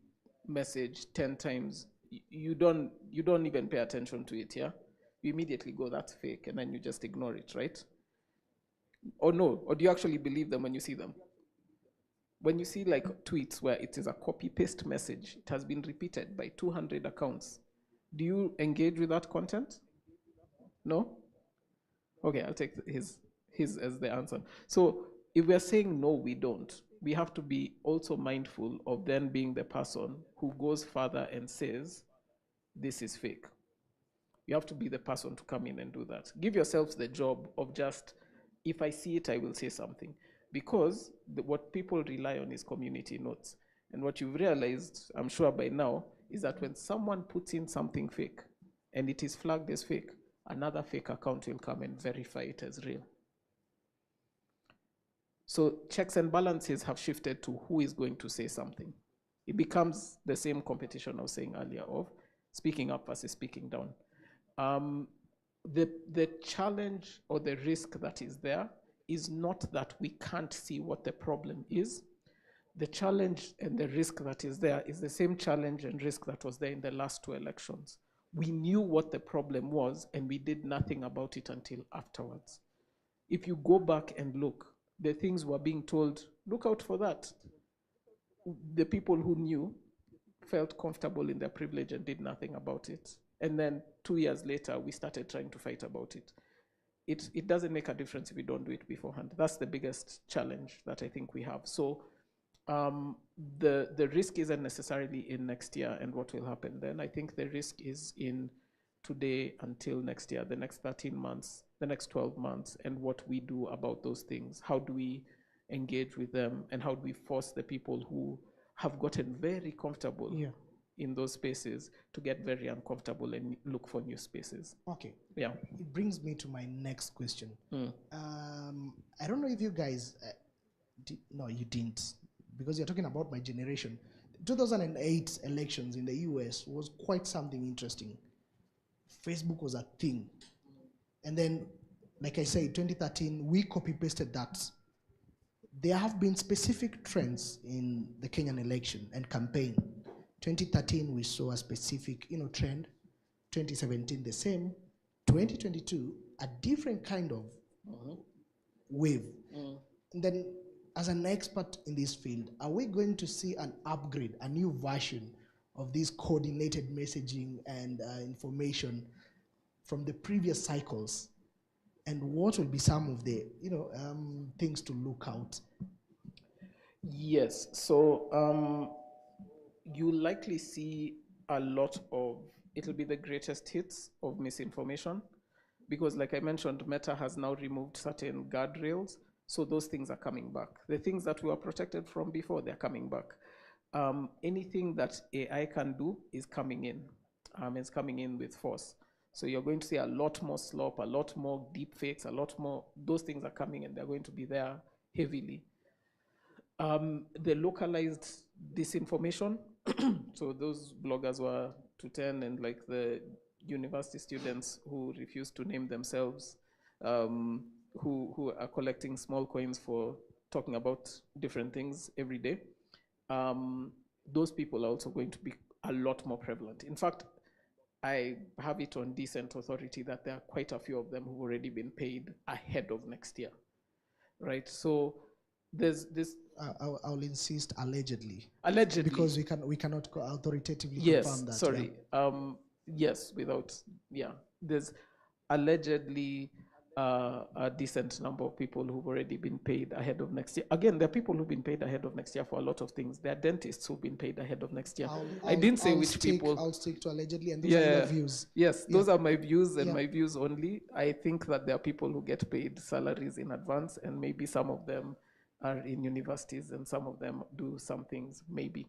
message 10 times, you don't even pay attention to it, yeah? You immediately go, that's fake, and then you just ignore it, right? Or no? Or do you actually believe them when you see them? When you see like tweets where it is a copy paste message, it has been repeated by 200 accounts, do you engage with that content? No? Okay, I'll take his as the answer. So if we're saying no, we don't, we have to be also mindful of then being the person who goes further and says, this is fake. You have to be the person to come in and do that. Give yourselves the job of just, if I see it, I will say something. Because what people rely on is community notes. And what you've realized, I'm sure by now, is that when someone puts in something fake and it is flagged as fake, another fake account will come and verify it as real. So checks and balances have shifted to who is going to say something. It becomes the same competition I was saying earlier of speaking up versus speaking down. The challenge or the risk that is there is not that we can't see what the problem is. The challenge and the risk that is there is the same challenge and risk that was there in the last two elections. We knew what the problem was and we did nothing about it until afterwards. If you go back and look, the things were being told, look out for that. The people who knew felt comfortable in their privilege and did nothing about it. And then 2 years later, we started trying to fight about it. It doesn't make a difference if we don't do it beforehand. That's the biggest challenge that I think we have. So the risk isn't necessarily in next year and what will happen then. I think the risk is in today until next year, the next 13 months, the next 12 months, and what we do about those things. How do we engage with them, and how do we force the people who have gotten very comfortable in those spaces to get very uncomfortable and look for new spaces? Okay. Yeah. It brings me to my next question. Mm. I don't know if you guys, no, you didn't, because you're talking about my generation. 2008 elections in the US was quite something interesting. Facebook was a thing. And then, like I said, 2013, we copy-pasted that. There have been specific trends in the Kenyan election and campaign. 2013, we saw a specific trend. 2017, the same. 2022, a different kind of wave. And then, as an expert in this field, are we going to see an upgrade, a new version of this coordinated messaging and information from the previous cycles? And what will be some of the things to look out? Yes, so you likely see a lot of, it'll be the greatest hits of misinformation, because like I mentioned, Meta has now removed certain guardrails, so those things are coming back. The things that we were protected from before, they're coming back. Anything that AI can do is coming in. It's coming in with force. So you're going to see a lot more slop, a lot more deep fakes, a lot more, those things are coming and they're going to be there heavily. The localized disinformation, so those bloggers were to 10 and like the university students who refuse to name themselves, who are collecting small coins for talking about different things every day. Those people are also going to be a lot more prevalent. In fact, I have it on decent authority that there are quite a few of them who've already been paid ahead of next year, right? So there's this. I'll insist allegedly. Allegedly, because we cannot authoritatively yes, confirm that. Sorry. Yes, without there's allegedly a decent number of people who've already been paid ahead of next year. Again, there are people who've been paid ahead of next year for a lot of things. There are dentists who've been paid ahead of next year. I didn't say which people. I'll stick to allegedly, and those are your views. Yes, those are my views and my views only. I think that there are people who get paid salaries in advance, and maybe some of them are in universities and some of them do some things, maybe.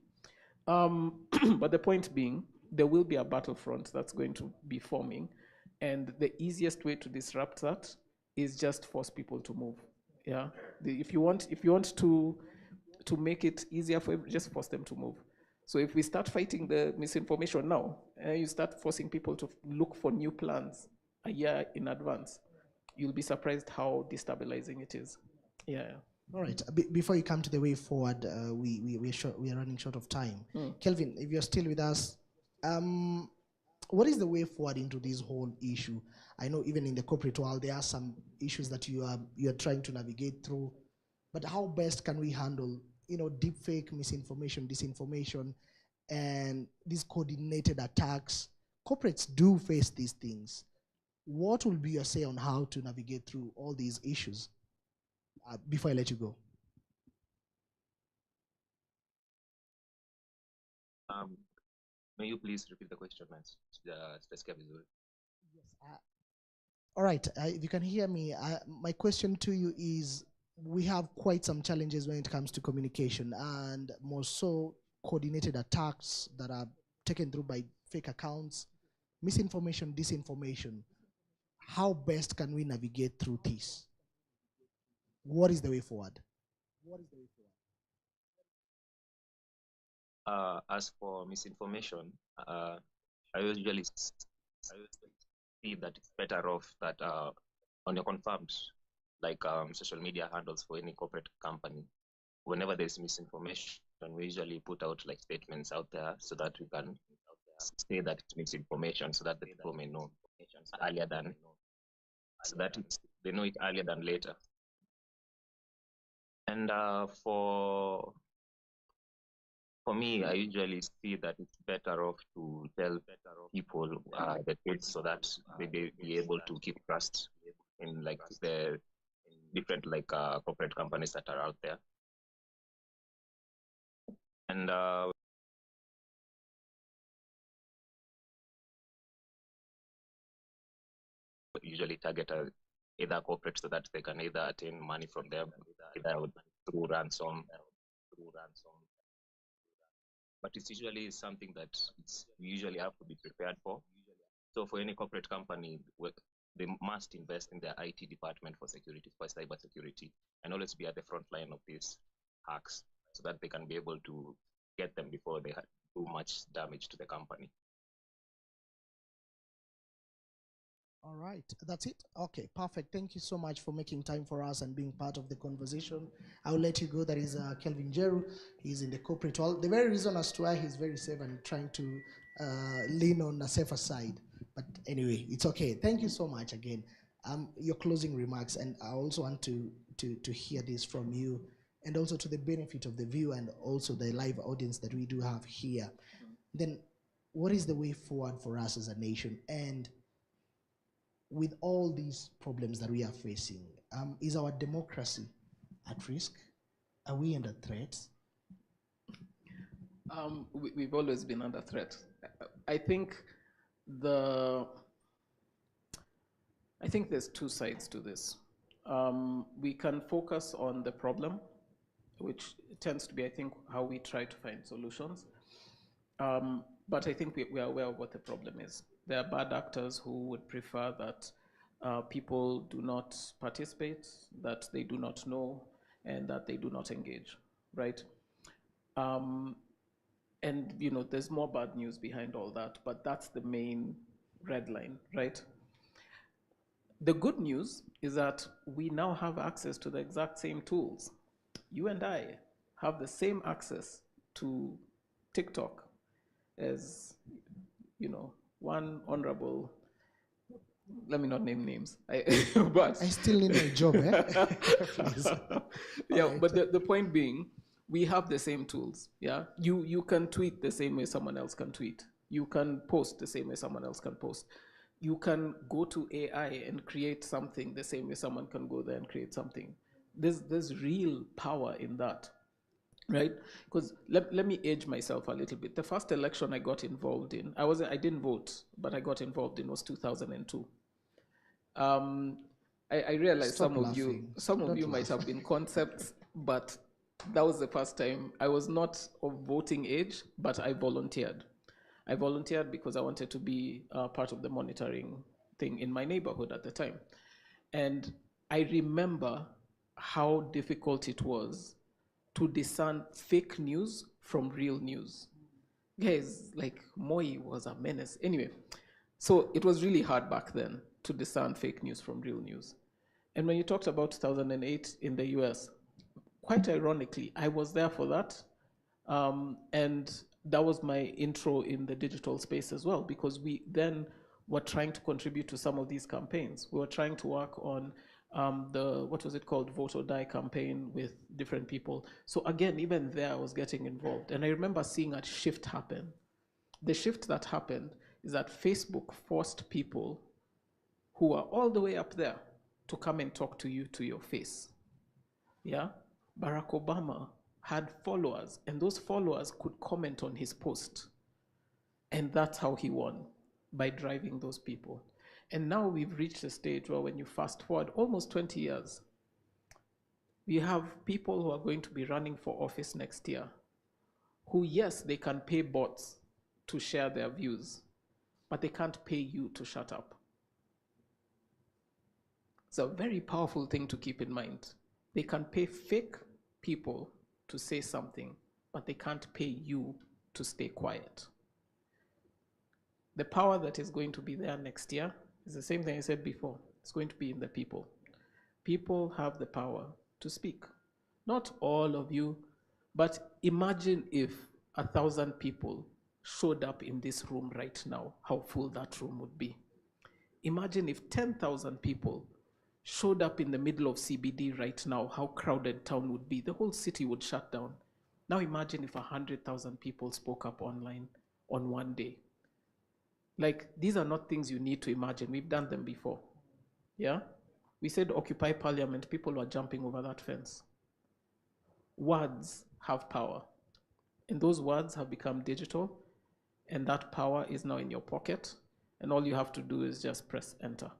But the point being, there will be a battlefront that's going to be forming, and the easiest way to disrupt that is just force people to move. Yeah, if you want to make it easier for just force them to move. So if we start fighting the misinformation now, you start forcing people to look for new plans a year in advance, you'll be surprised how destabilizing it is. Yeah. All right. Before you come to the way forward, we are running short of time. Kelvin, if you're still with us, what is the way forward into this whole issue? I know even in the corporate world there are some issues that you are trying to navigate through, but how best can we handle deep fake, misinformation, disinformation, and these coordinated attacks? Corporates do face these things. What will be your say on how to navigate through all these issues? Before I let you go. May you please repeat the question, man? All right, if you can hear me, my question to you is, we have quite some challenges when it comes to communication, and more so coordinated attacks that are taken through by fake accounts, misinformation, disinformation. How best can we navigate through this? What is the way forward? As for misinformation, I usually see that it's better off that on your confirmed, like social media handles for any corporate company, whenever there's misinformation, we usually put out like statements out there so that we can say that it's misinformation, so that the people may know earlier than, so that they know it earlier than later. And for me, I usually see that it's better off to tell people the truth so that they be able to keep trust in like the different like corporate companies that are out there. And usually target either corporate so that they can either attain money from them, either through ransom. But it's usually something that we usually have to be prepared for. So for any corporate company, they must invest in their IT department for security, for cyber security, and always be at the front line of these hacks so that they can be able to get them before they do much damage to the company. All right, that's it. Okay, perfect. Thank you so much for making time for us and being part of the conversation. I'll let you go. That is Kelvin Jeru. He's in the corporate world. The very reason as to why he's very safe and trying to lean on a safer side. But anyway, it's okay. Thank you so much again. Your closing remarks, and I also want to hear this from you, and also to the benefit of the viewer and also the live audience that we do have here. Then, what is the way forward for us as a nation? And with all these problems that we are facing, is our democracy at risk? Are we under threat? We've always been under threat. I think there's two sides to this. We can focus on the problem, which tends to be, I think, how we try to find solutions. But I think we are aware of what the problem is. There are bad actors who would prefer that people do not participate, that they do not know, and that they do not engage, right? And there's more bad news behind all that, but that's the main red line, right? The good news is that we now have access to the exact same tools. You and I have the same access to TikTok as, one honorable, let me not name names, but I still need my job, Please. Yeah, right. But the point being, we have the same tools. Yeah, you can tweet the same way someone else can tweet. You can post the same way someone else can post. You can go to AI and create something the same way someone can go there and create something. There's real power in that, right? Because let me age myself a little bit. The first election I got involved in, I didn't vote, but I got involved in, was 2002. I realize Stop some laughing. of you might have been concepts, but that was the first time. I was not of voting age, but I volunteered. I volunteered because I wanted to be part of the monitoring thing in my neighborhood at the time. And I remember how difficult it was to discern fake news from real news. Guys, like Moi was a menace. Anyway, so it was really hard back then to discern fake news from real news. And when you talked about 2008 in the US, quite ironically, I was there for that. And that was my intro in the digital space as well, because we then were trying to contribute to some of these campaigns. We were trying to work on what was it called, Vote or Die campaign with different people. So again, even there, I was getting involved. And I remember seeing a shift happen. The shift that happened is that Facebook forced people who are all the way up there to come and talk to you to your face. Yeah? Barack Obama had followers, and those followers could comment on his post. And that's how he won, by driving those people. And now we've reached a stage where when you fast forward almost 20 years, we have people who are going to be running for office next year who, yes, they can pay bots to share their views, but they can't pay you to shut up. It's a very powerful thing to keep in mind. They can pay fake people to say something, but they can't pay you to stay quiet. The power that is going to be there next year is the same thing I said before. It's going to be in the people. People have the power to speak. Not all of you, but imagine if 1,000 people showed up in this room right now, how full that room would be. Imagine if 10,000 people showed up in the middle of CBD right now, how crowded town would be. The whole city would shut down. Now imagine if 100,000 people spoke up online on one day. Like, these are not things you need to imagine. We've done them before. Yeah? We said occupy parliament, people were jumping over that fence. Words have power. And those words have become digital, and that power is now in your pocket, and all you have to do is just press enter.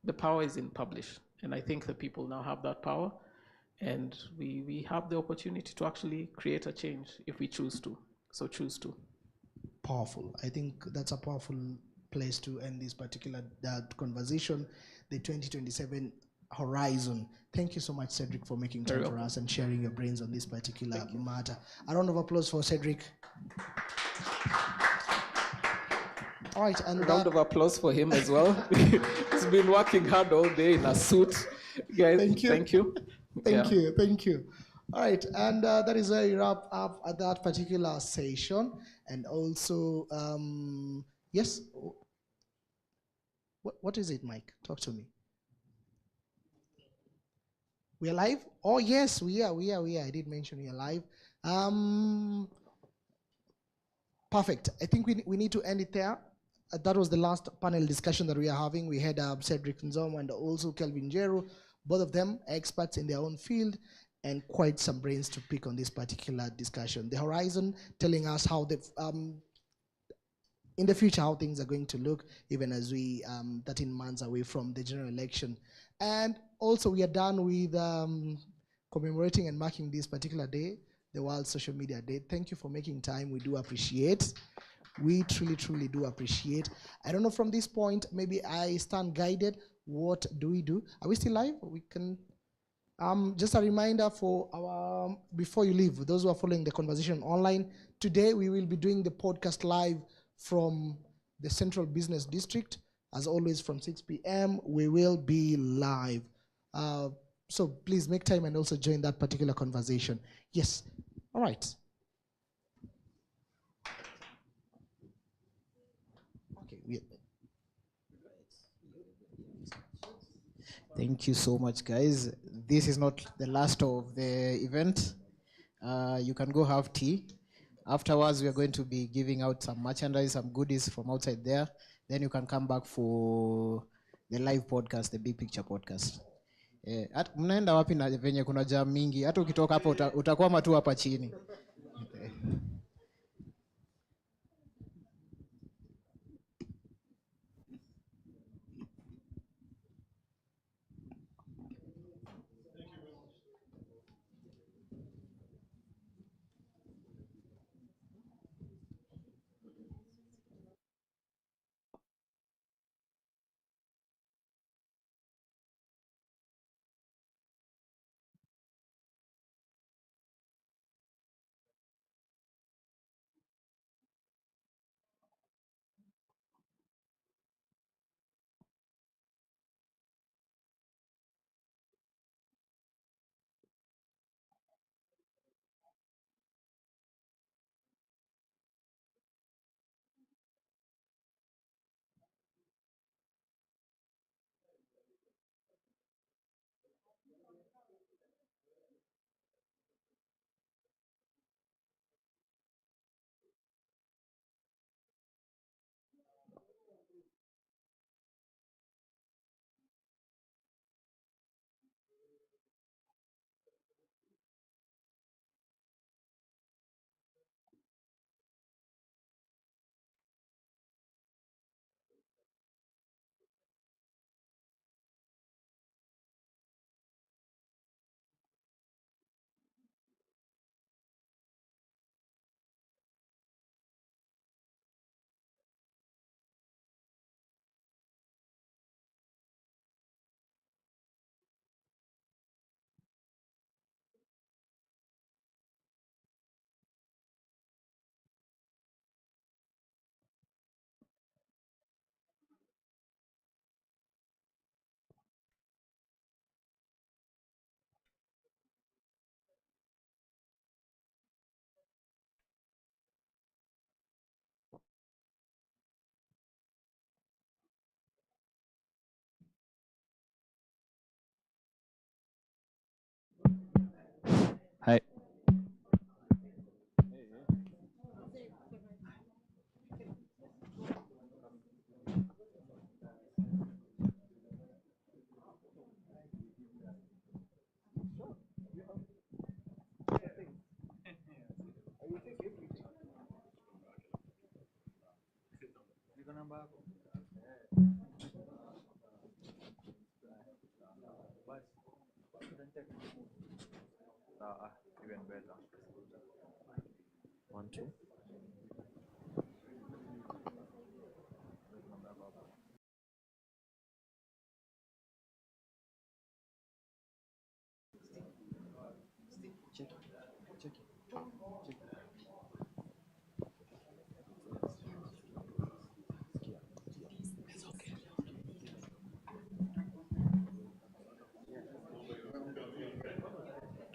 The power is in publish, and I think the people now have that power, and we have the opportunity to actually create a change if we choose to. So choose to. Powerful. I think that's a powerful place to end this particular conversation, the 2027 horizon. Thank you so much, Cedric, for making time for us and sharing your brains on this particular matter. A round of applause for Cedric. All right, and a round of applause for him as well. He's been working hard all day in a suit. Guys, thank you. Thank you. Thank you. All right, and that is where we wrap up at that particular session. And also, yes, what is it, Mike? Talk to me. We are live? Oh, yes, we are. I did mention we are live. Perfect. I think we need to end it there. That was the last panel discussion that we are having. We had Cedric Nzom and also Kelvin Jero, both of them experts in their own field, and quite some brains to pick on this particular discussion. The horizon telling us how in the future how things are going to look, even as we 13 months away from the general election. And also we are done with commemorating and marking this particular day, the World Social Media Day. Thank you for making time. We do appreciate. We truly do appreciate. I don't know, from this point, maybe I stand guided. What do we do? Are we still live? We can. Just a reminder for our, before you leave, those who are following the conversation online, today we will be doing the podcast live from the Central Business District. As always, from 6 p.m. we will be live. So please make time and also join that particular conversation. Yes. All right. Okay. Thank you so much, guys. This is not the last of the event. You can go have tea. Afterwards, we are going to be giving out some merchandise, some goodies from outside there. Then you can come back for the live podcast, the Big Picture podcast. Mnaenda wapi na venye kuna jam mingi? Hata ukitoka hapa utakwama tu hapa chini. Hi. Even better. 1, 2.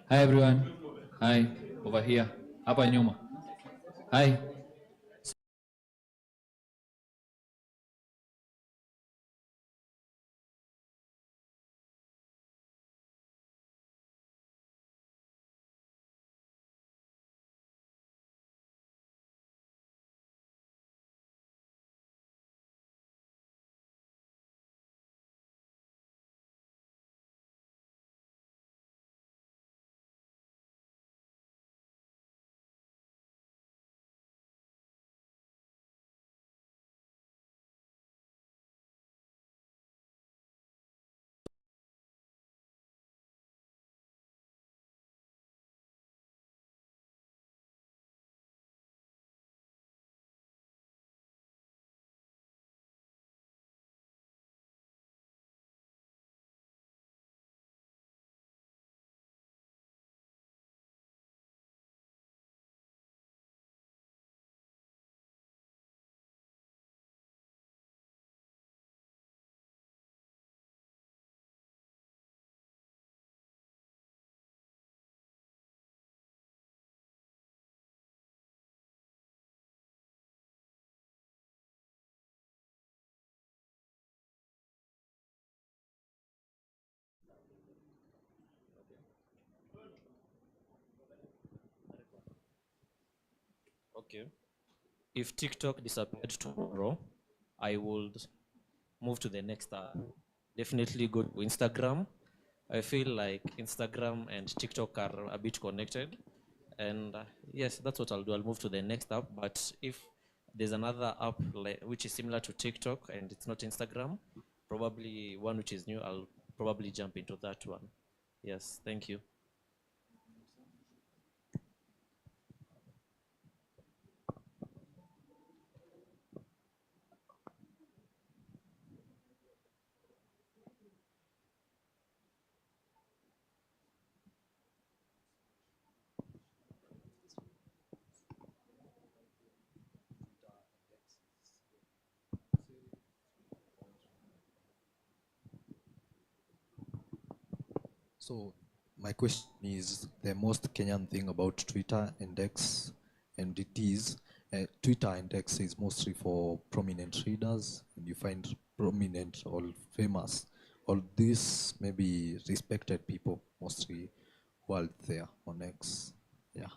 Hi everyone. Hi, over here. Hapa nyuma. Hi. Okay. If TikTok disappeared tomorrow, I would move to the next app. Definitely go to Instagram. I feel like Instagram and TikTok are a bit connected. And yes, that's what I'll do. I'll move to the next app. But if there's another app which is similar to TikTok and it's not Instagram, probably one which is new, I'll probably jump into that one. Yes, thank you. So my question is the most Kenyan thing about Twitter and X, and it is Twitter and X is mostly for prominent readers, and you find prominent or famous, all these maybe respected people mostly who are there on X. Yeah.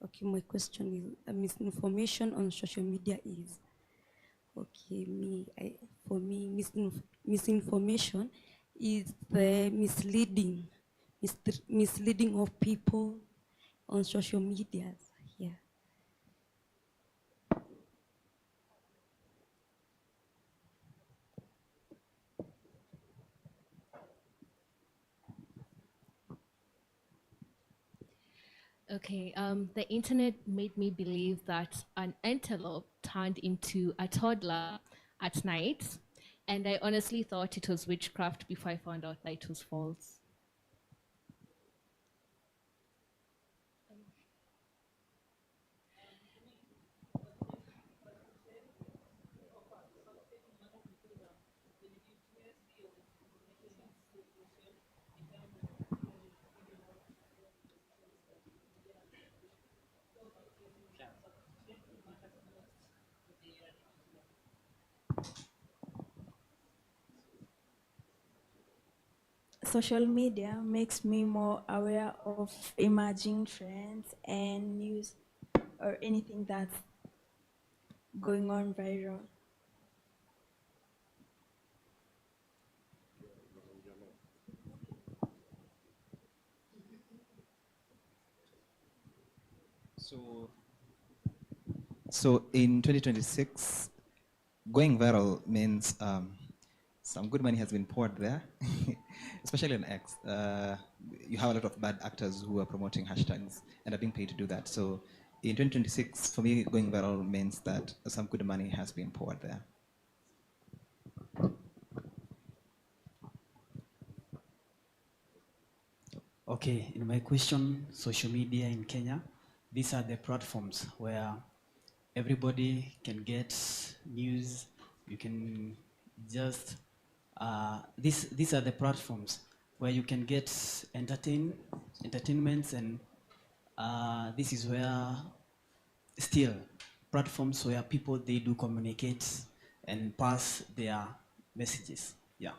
Okay, my question is misinformation on social media is okay. For me, misinformation is the misleading of people on social media. Yeah. Okay, the internet made me believe that an antelope turned into a toddler at night, and I honestly thought it was witchcraft before I found out that it was false. social media makes me more aware of emerging trends and news or anything that's going on viral. So in 2026, going viral means some good money has been poured there, especially on X. You have a lot of bad actors who are promoting hashtags and are being paid to do that. So in 2026, for me, going viral means that some good money has been poured there. Okay, in my question, social media in Kenya, these are the platforms where everybody can get news. You can just, these are the platforms where you can get entertainments, and this is where still platforms where people, they do communicate and pass their messages. Yeah.